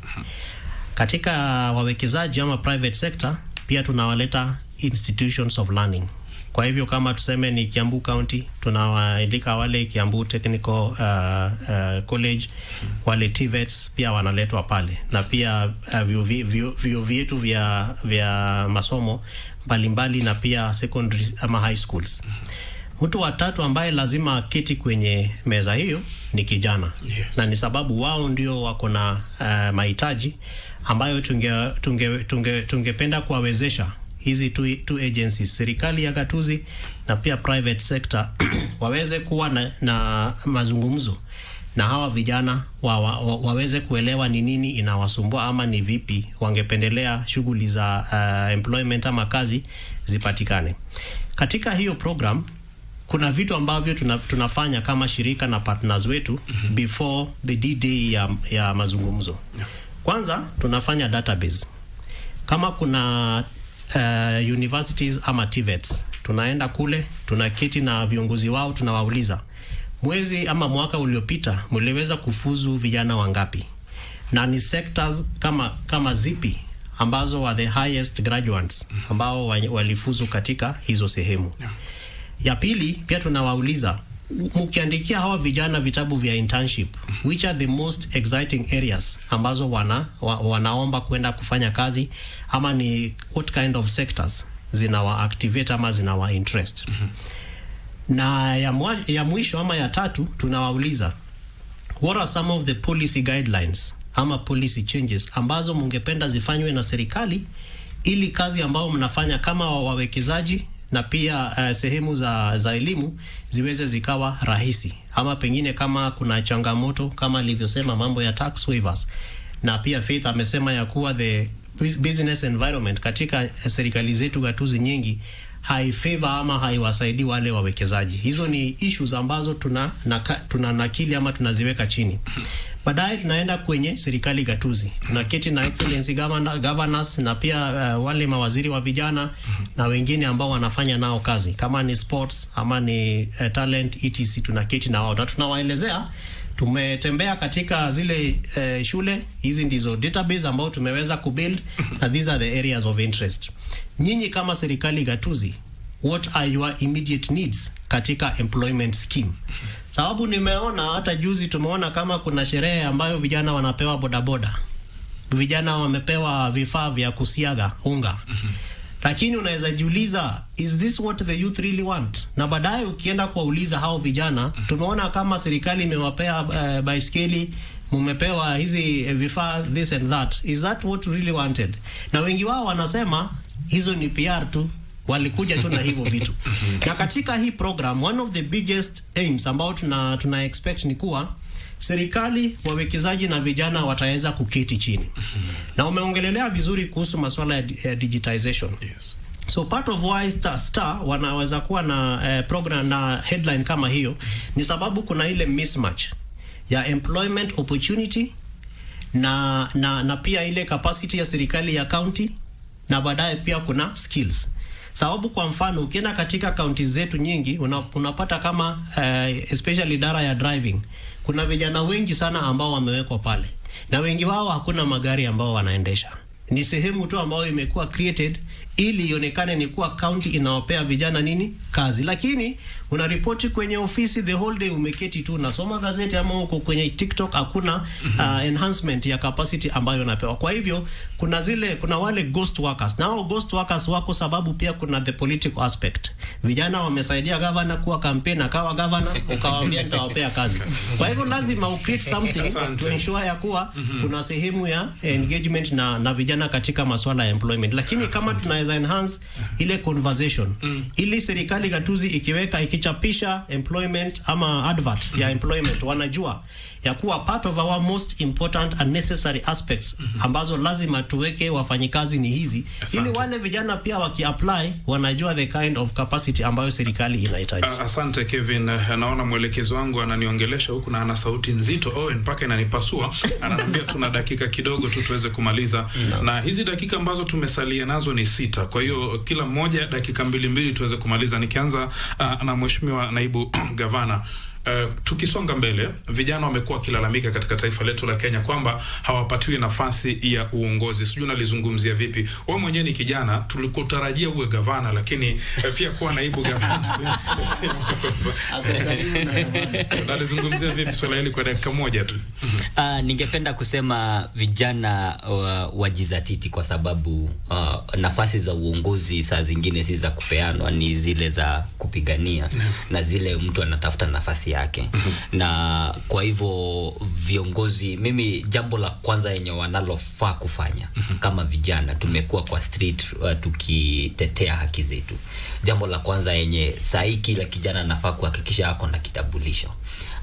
Katika wawekezaji ama private sector pia tunawaleta institutions of learning. Kwa hivyo kama tuseme ni Kiambu County, tunawaalika wale Kiambu Technical College, wale TVETs pia wanaletwa pale, na pia vyuo vyetu vya masomo mbalimbali na pia secondary ama high schools. Mtu watatu ambaye lazima kiti kwenye meza hiyo ni kijana. Na ni sababu wao ndio wako na mahitaji ambayo tungependa kuwawezesha hizi two agencies, serikali ya gatuzi na pia private sector, waweze kuwa na mazungumzo na hawa vijana waweze kuelewa ni nini inawasumbua ama ni vipi wangependelea shughuli za employment ama kazi zipatikane. Katika hiyo program kuna vitu ambavyo tunafanya kama shirika na partners wetu before the D-Day ya mazungumzo. Kwanza tunafanya database. Kama kuna universities ama TVETs, tunaenda kule, tunaketi na viongozi wao, tunawauliza mwezi ama mwaka uliopita mliweza kufuzu vijana wangapi, na ni sectors kama zipi ambazo were the highest graduates ambao walifuzu katika hizo sehemu. Ya pili pia tunawauliza, mkiandikia hawa vijana vitabu vya internship, which are the most exciting areas ambazo wanaomba kwenda kufanya kazi, ama ni what kind of sectors zinawa activate ama zinawa interest. Na ya mwisho ama ya tatu tunawauliza, what are some of the policy guidelines ama policy changes ambazo mungependa zifanywe na serikali ili kazi ambao mnafanya kama wawekezaji na pia sehemu za elimu ziweze zikawa rahisi, ama pengine kama kuna changamoto kama alivyosema mambo ya tax waivers, na pia Faith amesema ya kuwa the business environment katika serikali zetu gatuzi nyingi haifavor ama haiwasaidii wale wawekezaji. Hizo ni issues ambazo tuna nakili ama tunaziweka chini. Baadaye tunaenda kwenye serikali gatuzi, tunaketi na excellency governors na pia wale mawaziri wa vijana na wengine ambao wanafanya nao kazi kama ni sports ama ni talent etc. Tunaketi na wao na tunawaelezea tumetembea katika zile shule, hizi ndizo database ambao tumeweza kubuild na these are the areas of interest. Nyinyi kama serikali gatuzi, what are your immediate needs katika employment scheme? Sababu nimeona hata juzi tumeona kama kuna sherehe ambayo vijana wanapewa bodaboda, vijana wamepewa vifaa vya kusiaga unga. Lakini unaweza jiuliza, is this what the youth really want? Na baadaye ukienda kuwauliza hao vijana, tumeona kama serikali imewapea baiskeli, mumepewa hizi vifaa this and that. Is that what you really wanted? Na wengi wao wanasema hizo ni PR tu, walikuja tu na hivyo vitu. Na katika hii program, one of the biggest aims ambao tuna expect ni kuwa serikali, wawekezaji na vijana wataweza kuketi chini. Na umeongelelea vizuri kuhusu masuala ya digitization. Yes. So part of why Star wanaweza kuwa na program na headline kama hiyo ni sababu kuna ile mismatch ya employment opportunity na pia ile capacity ya serikali ya county, na baadaye pia kuna skills. Sababu kwa mfano ukienda katika counties zetu nyingi unapata kama especially idara ya driving, kuna vijana wengi sana ambao wamewekwa pale, na wengi wao hakuna magari ambao wanaendesha. Ni sehemu tu ambao imekuwa created ili ionekane ni kuwa county inawapea vijana nini kazi, lakini unaripoti kwenye ofisi the whole day umeketi tu unasoma gazeti ama uko kwenye TikTok, hakuna enhancement ya capacity ambayo unapewa. Kwa hivyo kuna wale ghost workers. Nao ghost workers wako sababu pia kuna the political aspect. Vijana wamesaidia governor kuwa campaign, akawa governor, ukawaambia nitawapea kazi. Kwa hivyo lazima create something to ensure ya kuwa kuna sehemu ya engagement na vijana katika masuala ya employment. Lakini kama tunaweza enhance ile conversation, ili serikali gatuzi ikichapisha employment ama advert ya employment, wanajua ya kuwa part of our most important and necessary aspects ambazo lazima tuweke wafanyikazi ni hizi, ili wale vijana pia wakiapply wanajua the kind of capacity ambayo serikali inahitaji. Asante Kevin, naona mwelekezi wangu ananiongelesha huku na ana sauti nzito Owen mpaka inanipasua. Ananiambia tuna dakika kidogo tu tuweze kumaliza. Na hizi dakika ambazo tumesalia nazo ni 6. Kwa hiyo kila mmoja dakika 2 tuweze kumaliza. Nikianza na mheshimiwa naibu gavana. Tukisonga mbele, vijana wamekuwa kilalamika katika taifa letu la Kenya kwamba hawapatiwi nafasi ya uongozi. Sijui unalizungumzia vipi? Wewe mwenyewe ni kijana, tulikutarajia uwe gavana, lakini pia kuwa naibu gavana. Unalizungumzia vipi swala hili kwa dakika moja tu? Ningependa kusema vijana wajizatiti, kwa sababu nafasi za uongozi saa zingine si za kupeanwa, ni zile za kupigania na zile mtu anatafuta nafasi yake. Na kwa hivyo viongozi, mimi jambo la kwanza yenye wanalofaa kufanya kama vijana, tumekuwa kwa street tukitetea haki zetu. Jambo la kwanza yenye saa hii kila kijana anafaa kuhakikisha ako na kitambulisho.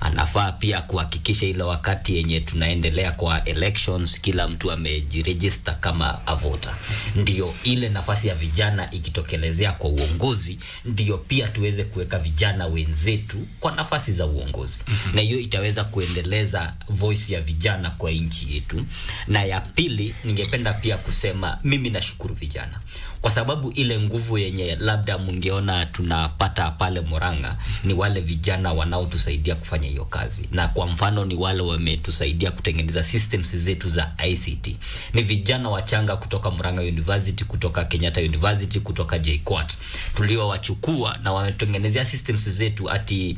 Anafaa pia kuhakikisha ile wakati yenye tunaendelea kwa elections kila mtu amejiregister kama a voter. Ndio ile nafasi ya vijana ikitokelezea kwa uongozi, ndio pia tuweze kuweka vijana wenzetu kwa nafasi za uongozi. Na hiyo itaweza kuendeleza voice ya vijana kwa nchi yetu. Na ya pili, ningependa pia kusema mimi nashukuru vijana, kwa sababu ile nguvu yenye labda mungeona tunapata pale Murang'a ni wale vijana wanaotusaidia kufanya hiyo kazi. Na kwa mfano ni wale wametusaidia kutengeneza systems zetu za ICT. Ni vijana wachanga kutoka Murang'a University, kutoka Kenyatta University, kutoka JKUAT. Tuliowachukua na wametengenezea systems zetu ati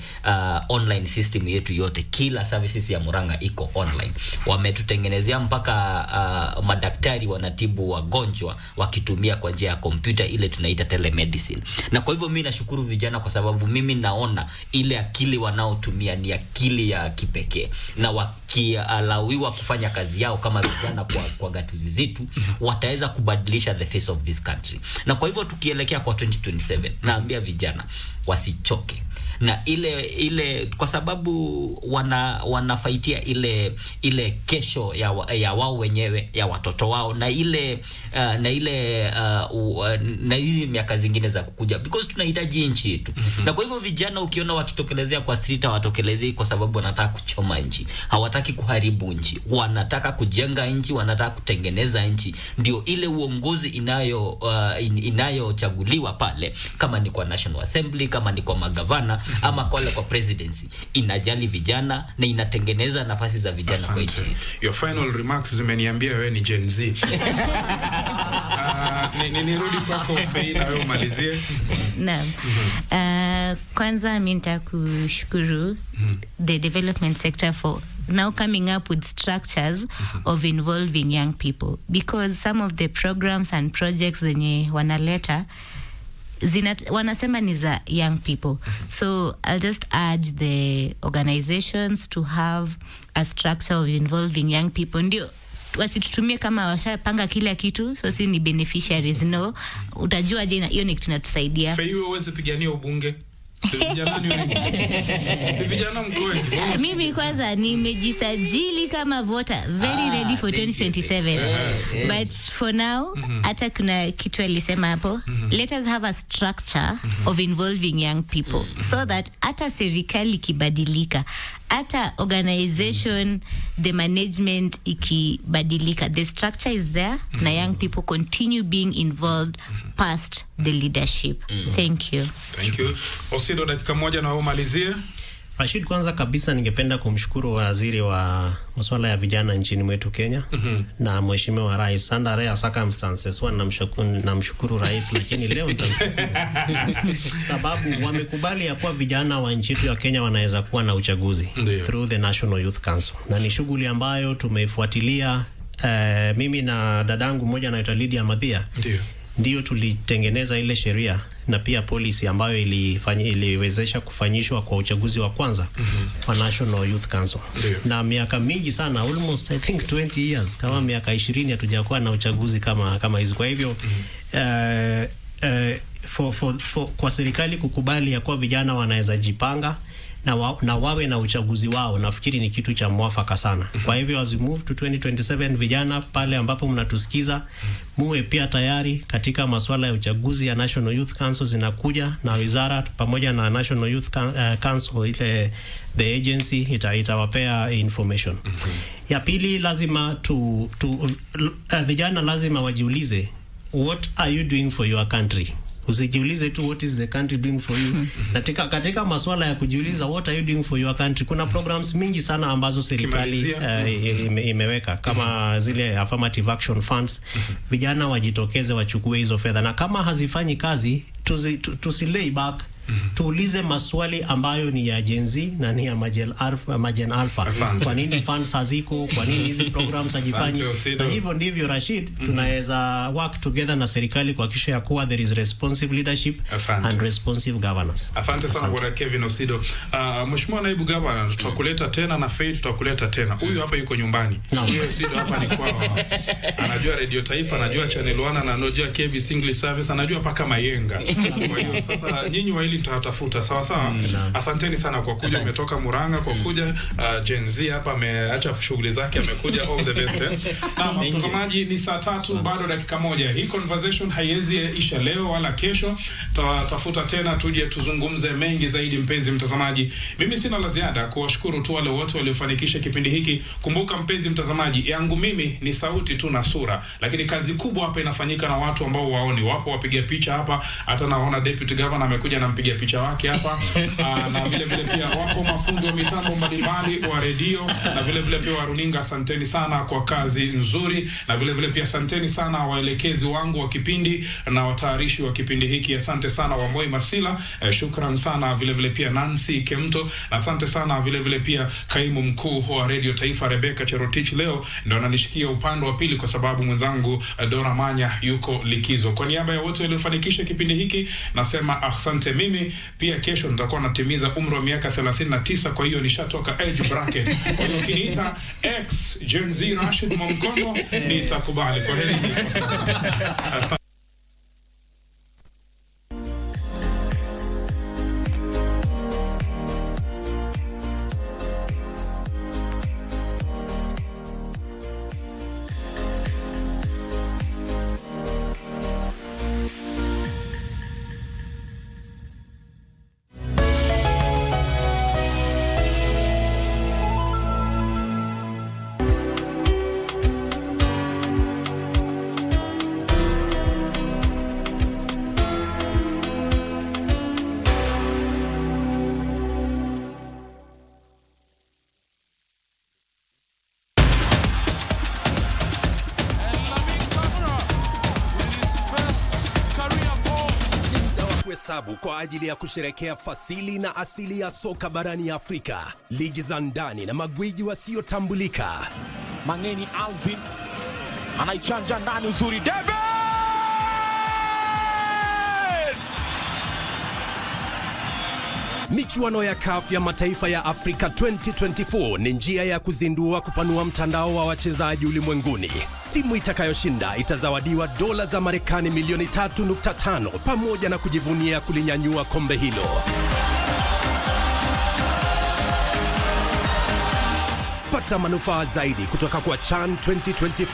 online system yetu yote. Kila services ya Murang'a iko online. Wametutengenezea mpaka madaktari wanatibu wagonjwa wakitumia kwa njia ya kompyuta, ile tunaita telemedicine. Na kwa hivyo mimi nashukuru vijana, kwa sababu mimi naona ile akili wanaotumia ni akili ya kipekee, na wakialawiwa kufanya kazi yao kama vijana kwa gatuzi zetu, wataweza kubadilisha the face of this country. Na kwa hivyo tukielekea kwa 2027, naambia vijana wasichoke na ile kwa sababu wanafaitia ile kesho ya wao wenyewe, ya watoto wao, na hizi miaka zingine za kukuja, because tunahitaji nchi yetu. Na kwa hivyo vijana ukiona wakitokelezea kwa street, hawatokelezei kwa sababu wanataka kuchoma nchi, hawataki kuharibu nchi, wanataka kujenga nchi, wanataka kutengeneza nchi. Ndio ile uongozi inayochaguliwa pale, kama ni kwa National Assembly, kama ni kwa magavana, ama kwa presidency, inajali vijana na inatengeneza nafasi za vijana kwa nchi. Your final remarks zimeniambia wewe ni Gen Z. Nirudi kwako Fei na wewe umalizie. Naam. Kwanza mimi nitakushukuru the development sector for now coming up with structures of involving young people, because some of the programs and projects zenye wanaleta wanasema ni za young people. So I'll just urge the organizations to have a structure of involving young people. Ndio wasitutumie kama washapanga kila kitu, so si ni beneficiaries. No, utajua je hiyo ni kitu inatusaidia. Fei, wewe uweze pigania ubunge. Mimi kwanza nimejisajili kama voter, very ready for 2027. But for now, hata kuna kitu alisema hapo, let us have a structure of involving young people, so that hata serikali kibadilika, hata organization, the management ikibadilika, the structure is there, na young people continue being involved past the leadership. Thank you. Thank you. Osido, dakika moja na umalizie. Rashid, kwanza kabisa ningependa kumshukuru waziri wa masuala ya vijana nchini mwetu Kenya na mheshimiwa rais. Under rare circumstances namshukuru rais, lakini leo nitamshukuru sababu wamekubali ya kuwa vijana wa nchi yetu ya Kenya wanaweza kuwa na uchaguzi through the National Youth Council, na ni shughuli ambayo tumeifuatilia. Mimi na dadangu mmoja anaitwa Lydia Madhia ndio tulitengeneza ile sheria na pia policy ambayo iliwezesha kufanyishwa kwa uchaguzi wa kwanza wa National Youth Council. Na miaka mingi sana, almost I think 20 years, kama miaka 20 hatujakuwa na uchaguzi kama hizi. Kwa hivyo kwa serikali kukubali ya kuwa vijana wanaweza jipanga na wawe na uchaguzi wao, nafikiri ni kitu cha mwafaka sana. Kwa hivyo as we move to 2027, vijana pale ambapo mnatusikiza, muwe pia tayari katika masuala ya uchaguzi ya National Youth Council zinakuja, na wizara pamoja na National Youth Council ile the agency itawapea information. Ya pili, lazima vijana lazima wajiulize, what are you doing for your country? Usijiulize tu what is the country doing for you. Katika masuala ya kujiuliza what are you doing for your country, kuna programs mingi sana ambazo serikali imeweka kama zile affirmative action funds. Vijana wajitokeze wachukue hizo fedha, na kama hazifanyi kazi tusilay back. Tuulize maswali ambayo ni ya Gen Z na ni ya Majen Alpha. Kwa nini funds haziko? Kwa nini hizi programs hazifanyi? Na hivyo ndivyo Rashid, tunaweza work together na serikali kuhakikisha ya kuwa there is responsive leadership and responsive governance. Asante sana Bwana Kevin Osido. Mheshimiwa Naibu Governor, tutakuleta tena na Faith tutakuleta tena. Huyu hapa yuko nyumbani. Huyu Osido hapa ni kwao. Anajua Radio Taifa, anajua Channel 1, anajua KBC English Service, anajua paka Mayenga. Kwa hiyo sasa nyinyi waili tutatafuta sawa sawa. Asanteni sana kwa kuja, umetoka Muranga kwa kuja. Gen Z hapa ameacha shughuli zake amekuja. All the best. Na mtazamaji, ni saa 3 bado dakika moja. Hii conversation haiwezi isha leo wala kesho. Tutafuta tena tuje tuzungumze mengi zaidi, mpenzi mtazamaji. Mimi sina la ziada, kuwashukuru tu wale wote waliofanikisha kipindi hiki. Kumbuka mpenzi mtazamaji, yangu mimi ni sauti tu na sura, lakini kazi kubwa hapa inafanyika na watu ambao waoni. Wapo wapiga picha hapa, hata naona Deputy Governor amekuja na mpiga picha wake hapa. Na vile vile pia wapo mafundi wa mitambo mbalimbali wa redio, na vile vile pia wa runinga. Asanteni sana kwa kazi nzuri, na vile vile pia asanteni sana waelekezi wangu wa kipindi na watayarishi wa kipindi hiki. Asante sana wa Moi Masila, shukran sana vile vile pia Nancy Kemto, na asante sana vile vile pia kaimu mkuu wa Radio Taifa Rebecca Cherotich, leo ndo ananishikia upande wa pili kwa sababu mwenzangu Dora Manya yuko likizo. Kwa niaba ya wote waliofanikisha kipindi hiki nasema asante. Mimi pia kesho nitakuwa natimiza umri wa miaka 39, kwa hiyo nishatoka age bracket. Kwa hiyo ukiniita X Gen Z Rashid Monkono nitakubali. Kwa heri kwa sasa. Kwa ajili ya kusherekea fasili na asili ya soka barani Afrika, ligi za ndani na magwiji wasiotambulika. Mangeni Alvin anaichanja ndani, uzuri David! Michuano ya CAF ya mataifa ya Afrika 2024 ni njia ya kuzindua kupanua mtandao wa wachezaji ulimwenguni. Timu itakayoshinda itazawadiwa dola za Marekani milioni 3.5 pamoja na kujivunia kulinyanyua kombe hilo. Pata manufaa zaidi kutoka kwa CHAN 2024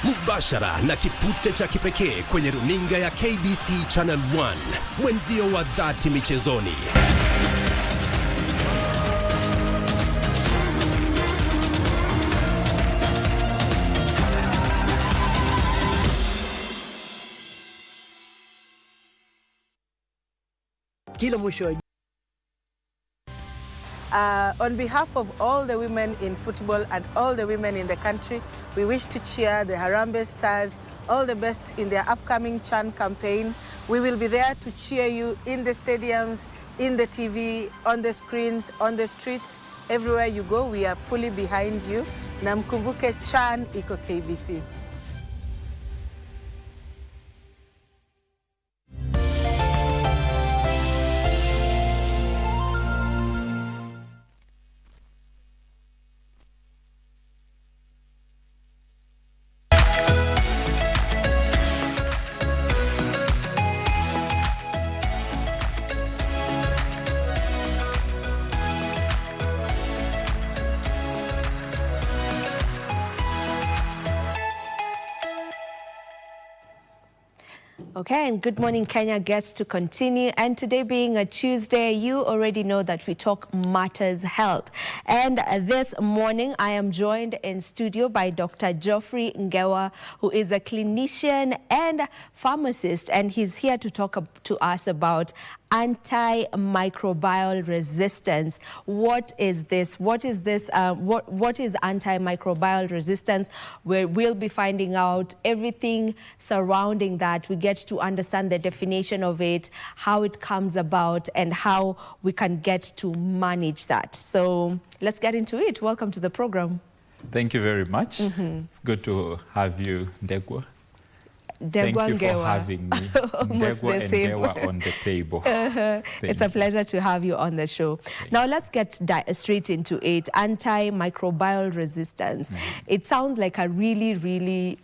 mubashara na kipute cha kipekee kwenye runinga ya KBC Channel 1, mwenzio wa dhati michezoni. Kila mwisho on behalf of all the women in football and all the women in the country, we wish to cheer the Harambee Stars all the best in their upcoming CHAN campaign. We will be there to cheer you in the stadiums, in the TV, on the screens, on the streets. Everywhere you go, we are fully behind you. Na mkumbuke CHAN iko KBC. Okay, and Good Morning Kenya gets to continue. And today being a Tuesday, you already know that we talk matters health. And this morning, I am joined in studio by Dr. Geoffrey Ngewa, who is a clinician and pharmacist, and he's here to talk to us about antimicrobial resistance. What is this? What is this? What is antimicrobial resistance? We'll be finding out everything surrounding that. We get to understand the definition of it, how it comes about, and how we can get to manage that. So let's get into it. Welcome to the program. Thank you very much. It's good to have you, Ndegwa. Thank you for having me. Ndegwa and Ngewa on the table. It's a pleasure to have you on the show. Now let's get straight into it. Antimicrobial resistance. It sounds like a really, really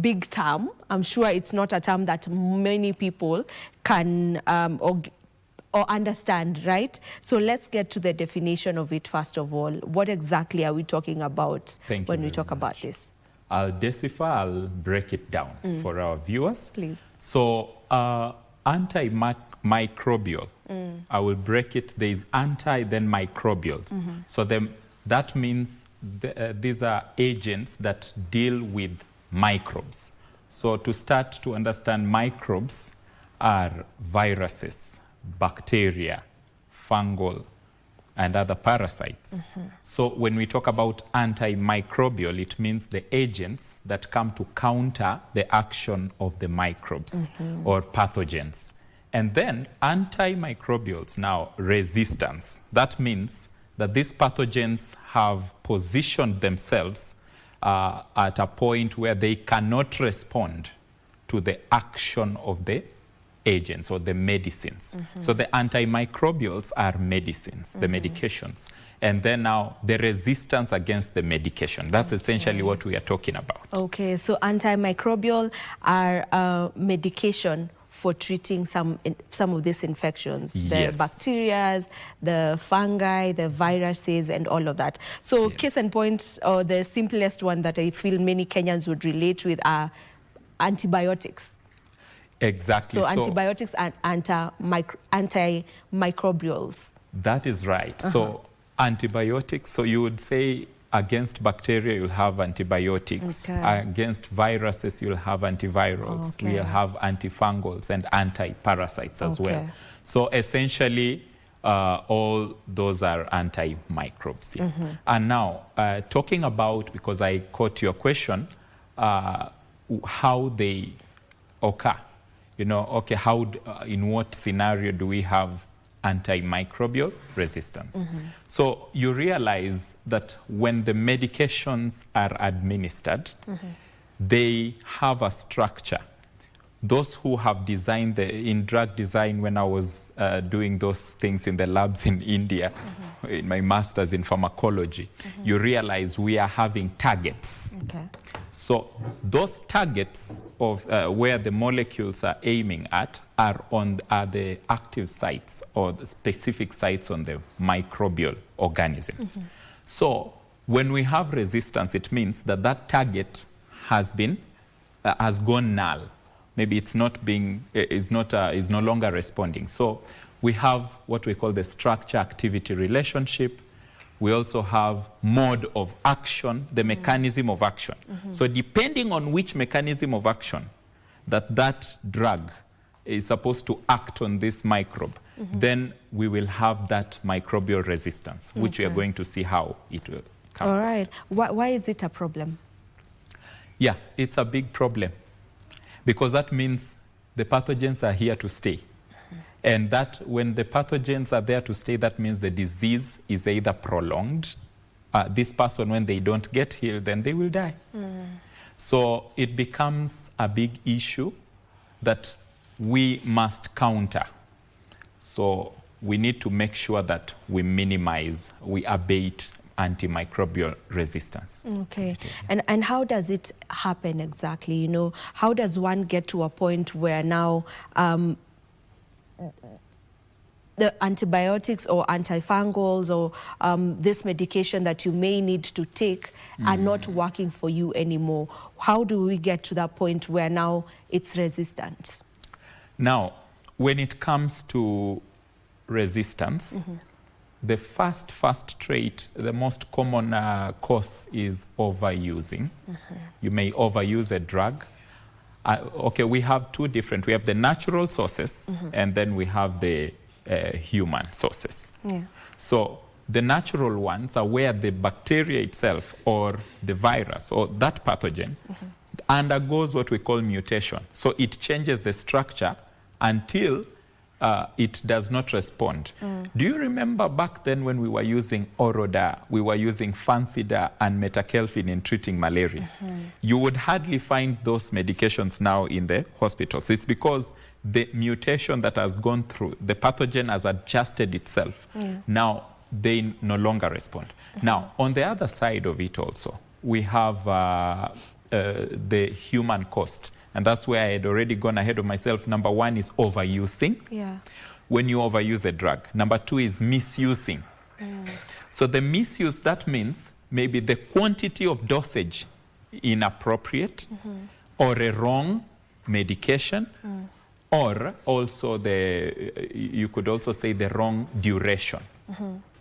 big term. I'm sure it's not a term that many people can or understand, right? So let's get to the definition of it first of all. What exactly are we talking about when we talk about this? I'll break it down for our viewers. Please. So antimicrobial, I will break it. There is anti, then microbial. So that means these are agents that deal with microbes. So to start to understand, microbes are viruses, bacteria, fungal, and other parasites. So when we talk about antimicrobial, it means the agents that come to counter the action of the microbes or pathogens. And then antimicrobials, now resistance. That means that these pathogens have positioned themselves at a point where they cannot respond to the action of the agents or the medicines. So the antimicrobials are medicines, the medications. And then now the resistance against the medication. That's essentially what we are talking about. Okay, so antimicrobial are medication for treating some of these infections, the bacteria, the fungi, the viruses, and all of that. So case in point, or the simplest one that I feel many Kenyans would relate with are antibiotics. Exactly. So antibiotics and antimicrobials. That is right. So antibiotics, so you would say against bacteria, you'll have antibiotics. Against viruses, you'll have antivirals. We'll have antifungals and antiparasites as well. So essentially, all those are antimicrobes. And now, talking about, because I caught your question, how they occur. You know, okay, how, in what scenario do we have antimicrobial resistance? So you realize that when the medications are administered, they have a structure. Those who have designed in drug design, when I was doing those things in the labs in India, in my master's in pharmacology, you realize we are having targets. So those targets of where the molecules are aiming at are the active sites or the specific sites on the microbial organisms. So when we have resistance, it means that that target has gone null. Maybe it's not being, is no longer responding. So we have what we call the structure-activity relationship. We also have mode of action, the mechanism of action. So depending on which mechanism of action that drug is supposed to act on this microbe, then we will have that microbial resistance, which we are going to see how it will come. All right. Why is it a problem? Yeah, it's a big problem because that means the pathogens are here to stay. And that when the pathogens are there to stay, that means the disease is either prolonged. This person, when they don't get healed, then they will die. So it becomes a big issue that we must counter. So we need to make sure that we minimize, we abate antimicrobial resistance. Okay. And how does it happen exactly? You know, how does one get to a point where now the antibiotics or antifungals or this medication that you may need to take are not working for you anymore? How do we get to that point where now it's resistant? Now, when it comes to resistance, the first trait, the most common cause is overusing. You may overuse a drug. Okay, we have two different. We have the natural sources, and then we have the human sources. Yeah. So the natural ones are where the bacteria itself or the virus or that pathogen undergoes what we call mutation. So it changes the structure until it does not respond. Do you remember back then when we were using Oroda, we were using Fancida and Metakelfin in treating malaria? You would hardly find those medications now in the hospitals. It's because the mutation that has gone through, the pathogen has adjusted itself. Now they no longer respond. Now, on the other side of it also, we have the human cost. And that's where I had already gone ahead of myself. Number one is overusing. Yeah. When you overuse a drug. Number two is misusing. So the misuse, that means maybe the quantity of dosage inappropriate or a wrong medication or also you could also say the wrong duration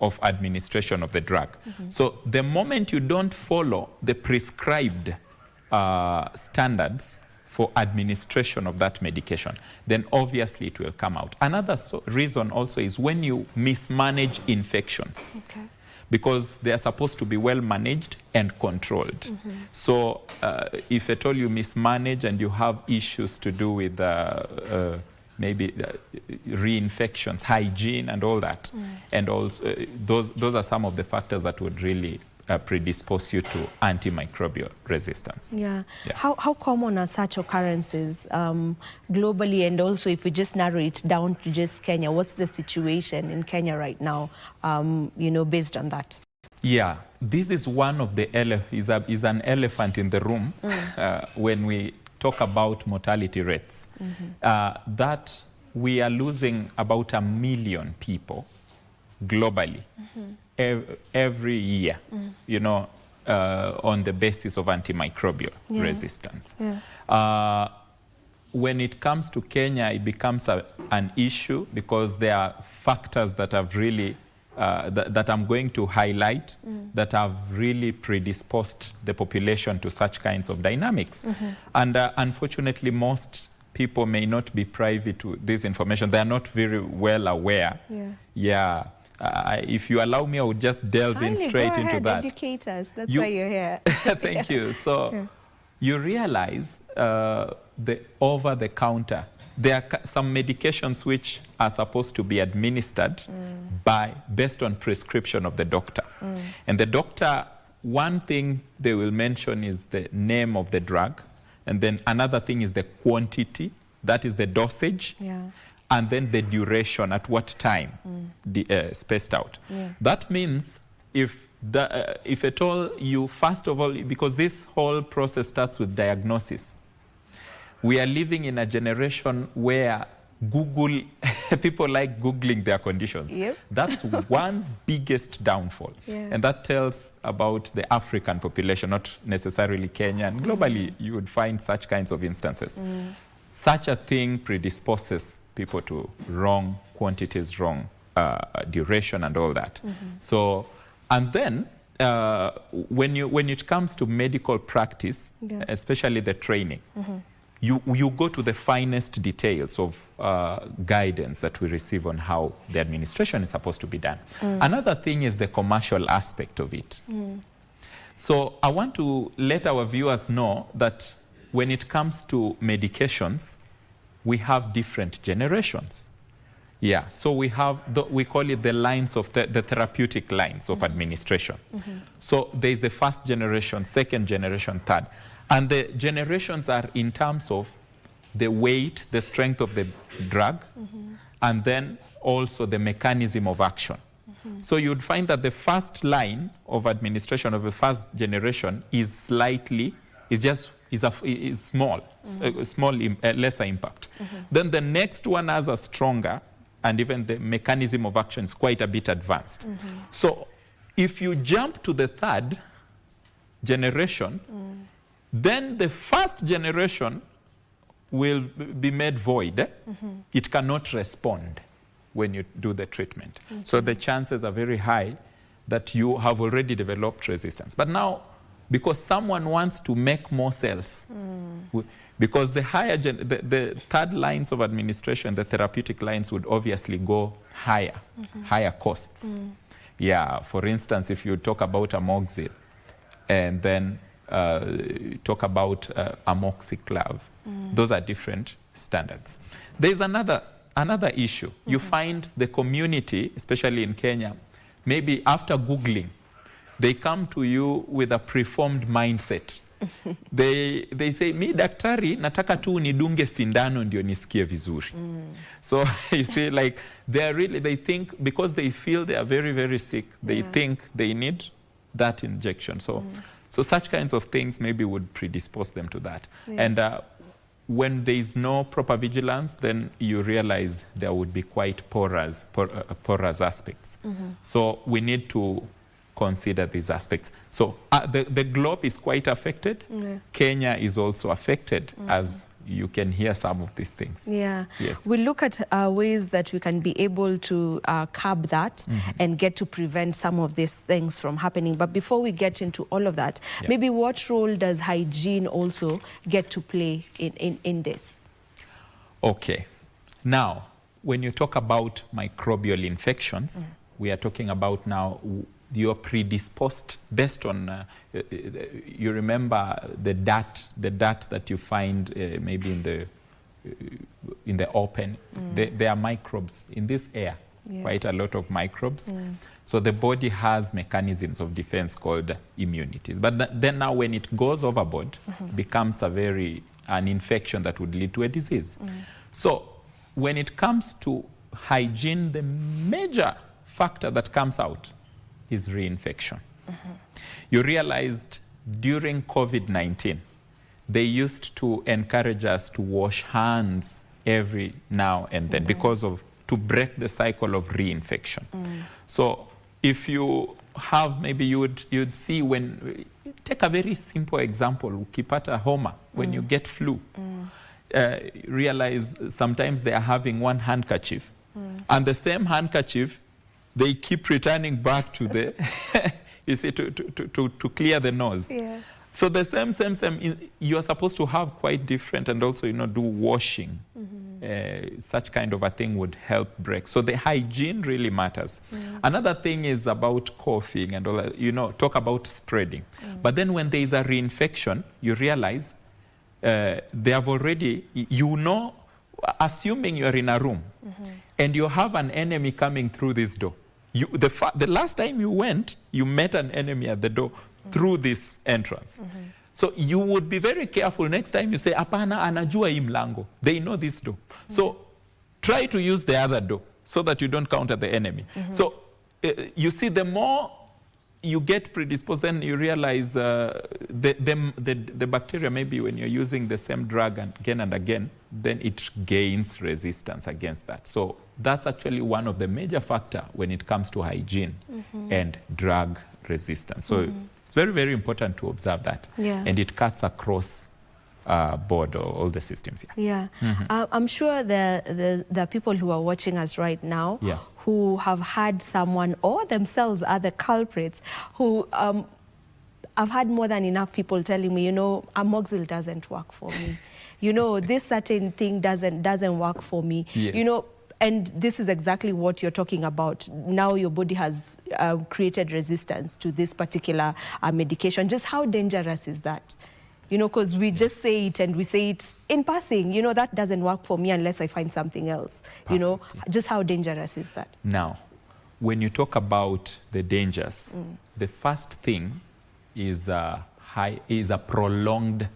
of administration of the drug. So the moment you don't follow the prescribed standards for administration of that medication, then obviously it will come out. Another reason also is when you mismanage infections. Because they are supposed to be well managed and controlled. So if at all you mismanage and you have issues to do with maybe reinfections, hygiene and all that, and also those are some of the factors that would really predispose you to antimicrobial resistance. Yeah. How common are such occurrences globally, and also if we just narrow it down to just Kenya, what's the situation in Kenya right now, you know, based on that? Yeah, this is one of the is an elephant in the room when we talk about mortality rates. That we are losing about 1 million people globally every year, you know, on the basis of antimicrobial resistance. When it comes to Kenya, it becomes an issue because there are factors that have really, that I'm going to highlight, that have really predisposed the population to such kinds of dynamics. And unfortunately, most people may not be privy to this information. They are not very well aware. If you allow me, I would just delve in straight into that. Educate us. That's why you're here. Thank you. So you realize the over-the-counter, there are some medications which are supposed to be administered based on prescription of the doctor. And the doctor, one thing they will mention is the name of the drug. And then another thing is the quantity, that is the dosage. And then the duration, at what time, spaced out. That means if at all you, first of all, because this whole process starts with diagnosis. We are living in a generation where people like Googling their conditions. That's one biggest downfall. And that tells about the African population, not necessarily Kenya. And globally, you would find such kinds of instances. Such a thing predisposes people to wrong quantities, wrong duration and all that. So, and then when it comes to medical practice, especially the training, you go to the finest details of guidance that we receive on how the administration is supposed to be done. Another thing is the commercial aspect of it. So I want to let our viewers know that when it comes to medications, we have different generations. So we have, we call it the lines of the therapeutic lines of administration. So there's the first generation, second generation, third. And the generations are in terms of the weight, the strength of the drug, and then also the mechanism of action. So you'd find that the first line of administration of the first generation is slightly, is small, lesser impact. Then the next one has a stronger and even the mechanism of action is quite a bit advanced. So if you jump to the third generation, then the first generation will be made void. It cannot respond when you do the treatment. So the chances are very high that you have already developed resistance. But now, because someone wants to make more cells, because the higher the third lines of administration, the therapeutic lines would obviously go higher, higher costs. Yeah, for instance, if you talk about amoxil and then talk about amoxiclav, those are different standards. There's another issue. You find the community, especially in Kenya, maybe after Googling, they come to you with a preformed mindset. They say, mi daktari, nataka tu nidunge sindano ndio nisikie vizuri. So you see, like, they think, because they feel they are very, very sick, they think they need that injection. So such kinds of things maybe would predispose them to that. And when there is no proper vigilance, then you realize there would be quite porous aspects. So we need to consider these aspects. So the globe is quite affected. Kenya is also affected, as you can hear some of these things. Yeah. Yes. We look at ways that we can be able to curb that and get to prevent some of these things from happening. But before we get into all of that, maybe what role does hygiene also get to play in this? Okay. Now, when you talk about microbial infections, we are talking about now you're predisposed based on, you remember the dirt that you find maybe in the open. There are microbes in this air, quite a lot of microbes. So the body has mechanisms of defense called immunities. But then now when it goes overboard, becomes an infection that would lead to a disease. So when it comes to hygiene, the major factor that comes out is reinfection. You realized during COVID-19, they used to encourage us to wash hands every now and then to break the cycle of reinfection. So if you have, maybe you'd see when, take a very simple example, ukipata homa, when you get flu, realize sometimes they are having one handkerchief, and the same handkerchief they keep returning back to the, you see, to clear the nose. So the same, you are supposed to have quite different, and also, do washing. Such kind of a thing would help break. So the hygiene really matters. Another thing is about coughing and all that, talk about spreading. But then when there is a reinfection, you realize they have already, assuming you're in a room and you have an enemy coming through this door. The last time you went, you met an enemy at the door through this entrance. So you would be very careful next time you say, apana anajua hii mlango. They know this door. So try to use the other door so that you don't counter the enemy. So you see, the more you get predisposed, then you realize the bacteria, maybe when you're using the same drug again and again, then it gains resistance against that. So that's actually one of the major factors when it comes to hygiene and drug resistance. So it's very, very important to observe that. And it cuts across board all the systems here. I'm sure the people who are watching us right now who have had someone or themselves are the culprits who I've had more than enough people telling me, amoxil doesn't work for me. This certain thing doesn't work for me. And this is exactly what you're talking about. Now your body has created resistance to this particular medication. Just how dangerous is that? Because we just say it and we say it in passing, that doesn't work for me unless I find something else. Just how dangerous is that? Now, when you talk about the dangers, the first thing is a prolonged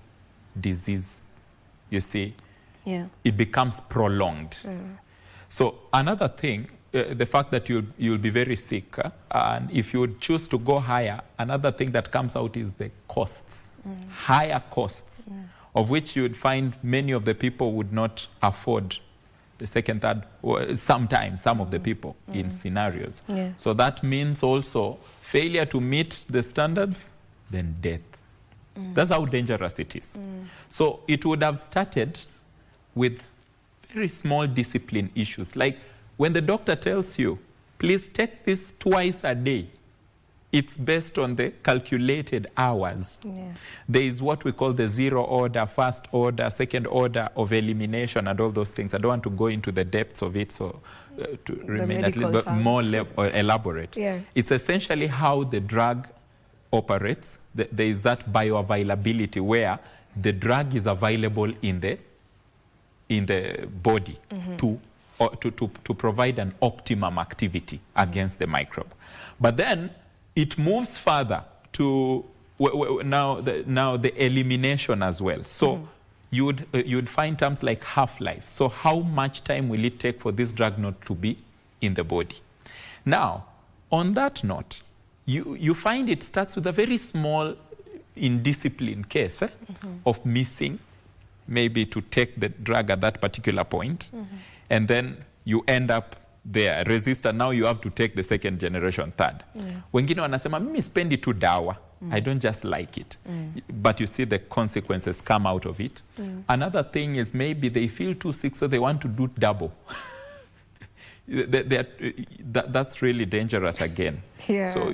disease. You see, it becomes prolonged. So another thing, the fact that you'll be very sick, and if you choose to go higher, another thing that comes out is the costs, higher costs, of which you would find many of the people would not afford the second, third, or sometimes some of the people in scenarios. Yeah. So that means also failure to meet the standards, then death. That's how dangerous it is. So it would have started with very small discipline issues. Like when the doctor tells you, please take this twice a day, it's based on the calculated hours. Yeah. There is what we call the zero order, first order, second order of elimination and all those things. I don't want to go into the depths of it, so to remain at least more elaborate. Yeah. It's essentially how the drug operates. There is that bioavailability where the drug is available in the body to provide an optimum activity against the microbe. But then it moves further to now the elimination as well. So you'd find terms like half-life. So how much time will it take for this drug not to be in the body? Now, on that note, you find it starts with a very small indiscipline case of missing, maybe to take the drug at that particular point, and then you end up there, resistant, now you have to take the second generation, third. Wengine wanasema, mimi spendi tu dawa. I don't just like it. But you see the consequences come out of it. Another thing is maybe they feel too sick, so they want to do double. That's really dangerous again. Yeah. So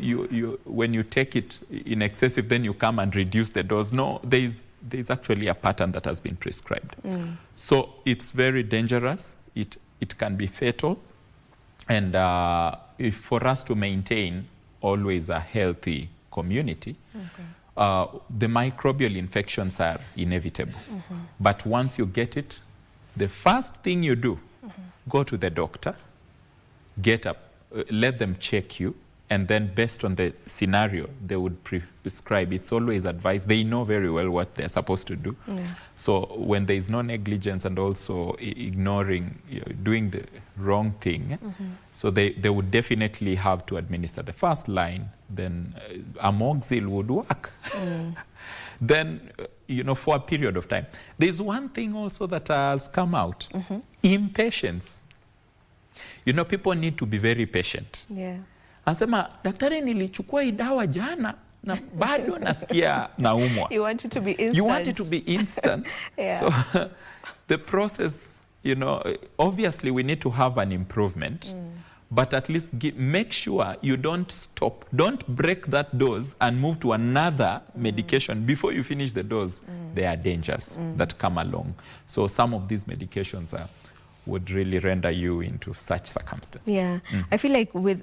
when you take it in excessive, then you come and reduce the dose. No, there's actually a pattern that has been prescribed. So it's very dangerous. It can be fatal. And for us to maintain always a healthy community, the microbial infections are inevitable. But once you get it, the first thing you do, go to the doctor, get up, let them check you, and then based on the scenario, they would prescribe. It's always advised. They know very well what they're supposed to do. So when there is no negligence and also ignoring, doing the wrong thing, so they would definitely have to administer the first line, then amoxil would work. Then, for a period of time. There's one thing also that has come out, impatience. People need to be very patient. Yeah. Anasema, daktari nilichukua hii dawa jana na bado nasikia naumwa. You want it to be instant. You want it to be instant. Yeah. So the process, obviously we need to have an improvement, but at least make sure you don't stop. Don't break that dose and move to another medication before you finish the dose. There are dangers that come along. So some of these medications would really render you into such circumstances. Yeah, I feel like with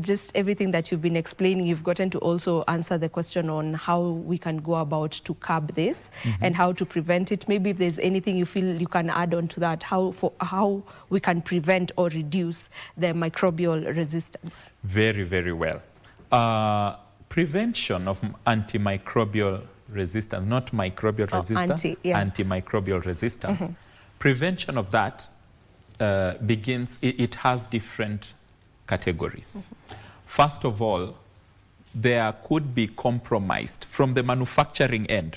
just everything that you've been explaining, you've gotten to also answer the question on how we can go about to curb this and how to prevent it. Maybe if there's anything you feel you can add on to that, how we can prevent or reduce the microbial resistance. Very, very well. Prevention of antimicrobial resistance, not microbial resistance, antimicrobial resistance. Prevention of that begins, it has different categories. First of all, there could be compromised from the manufacturing end,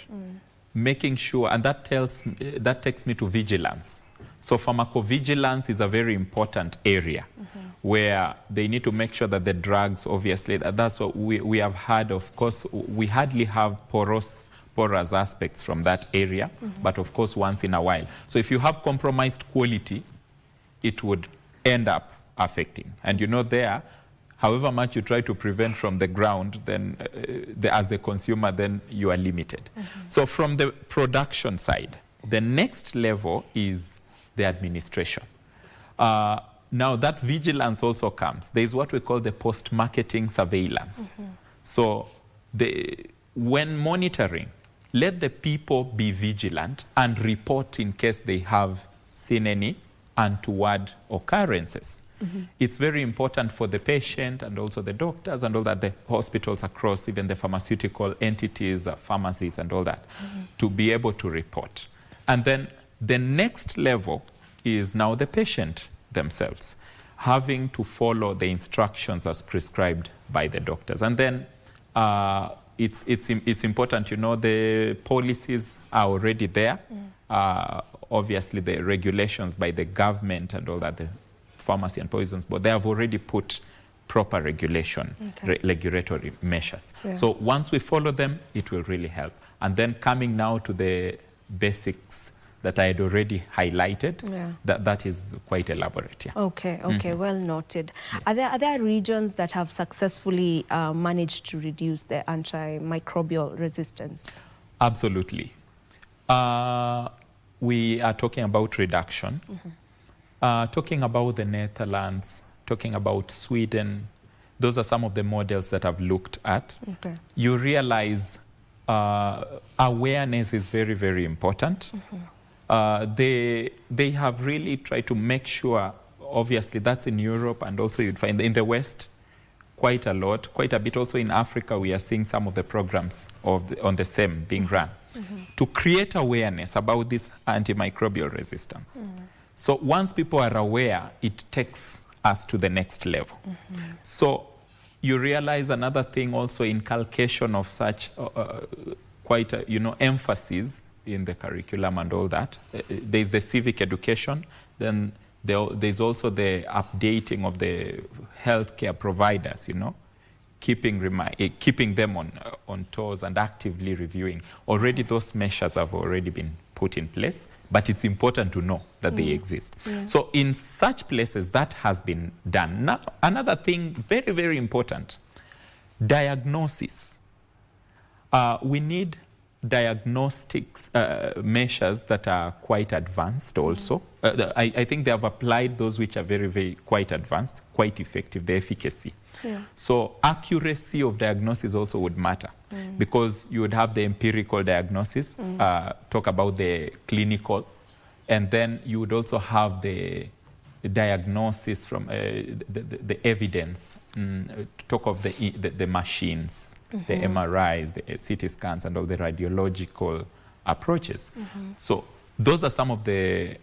making sure, and that takes me to vigilance. So pharmacovigilance is a very important area where they need to make sure that the drugs, obviously, that's what we have had. Of course, we hardly have porous aspects from that area, but of course once in a while. So if you have compromised quality, it would end up affecting. And there, however much you try to prevent from the ground, then as the consumer, then you are limited. So from the production side, the next level is the administration. Now that vigilance also comes. There's what we call the post-marketing surveillance. So when monitoring, let the people be vigilant and report in case they have seen any untoward occurrences. It's very important for the patient and also the doctors and all that, the hospitals across, even the pharmaceutical entities, pharmacies and all that, to be able to report. And then the next level is now the patient themselves, having to follow the instructions as prescribed by the doctors. And then it's important, the policies are already there obviously the regulations by the government and all that, the Pharmacy and Poisons Board, they have already put proper regulation, regulatory measures. Yeah. So once we follow them, it will really help. And then coming now to the basics that I had already highlighted, that is quite elaborate. Yeah. Okay, well noted. Are there regions that have successfully managed to reduce the antimicrobial resistance? Absolutely. We are talking about reduction, talking about the Netherlands, talking about Sweden. Those are some of the models that I've looked at. Okay. You realize awareness is very, very important. They have really tried to make sure, obviously that's in Europe, and also you'd find in the West quite a bit. Also in Africa, we are seeing some of the programs on the same being run to create awareness about this antimicrobial resistance. So once people are aware, it takes us to the next level. So you realize another thing also, inculcation of such quite a, emphasis in the curriculum and all that. There's the civic education, then there's also the updating of the healthcare providers, keeping them on toes and actively reviewing. Already those measures have already been put in place, but it's important to know that they exist. So in such places, that has been done. Now, another thing, very, very important, diagnosis. We need diagnostics measures that are quite advanced also. I think they have applied those which are very, very quite advanced, quite effective, the efficacy. So accuracy of diagnosis also would matter, because you would have the empirical diagnosis, talk about the clinical, and then you would also have the diagnosis from the evidence, talk of the machines, the MRIs, the CT scans, and all the radiological approaches. So those are some of the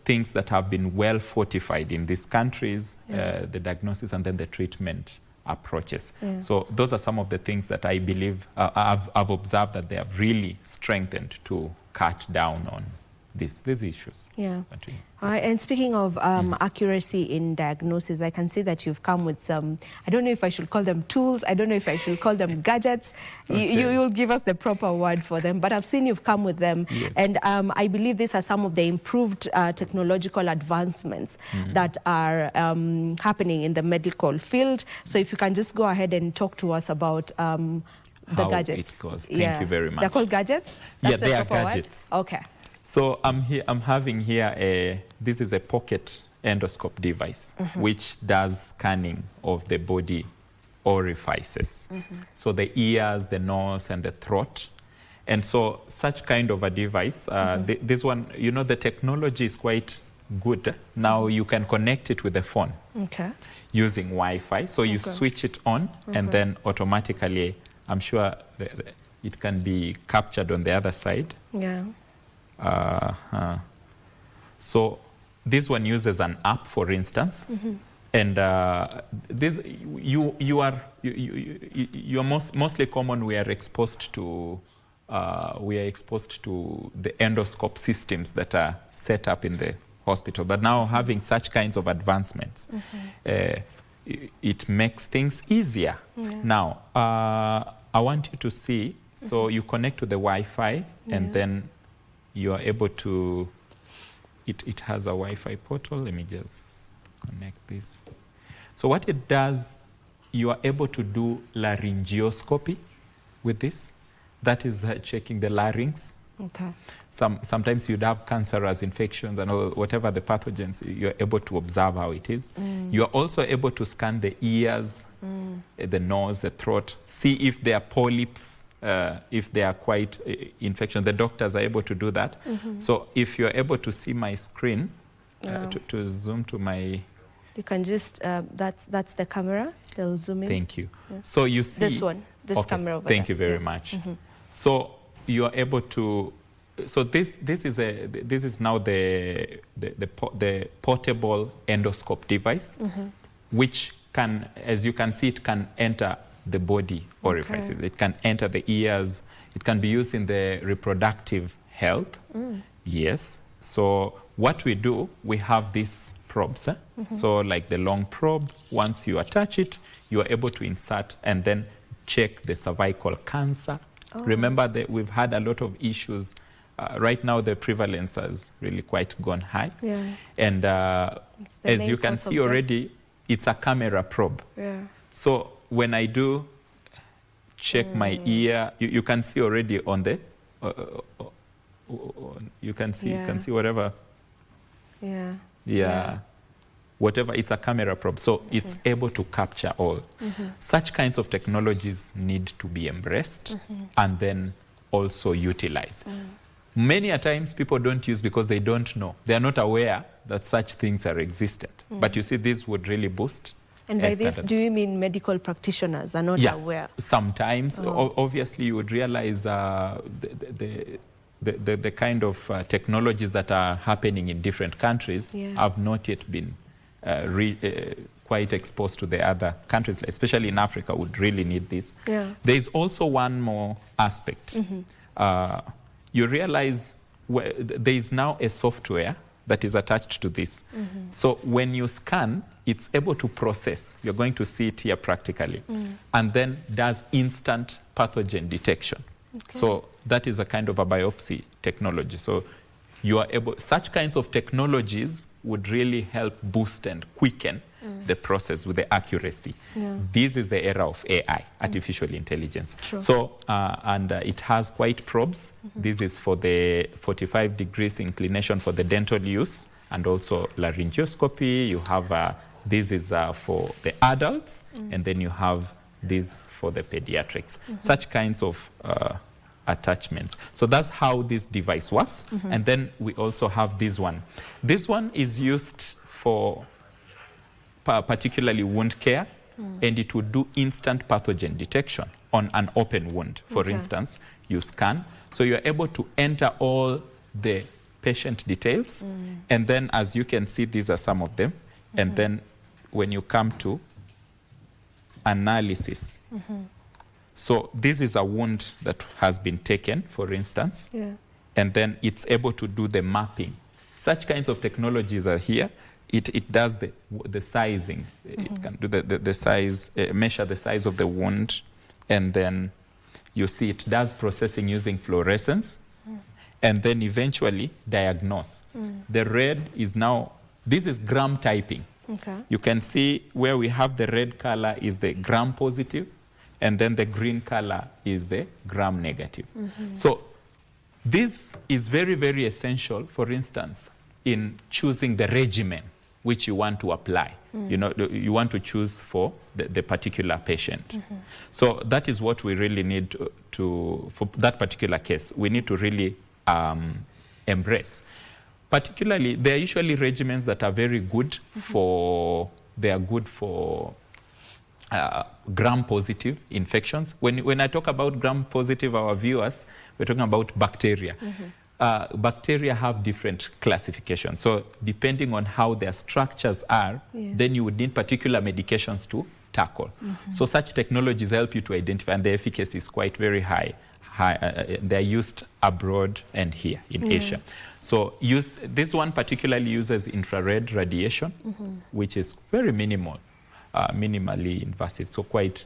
things that have been well fortified in these countries, the diagnosis and then the treatment approaches. So those are some of the things that I believe I've observed that they have really strengthened to cut down on these issues. All right, and speaking of accuracy in diagnosis, I can see that you've come with some, I don't know if I should call them tools, I don't know if I should call them gadgets. You'll give us the proper word for them, but I've seen you've come with them. And I believe these are some of the improved technological advancements that are happening in the medical field. So if you can just go ahead and talk to us about the gadgets. It goes. Thank you very much. They're called gadgets? That's they are proper gadgets. Word? Okay. So I'm having here this is a pocket endoscope device which does scanning of the body orifices. So the ears, the nose, and the throat. And so such kind of a device, this one, the technology is quite good. Now you can connect it with the phone using Wi-Fi. So you switch it on and then automatically, I'm sure it can be captured on the other side. So this one uses an app, for instance, and this you are mostly common. We are exposed to the endoscope systems that are set up in the hospital. But now having such kinds of advancements, it makes things easier. Now I want you to see. So you connect to the Wi-Fi and then you are able to, it has a Wi-Fi portal. Let me just connect this. So what it does, you are able to do laryngeoscopy with this. That is checking the larynx. Sometimes you'd have cancerous infections and all, whatever the pathogens, you're able to observe how it is. You are also able to scan the ears, the nose, the throat, see if there are polyps, if they are quite infection. The doctors are able to do that. So if you're able to see my screen, to zoom to my... You can just, that's the camera. They'll zoom in. Thank you. So you see... This one, this camera over Thank there. you very much. So you are able to... So this is now the portable endoscope device, which can, as you can see, it can enter the body orifices. It can enter the ears. It can be used in the reproductive health. Yes. So what we do, we have these probes. So like the long probe, once you attach it, you are able to insert and then check the cervical cancer. Remember that we've had a lot of issues. Right now, the prevalence has really quite gone high. And as you can see already, it's a camera probe. So when I do check my ear, you can see already on the, you can see whatever. Whatever, it's a camera probe. So it's able to capture all. Such kinds of technologies need to be embraced and then also utilized. Many a times people don't use because they don't know. They are not aware that such things are existent. But you see, this would really boost. And by this, do you mean medical practitioners are not aware? Sometimes. Obviously, you would realize the kind of technologies that are happening in different countries have not yet been quite exposed to the other countries, especially in Africa, would really need this. There is also one more aspect. You realize there is now a software that is attached to this. So when you scan, it's able to process. You're going to see it here practically. And then does instant pathogen detection. So that is a kind of a biopsy technology. So you are able, such kinds of technologies would really help boost and quicken the process with the accuracy. This is the era of AI, artificial intelligence. So, and it has quite probes. This is for the 45 degrees inclination for the dental use, and also laryngoscopy. You have, this is for the adults, and then you have this for the pediatrics. Such kinds of attachments. So that's how this device works. And then we also have this one. This one is used for particularly wound care, and it would do instant pathogen detection on an open wound. For instance, you scan. So you're able to enter all the patient details. And then, as you can see, these are some of them. And then when you come to analysis, so this is a wound that has been taken, for instance, and then it's able to do the mapping. Such kinds of technologies are here. It does the sizing. It can do the size, measure the size of the wound, and then you see it does processing using fluorescence, and then eventually diagnose. The red is now, this is gram typing. You can see where we have the red color is the gram positive, and then the green color is the gram negative. So this is very, very essential, for instance, in choosing the regimen which you want to apply. You know, you want to choose for the particular patient. So that is what we really need to, for that particular case, we need to really embrace. Particularly, there are usually regimens that are very good for, they are good for gram-positive infections. When I talk about gram-positive, our viewers, we're talking about bacteria. Bacteria have different classifications. So depending on how their structures are, then you would need particular medications to tackle. So such technologies help you to identify, and the efficacy is quite very high. They're used abroad and here in Asia. So this one particularly uses infrared radiation, which is very minimal. Minimally invasive, so quite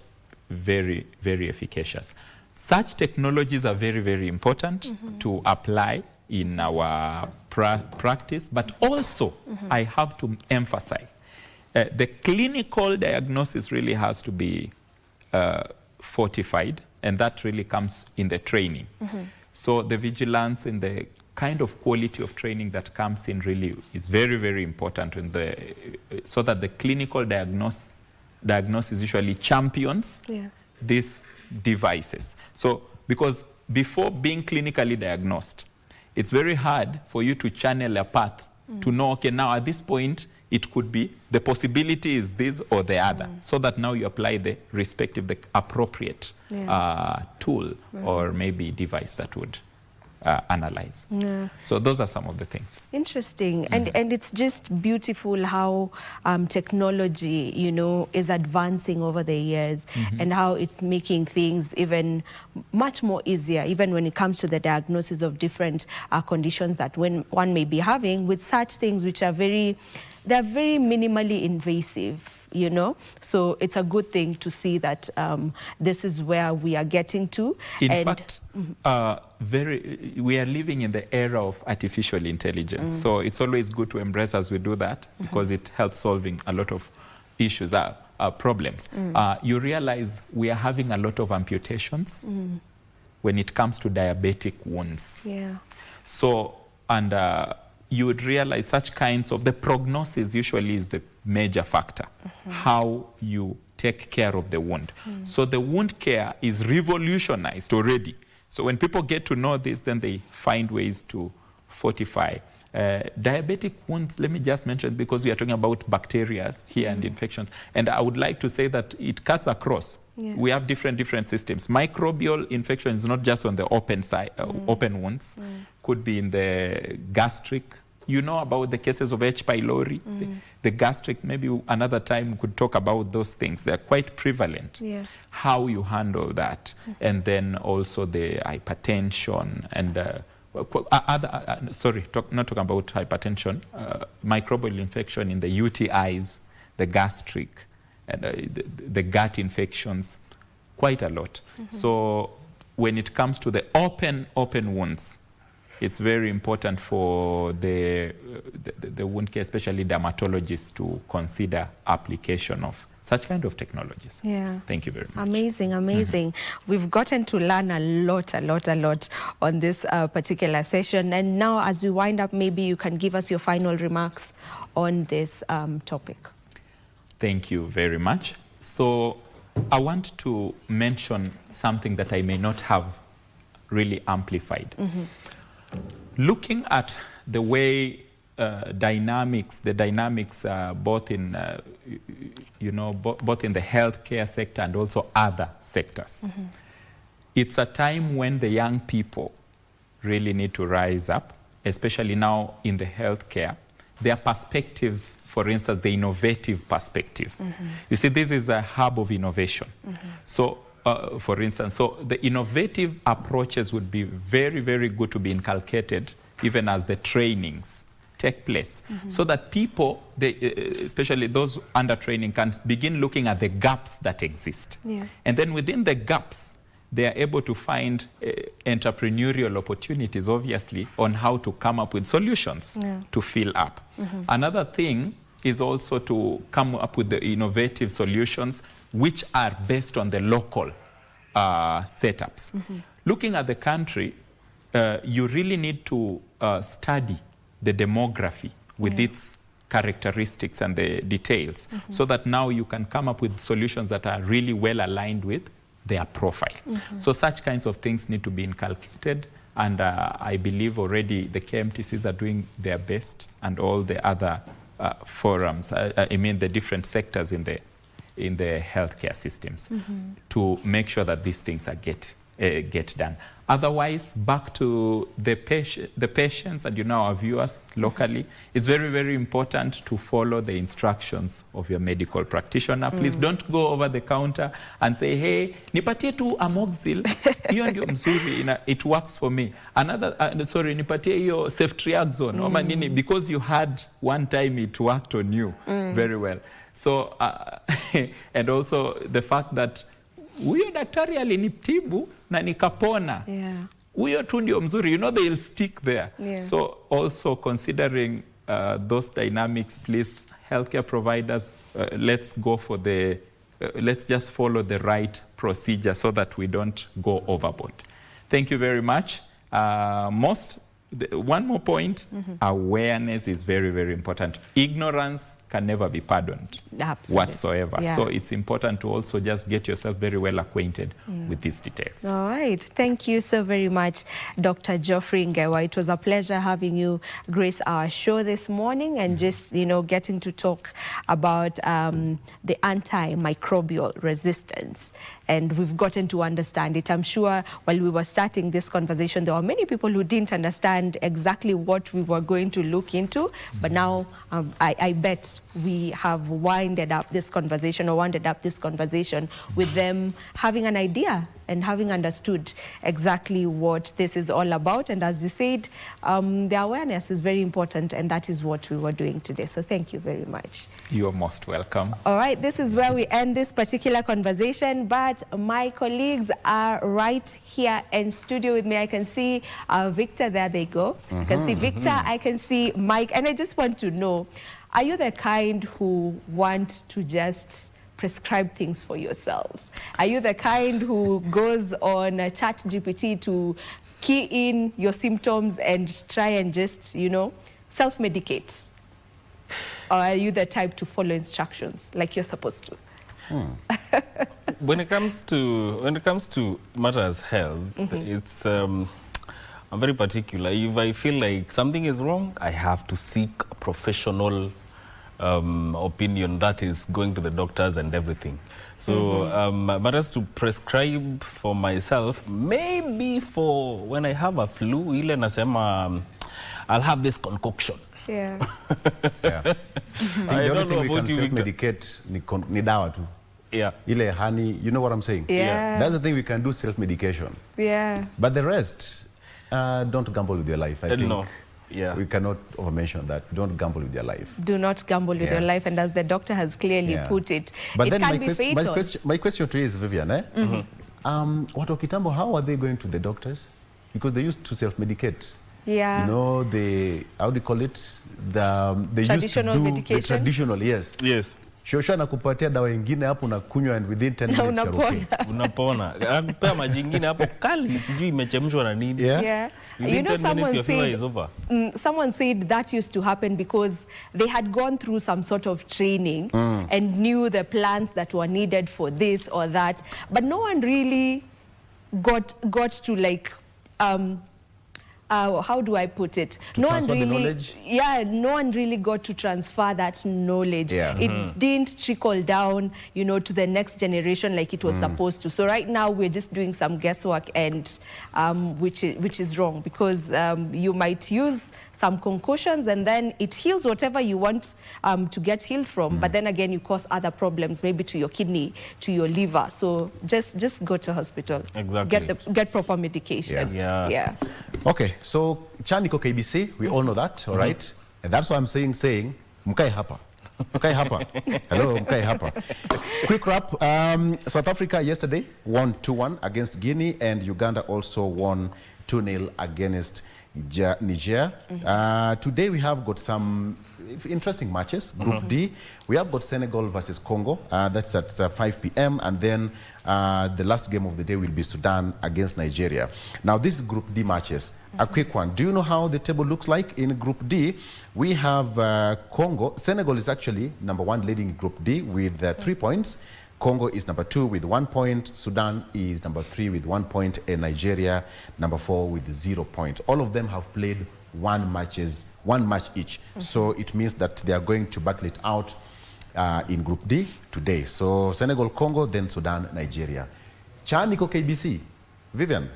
very, very efficacious. Such technologies are very, very important to apply in our practice, but also I have to emphasize the clinical diagnosis really has to be fortified, and that really comes in the training. So the vigilance and the kind of quality of training that comes in really is very, very important in so that the clinical diagnosis usually champions these devices. So because before being clinically diagnosed, it's very hard for you to channel a path to know, okay, now at this point, it could be, the possibility is this or the other, so that now you apply the respective, the appropriate tool or maybe device that would analyze. Yeah. So those are some of the things. Interesting. And it's just beautiful how technology, you know, is advancing over the years and how it's making things even much more easier, even when it comes to the diagnosis of different conditions that one may be having, with such things which are they're very minimally invasive. You know, so it's a good thing to see that this is where we are getting to. In fact, we are living in the era of artificial intelligence. So it's always good to embrace as we do that, because it helps solving a lot of issues, problems. You realize we are having a lot of amputations when it comes to diabetic wounds. Yeah. So, and you would realize such kinds of, the prognosis usually is the major factor, how you take care of the wound. So the wound care is revolutionized already. So when people get to know this, then they find ways to fortify. Diabetic wounds, let me just mention, because we are talking about bacteria here and infections, and I would like to say that it cuts across. Yeah. We have different systems. Microbial infection is not just on the open side, open wounds. Could be in the gastric. You know about the cases of H. pylori, the gastric. Maybe another time we could talk about those things. They're quite prevalent. Yeah. How you handle that, and then also the hypertension and not talking about hypertension, microbial infection in the UTIs, the gastric, and the gut infections, quite a lot. So when it comes to the open wounds, it's very important for the wound care, especially dermatologists, to consider application of such kind of technologies. Yeah. Thank you very much. Amazing. We've gotten to learn a lot on this particular session. And now, as we wind up, maybe you can give us your final remarks on this topic. Thank you very much. So I want to mention something that I may not have really amplified. Looking at the way the dynamics both in both in the healthcare sector and also other sectors. It's a time when the young people really need to rise up, especially now in the healthcare. Their perspectives, for instance, the innovative perspective. You see, this is a hub of innovation. So for instance, so the innovative approaches would be very, very good to be inculcated even as the trainings take place, so that people, especially those under training, can begin looking at the gaps that exist. Yeah. And then within the gaps, they are able to find entrepreneurial opportunities, obviously, on how to come up with solutions to fill up. Another thing is also to come up with the innovative solutions which are based on the local setups. Looking at the country, you really need to study the demography with its characteristics and the details, so that now you can come up with solutions that are really well aligned with their profile. So such kinds of things need to be inculcated, and I believe already the KMTCs are doing their best, and all the other forums, I mean the different sectors in the healthcare systems, to make sure that these things are get done. Otherwise, back to the patients and our viewers locally, it's very, very important to follow the instructions of your medical practitioner. Please don't go over the counter and say, hey, nipatie tu amoxil, hiyo ndio mzuri, it works for me. Another, nipatie hiyo ceftriaxone, oma nini, because you had one time it worked on you very well. So, and also the fact that huyo daktari alinitibu na nikapona. Huyo tu ndio mzuri. They'll stick there. So also considering those dynamics, please, healthcare providers, let's go for let's just follow the right procedure so that we don't go overboard. Thank you very much. One more point, awareness is very, very important. Ignorance can never be pardoned whatsoever. Yeah. So it's important to also just get yourself very well acquainted with these details. All right. Thank you so very much, Dr. Geoffrey Ngewa. It was a pleasure having you grace our show this morning and just, getting to talk about the antimicrobial resistance. and we've gotten to understand it. I'm sure while we were starting this conversation, there were many people who didn't understand exactly what we were going to look into, but now I bet we have wound up this conversation with them having an idea and having understood exactly what this is all about. And as you said, the awareness is very important, and that is what we were doing today. So thank you very much. You're most welcome. All right, this is where we end this particular conversation, but my colleagues are right here in studio with me. I can see Victor, there they go. I can see Victor, I can see Mike, and I just want to know, are you the kind who want to just prescribe things for yourselves? Are you the kind who goes on ChatGPT to key in your symptoms and try and just, you know, self-medicate? Or are you the type to follow instructions like you're supposed to? When it comes to matters health, it's I'm very particular. If I feel like something is wrong, I have to seek a professional opinion, that is going to the doctors and everything. So matters to prescribe for myself, maybe for when I have a flu, ile nasema I'll have this concoction. Yeah. I don't know about you, Victor. Self-medicate ni dawa tu. Yeah. Ile honey, you know what I'm saying? Yeah. That's the thing we can do, self-medication. Yeah. But the rest, don't gamble with your life. I think no. Yeah. We cannot over-mention that. Don't gamble with your life. Do not gamble with your life, and as the doctor has clearly put it, but it then can be fatal. My question to you is, Vivian, watu kitambo, how are they going to the doctors? Because they used to self-medicate. Yeah. You know, how do you call it? They Traditional used to do medication? the traditional, yes. Yes. Shosha nakupatia dawa ingine hapo unakunywa, and within 10 minutes you're okay. Unapona. Anapea maji ingine hapo kali, sijui imechemshwa na nini. Yeah. Within 10 minutes your fever is over. Someone said that used to happen because they had gone through some sort of training and knew the plans that were needed for this or that, but no one really got to like how do I put it? No one really, the knowledge? Yeah, no one really got to transfer that knowledge. Yeah. It didn't trickle down, you know, to the next generation like it was supposed to. So right now we're just doing some guesswork, and which is wrong, because you might use some concussions and then it heals whatever you want to get healed from, but then again you cause other problems, maybe to your kidney, to your liver. So just go to hospital. Exactly. Get proper medication. Yeah. Okay, so Chaniko KBC, we all know that, all right? And that's why I'm saying, mkai hapa. Mkai hapa. Hello, mkai hapa. Quick wrap. South Africa yesterday won 2-1 against Guinea, and Uganda also won 2-0 against Niger. Today we have got some interesting matches. Group D, we have got Senegal versus Congo. That's at 5 p.m. And then the last game of the day will be Sudan against Nigeria. Now, this is Group D matches. A quick one. Do you know how the table looks like in Group D? We have Congo. Senegal is actually number 1 leading Group D with 3 points. Congo is number 2 with 1 point. Sudan is number 3 with 1 point. And Nigeria number 4 with 0 points. All of them have played one match each. So it means that they are going to battle it out in Group D today. So Senegal, Congo, then Sudan, Nigeria. Chaniko KBC. Vivian,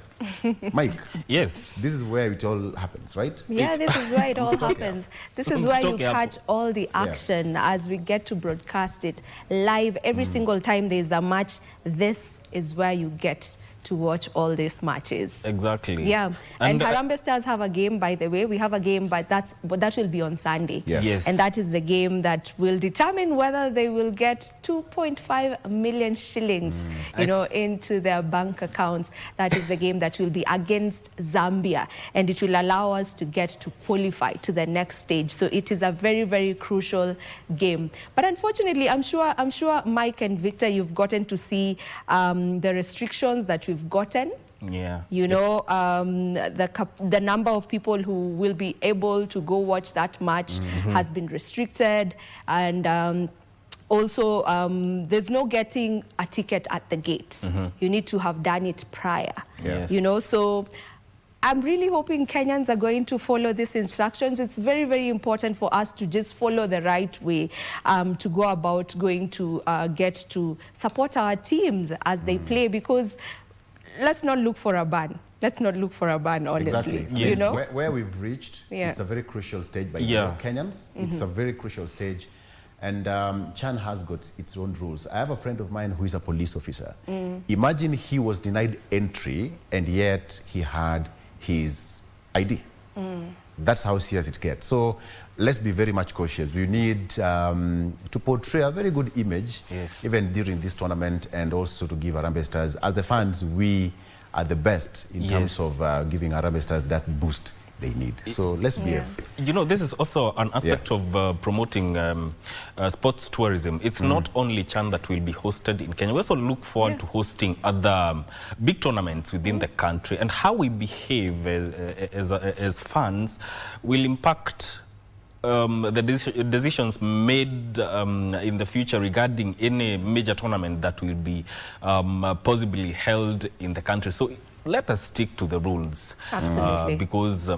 Mike. Yes. This is where it all happens, right? Yeah, this is where it all happens. This is where you catch all the action as we get to broadcast it live every single time there's a match. This is where you get to watch all these matches. Exactly. Yeah. And Harambee Stars have a game, by the way. We have a game, but that will be on Sunday. Yeah. Yes. And that is the game that will determine whether they will get 2.5 million shillings, you know, into their bank accounts. That is the game that will be against Zambia, and it will allow us to get to qualify to the next stage. So it is a very, very crucial game. But unfortunately, I'm sure Mike and Victor, you've gotten to see the restrictions that we've gotten. Yeah. You know, the number of people who will be able to go watch that match has been restricted, and also there's no getting a ticket at the gate. You need to have done it prior. Yes. You know, so I'm really hoping Kenyans are going to follow these instructions. It's very, very important for us to just follow the right way to go about going to get to support our teams as they play, because let's not look for a ban. Let's not look for a ban, honestly. Exactly. You Yes. know? Where we've reached, it's a very crucial stage by Kenyans. It's a very crucial stage. And Chan has got its own rules. I have a friend of mine who is a police officer. Imagine he was denied entry and yet he had his ID. That's how serious it gets. So let's be very much cautious. We need to portray a very good image, even during this tournament, and also to give Harambee Stars, as the fans, we are the best in terms of giving Harambee Stars that boost they need. So let's behave. You know, this is also an aspect of promoting sports tourism. It's not only Chan that will be hosted in Kenya. We also look forward to hosting other big tournaments within the country, and how we behave as fans will impact the decisions made in the future regarding any major tournament that will be possibly held in the country. So let us stick to the rules. Absolutely. Because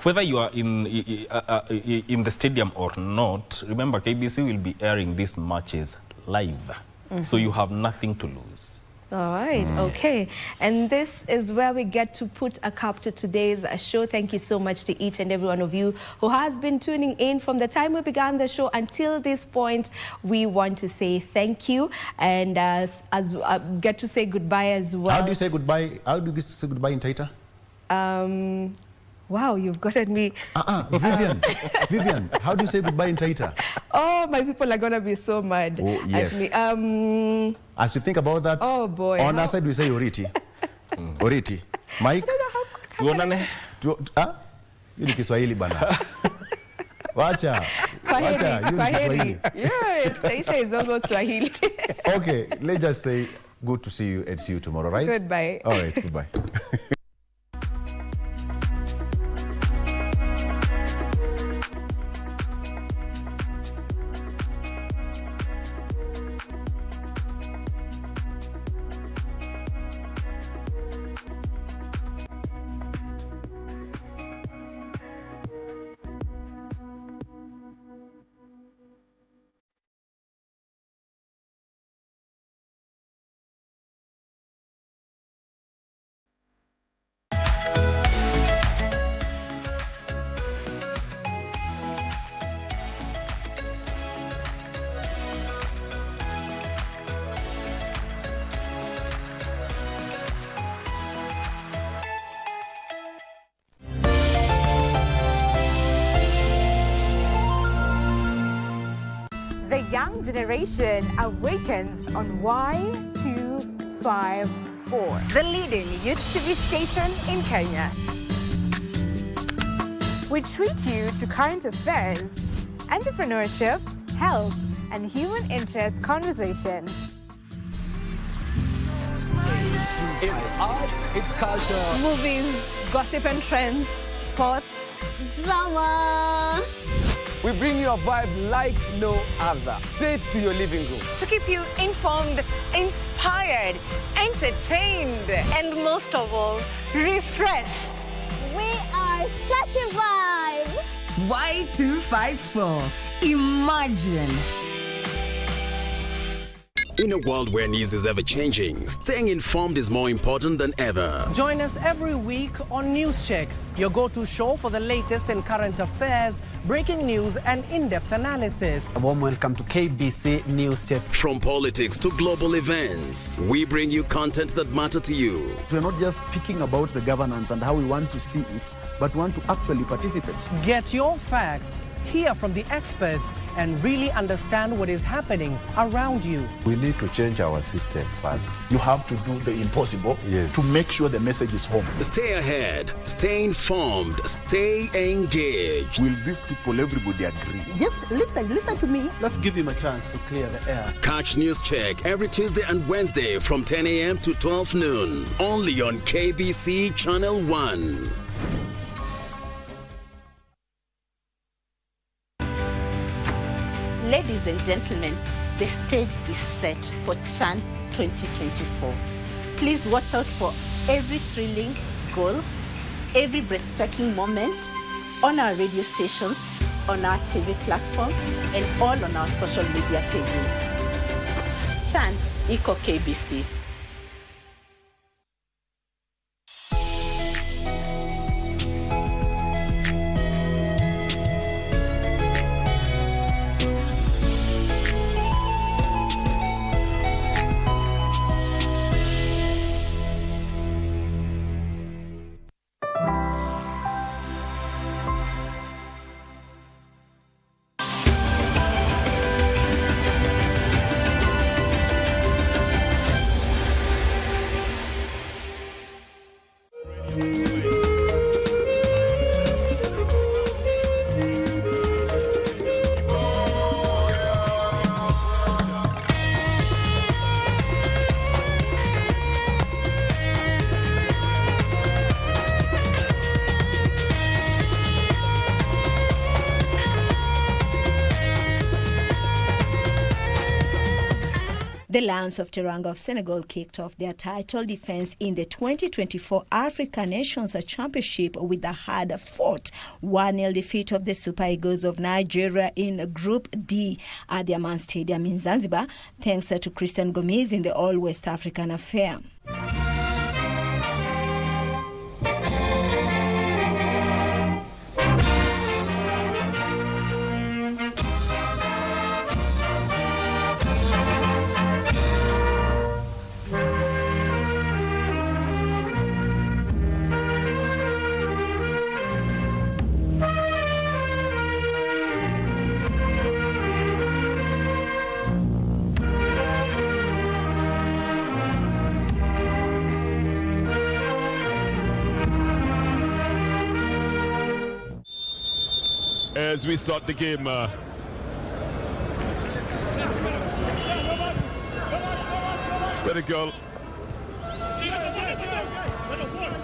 whether you are in the stadium or not, remember KBC will be airing these matches live. So you have nothing to lose. All right, okay. And this is where we get to put a cap to today's show. Thank you so much to each and every one of you who has been tuning in from the time we began the show until this point. We want to say thank you, and get to say goodbye as well. How do you say goodbye? How do you say goodbye in Taita? Wow, you've gotten me. Vivian, how do you say goodbye in Taita? Oh, my people are going to be so mad at me. As you think about that, oh boy, on our side we say Oriti. Oriti. Mike? Tuonane. Hii ni Kiswahili bana. Wacha. Kwaheri. Yeah, Taita is almost Swahili. Okay, let's just say good to see you and see you tomorrow, right? Goodbye. All right, goodbye. The young generation awakens on Y254, the leading youth TV station in Kenya. We treat you to current affairs, entrepreneurship, health, and human interest conversations. It's art, it's culture, Movies, gossip and trends, sports, drama. We bring you a vibe like no other, straight to your living room. To keep you informed, inspired, entertained, and most of all, refreshed. We are such a vibe. Y254. Imagine. In a world where news is ever-changing, staying informed is more important than ever. Join us every week on News Check, your go-to show for the latest in current affairs, breaking news and in-depth analysis. A warm welcome to KBC News Check. From politics to global events, we bring you content that matter to you. We're not just speaking about the governance and how we want to see it, but want to actually participate. Get your facts, hear from the experts, and really understand what is happening around you. We need to change our system first. You have to do the impossible to make sure the message is home. Stay ahead, stay informed, stay engaged. Will these people, everybody agree? Just listen to me. Let's give him a chance to clear the air. Catch News Check every Tuesday and Wednesday from 10 a.m. to 12 noon. Only on KBC Channel 1. Ladies and gentlemen, the stage is set for Chan 2024. Please watch out for every thrilling goal, every breathtaking moment on our radio stations, on our TV platform, and all on our social media pages. Chan, iko KBC. The Lions of Teranga of Senegal kicked off their title defense in the 2024 African Nations Championship with a hard-fought 1-0 defeat of the Super Eagles of Nigeria in Group D at the Aman Stadium in Zanzibar, thanks to Christian Gomez in the All-West African affair. As we start the game, Senegal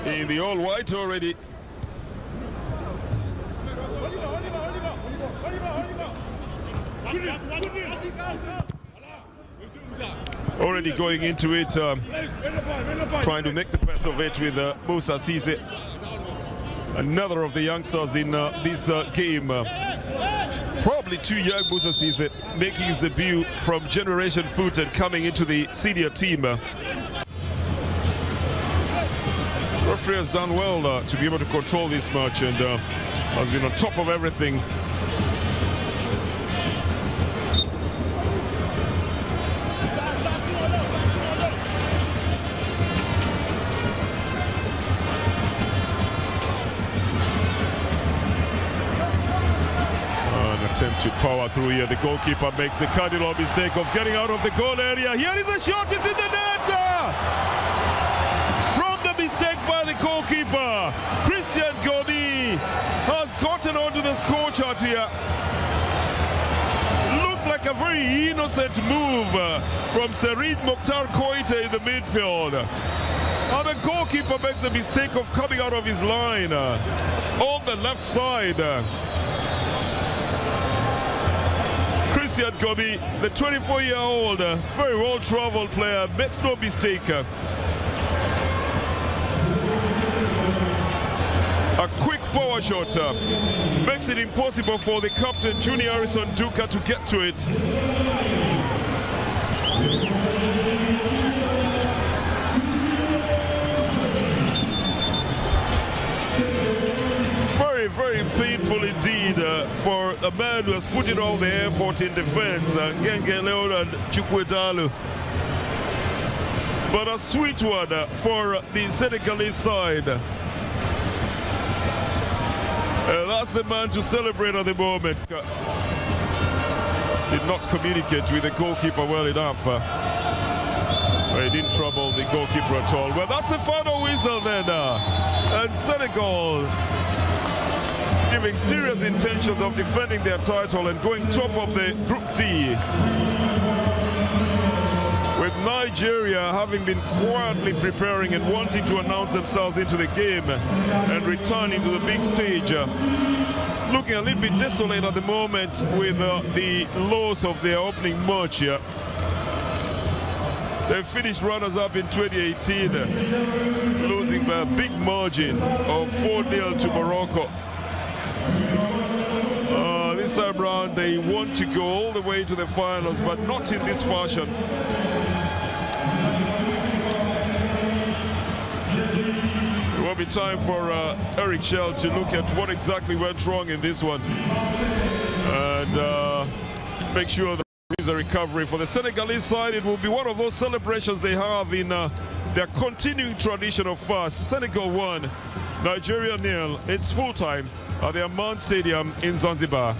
in the all white already. Already going into it, trying to make the best of it with Moussa Cisse. Another of the youngsters in this game. Probably too young, Moussa Cisse, making his debut from Generation Foot and coming into the senior team. Referee has done well to be able to control this match and has been on top of everything. To power through here. The goalkeeper makes the cardinal mistake of getting out of the goal area. Here is a shot, it's in the net! From the mistake by the goalkeeper, Christian Gomi has gotten onto the score chart here. Looked like a very innocent move from Sarid Mokhtar Koite in the midfield. And the goalkeeper makes the mistake of coming out of his line on the left side. Christian Gomi, the 24-year-old, very well-traveled player, makes no mistake. A quick power shot makes it impossible for the captain, Junior Harrison Duka, to get to it. Very painful indeed for a man who has put in all the effort in defense, Ngenge Leonard Chukwedalu. But a sweet one for the Senegalese side. That's the man to celebrate at the moment. Did not communicate with the goalkeeper well enough. He didn't trouble the goalkeeper at all. Well, that's the final whistle then. And Senegal giving serious intentions of defending their title and going top of the Group D, with Nigeria having been quietly preparing and wanting to announce themselves into the game and returning to the big stage. Looking a little bit desolate at the moment with the loss of their opening match here. They finished runners-up in 2018, losing by a big margin of 4-0 to Morocco. This time around, they want to go all the way to the finals, but not in this fashion. It will be time for Eric Shell to look at what exactly went wrong in this one and make sure that there is a recovery. For the Senegalese side, it will be one of those celebrations they have in their continuing tradition of fast. Senegal 1, Nigeria 0. It's full time at the Amman Stadium in Zanzibar.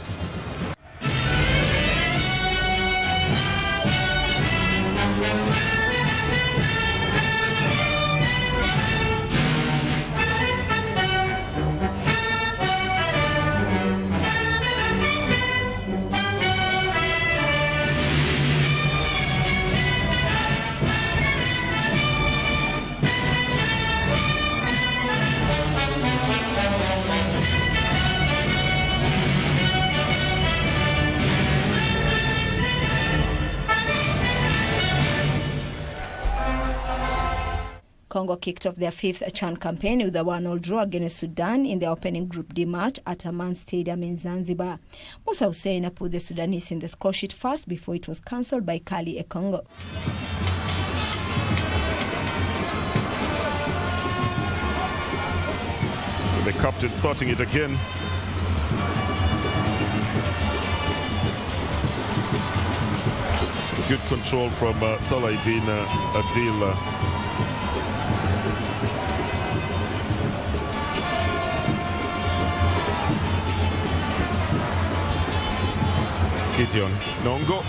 Congo kicked off their 5th CHAN campaign with a 1-1 draw against Sudan in their opening Group D match at Amman Stadium in Zanzibar. Musa Hussein put the Sudanese in the score sheet first before it was cancelled by Kali Ekongo. The captain starting it again. Good control from Salahidin Adil. Gideon Nongo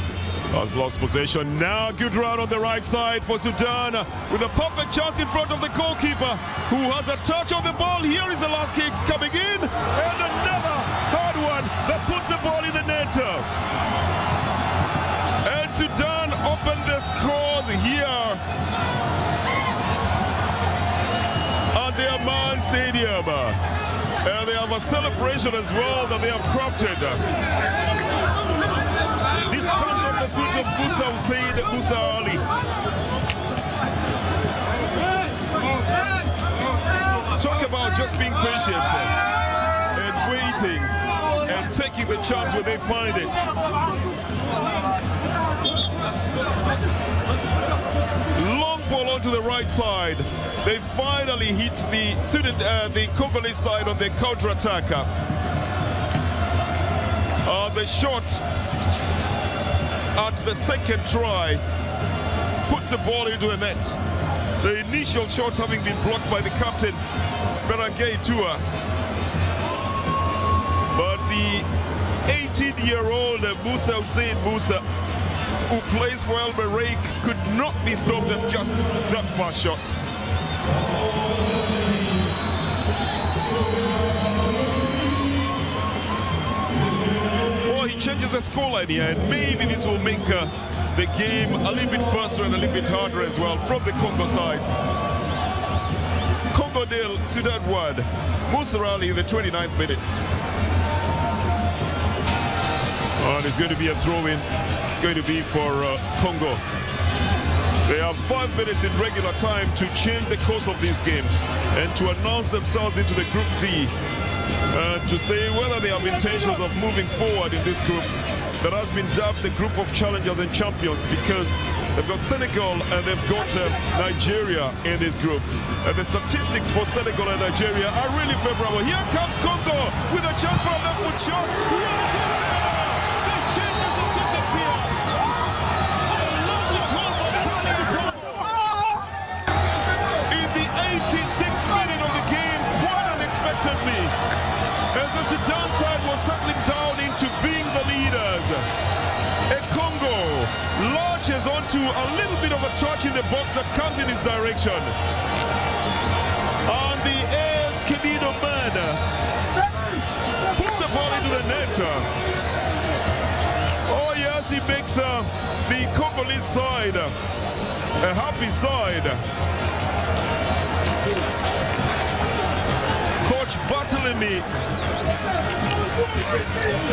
has lost possession. Now good run on the right side for Sudan with a perfect chance in front of the goalkeeper who has a touch on the ball. Here is the last kick coming in and another hard one that puts the ball in the net. And Sudan opened the score here at the Amman Stadium. And they have a celebration as well that they have crafted. This comes on the foot of Musa Hussein Musa Ali. Talk about just being patient and waiting and taking the chance when they find it. Long ball onto the right side. They finally hit the Congolese side on the counter-attack. The shot at the second try puts the ball into the net. The initial shot having been blocked by the captain, Berangay Tua. But the 18-year-old Musa Hussein Musa, who plays for El Merreikh, could not be stopped at just that fast shot. He changes the scoreline here, and maybe this will make the game a little bit faster and a little bit harder as well from the Congo side. Congo 0, Sudan 1. Musa Ali in the 29th minute. And it's going to be a throw-in. It's going to be for Congo. They have 5 minutes in regular time to change the course of this game and to announce themselves into the Group D. To say whether they have intentions of moving forward in this group that has been dubbed the group of challengers and champions, because they've got Senegal and they've got Nigeria in this group. And the statistics for Senegal and Nigeria are really favorable. Here comes Congo with a chance for a left foot shot. Here it is there! They change the statistics here. A lovely goal by Kali. In the 86th minute of the game, quite unexpectedly, as the Sudan side was settling down into being the leaders. Congo launches onto a little bit of a touch in the box that comes in his direction. And the AS Kenido man puts the ball into the net. Oh yes, he makes the Congolese side a happy side. Coach Barthelemy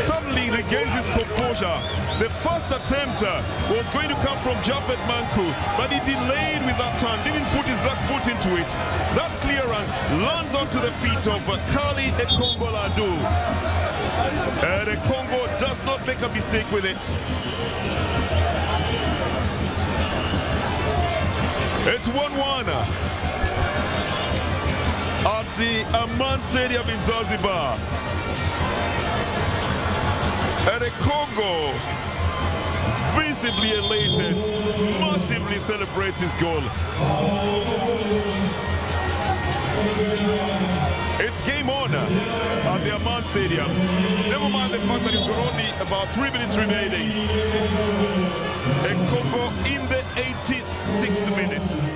suddenly regains his composure. The first attempt was going to come from Japhet Manku, but he delayed with that turn, didn't put his left foot into it. That clearance lands onto the feet of Kali Ekongo Ladu. The Congo does not make a mistake with it. It's 1-1 at the Aman Stadium in Zanzibar. And the Congo, visibly elated, massively celebrates his goal. It's game on at the Aman Stadium. Never mind the fact that you've got only about 3 minutes remaining. And Congo in the 86th minute.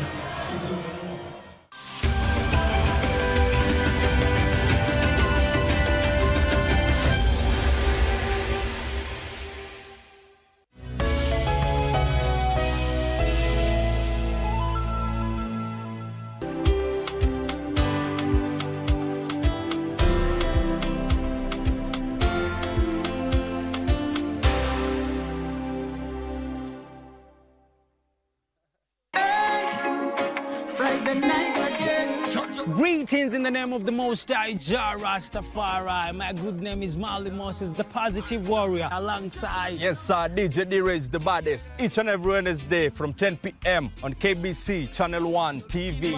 Greetings in the name of the Most High Jah Rastafari. My good name is Marley Moses, the positive warrior, alongside... Yes, sir, DJ D-Rage, the baddest. Each and every Wednesday from 10 p.m. on KBC Channel 1 TV.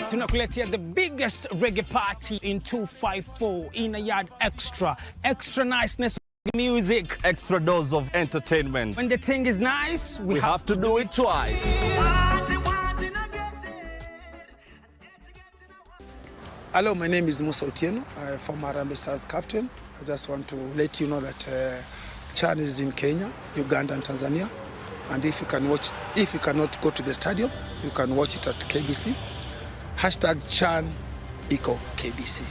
Tunakuletea the biggest reggae party in 254 in a yard extra. Extra niceness music. Extra dose of entertainment. When the thing is nice, we have to do it twice. Hello, my name is Musa Otieno, former Harambee Stars captain. I just want to let you know that Chan is in Kenya, Uganda and Tanzania. And if you cannot go to the stadium, you can watch it at KBC. Hashtag Chan Iko KBC.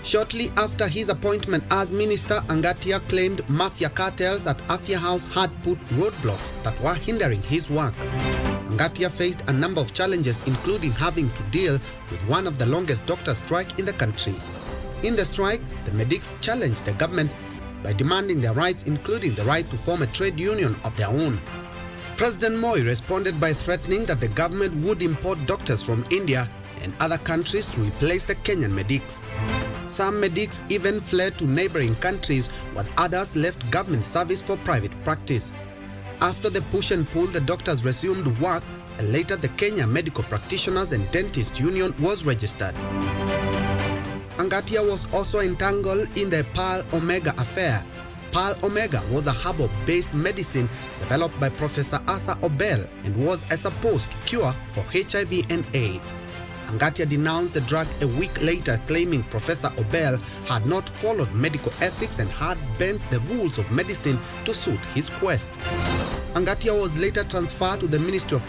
Shortly after his appointment as minister, Angatia claimed mafia cartels at Afya House had put roadblocks that were hindering his work. Angatia faced a number of challenges, including having to deal with one of the longest doctor strike in the country. In the strike, the medics challenged the government by demanding their rights, including the right to form a trade union of their own. President Moi responded by threatening that the government would import doctors from India and other countries to replace the Kenyan medics. Some medics even fled to neighboring countries, while others left government service for private practice. After the push and pull, the doctors resumed work, and later the Kenya Medical Practitioners and Dentists Union was registered. Angatia was also entangled in the Pearl Omega affair. Pearl Omega was a herbal-based medicine developed by Professor Arthur Obel and was a supposed cure for HIV and AIDS. Angatia denounced the drug a week later, claiming Professor Obel had not followed medical ethics and had bent the rules of medicine to suit his quest. Angatia was later transferred to the Ministry of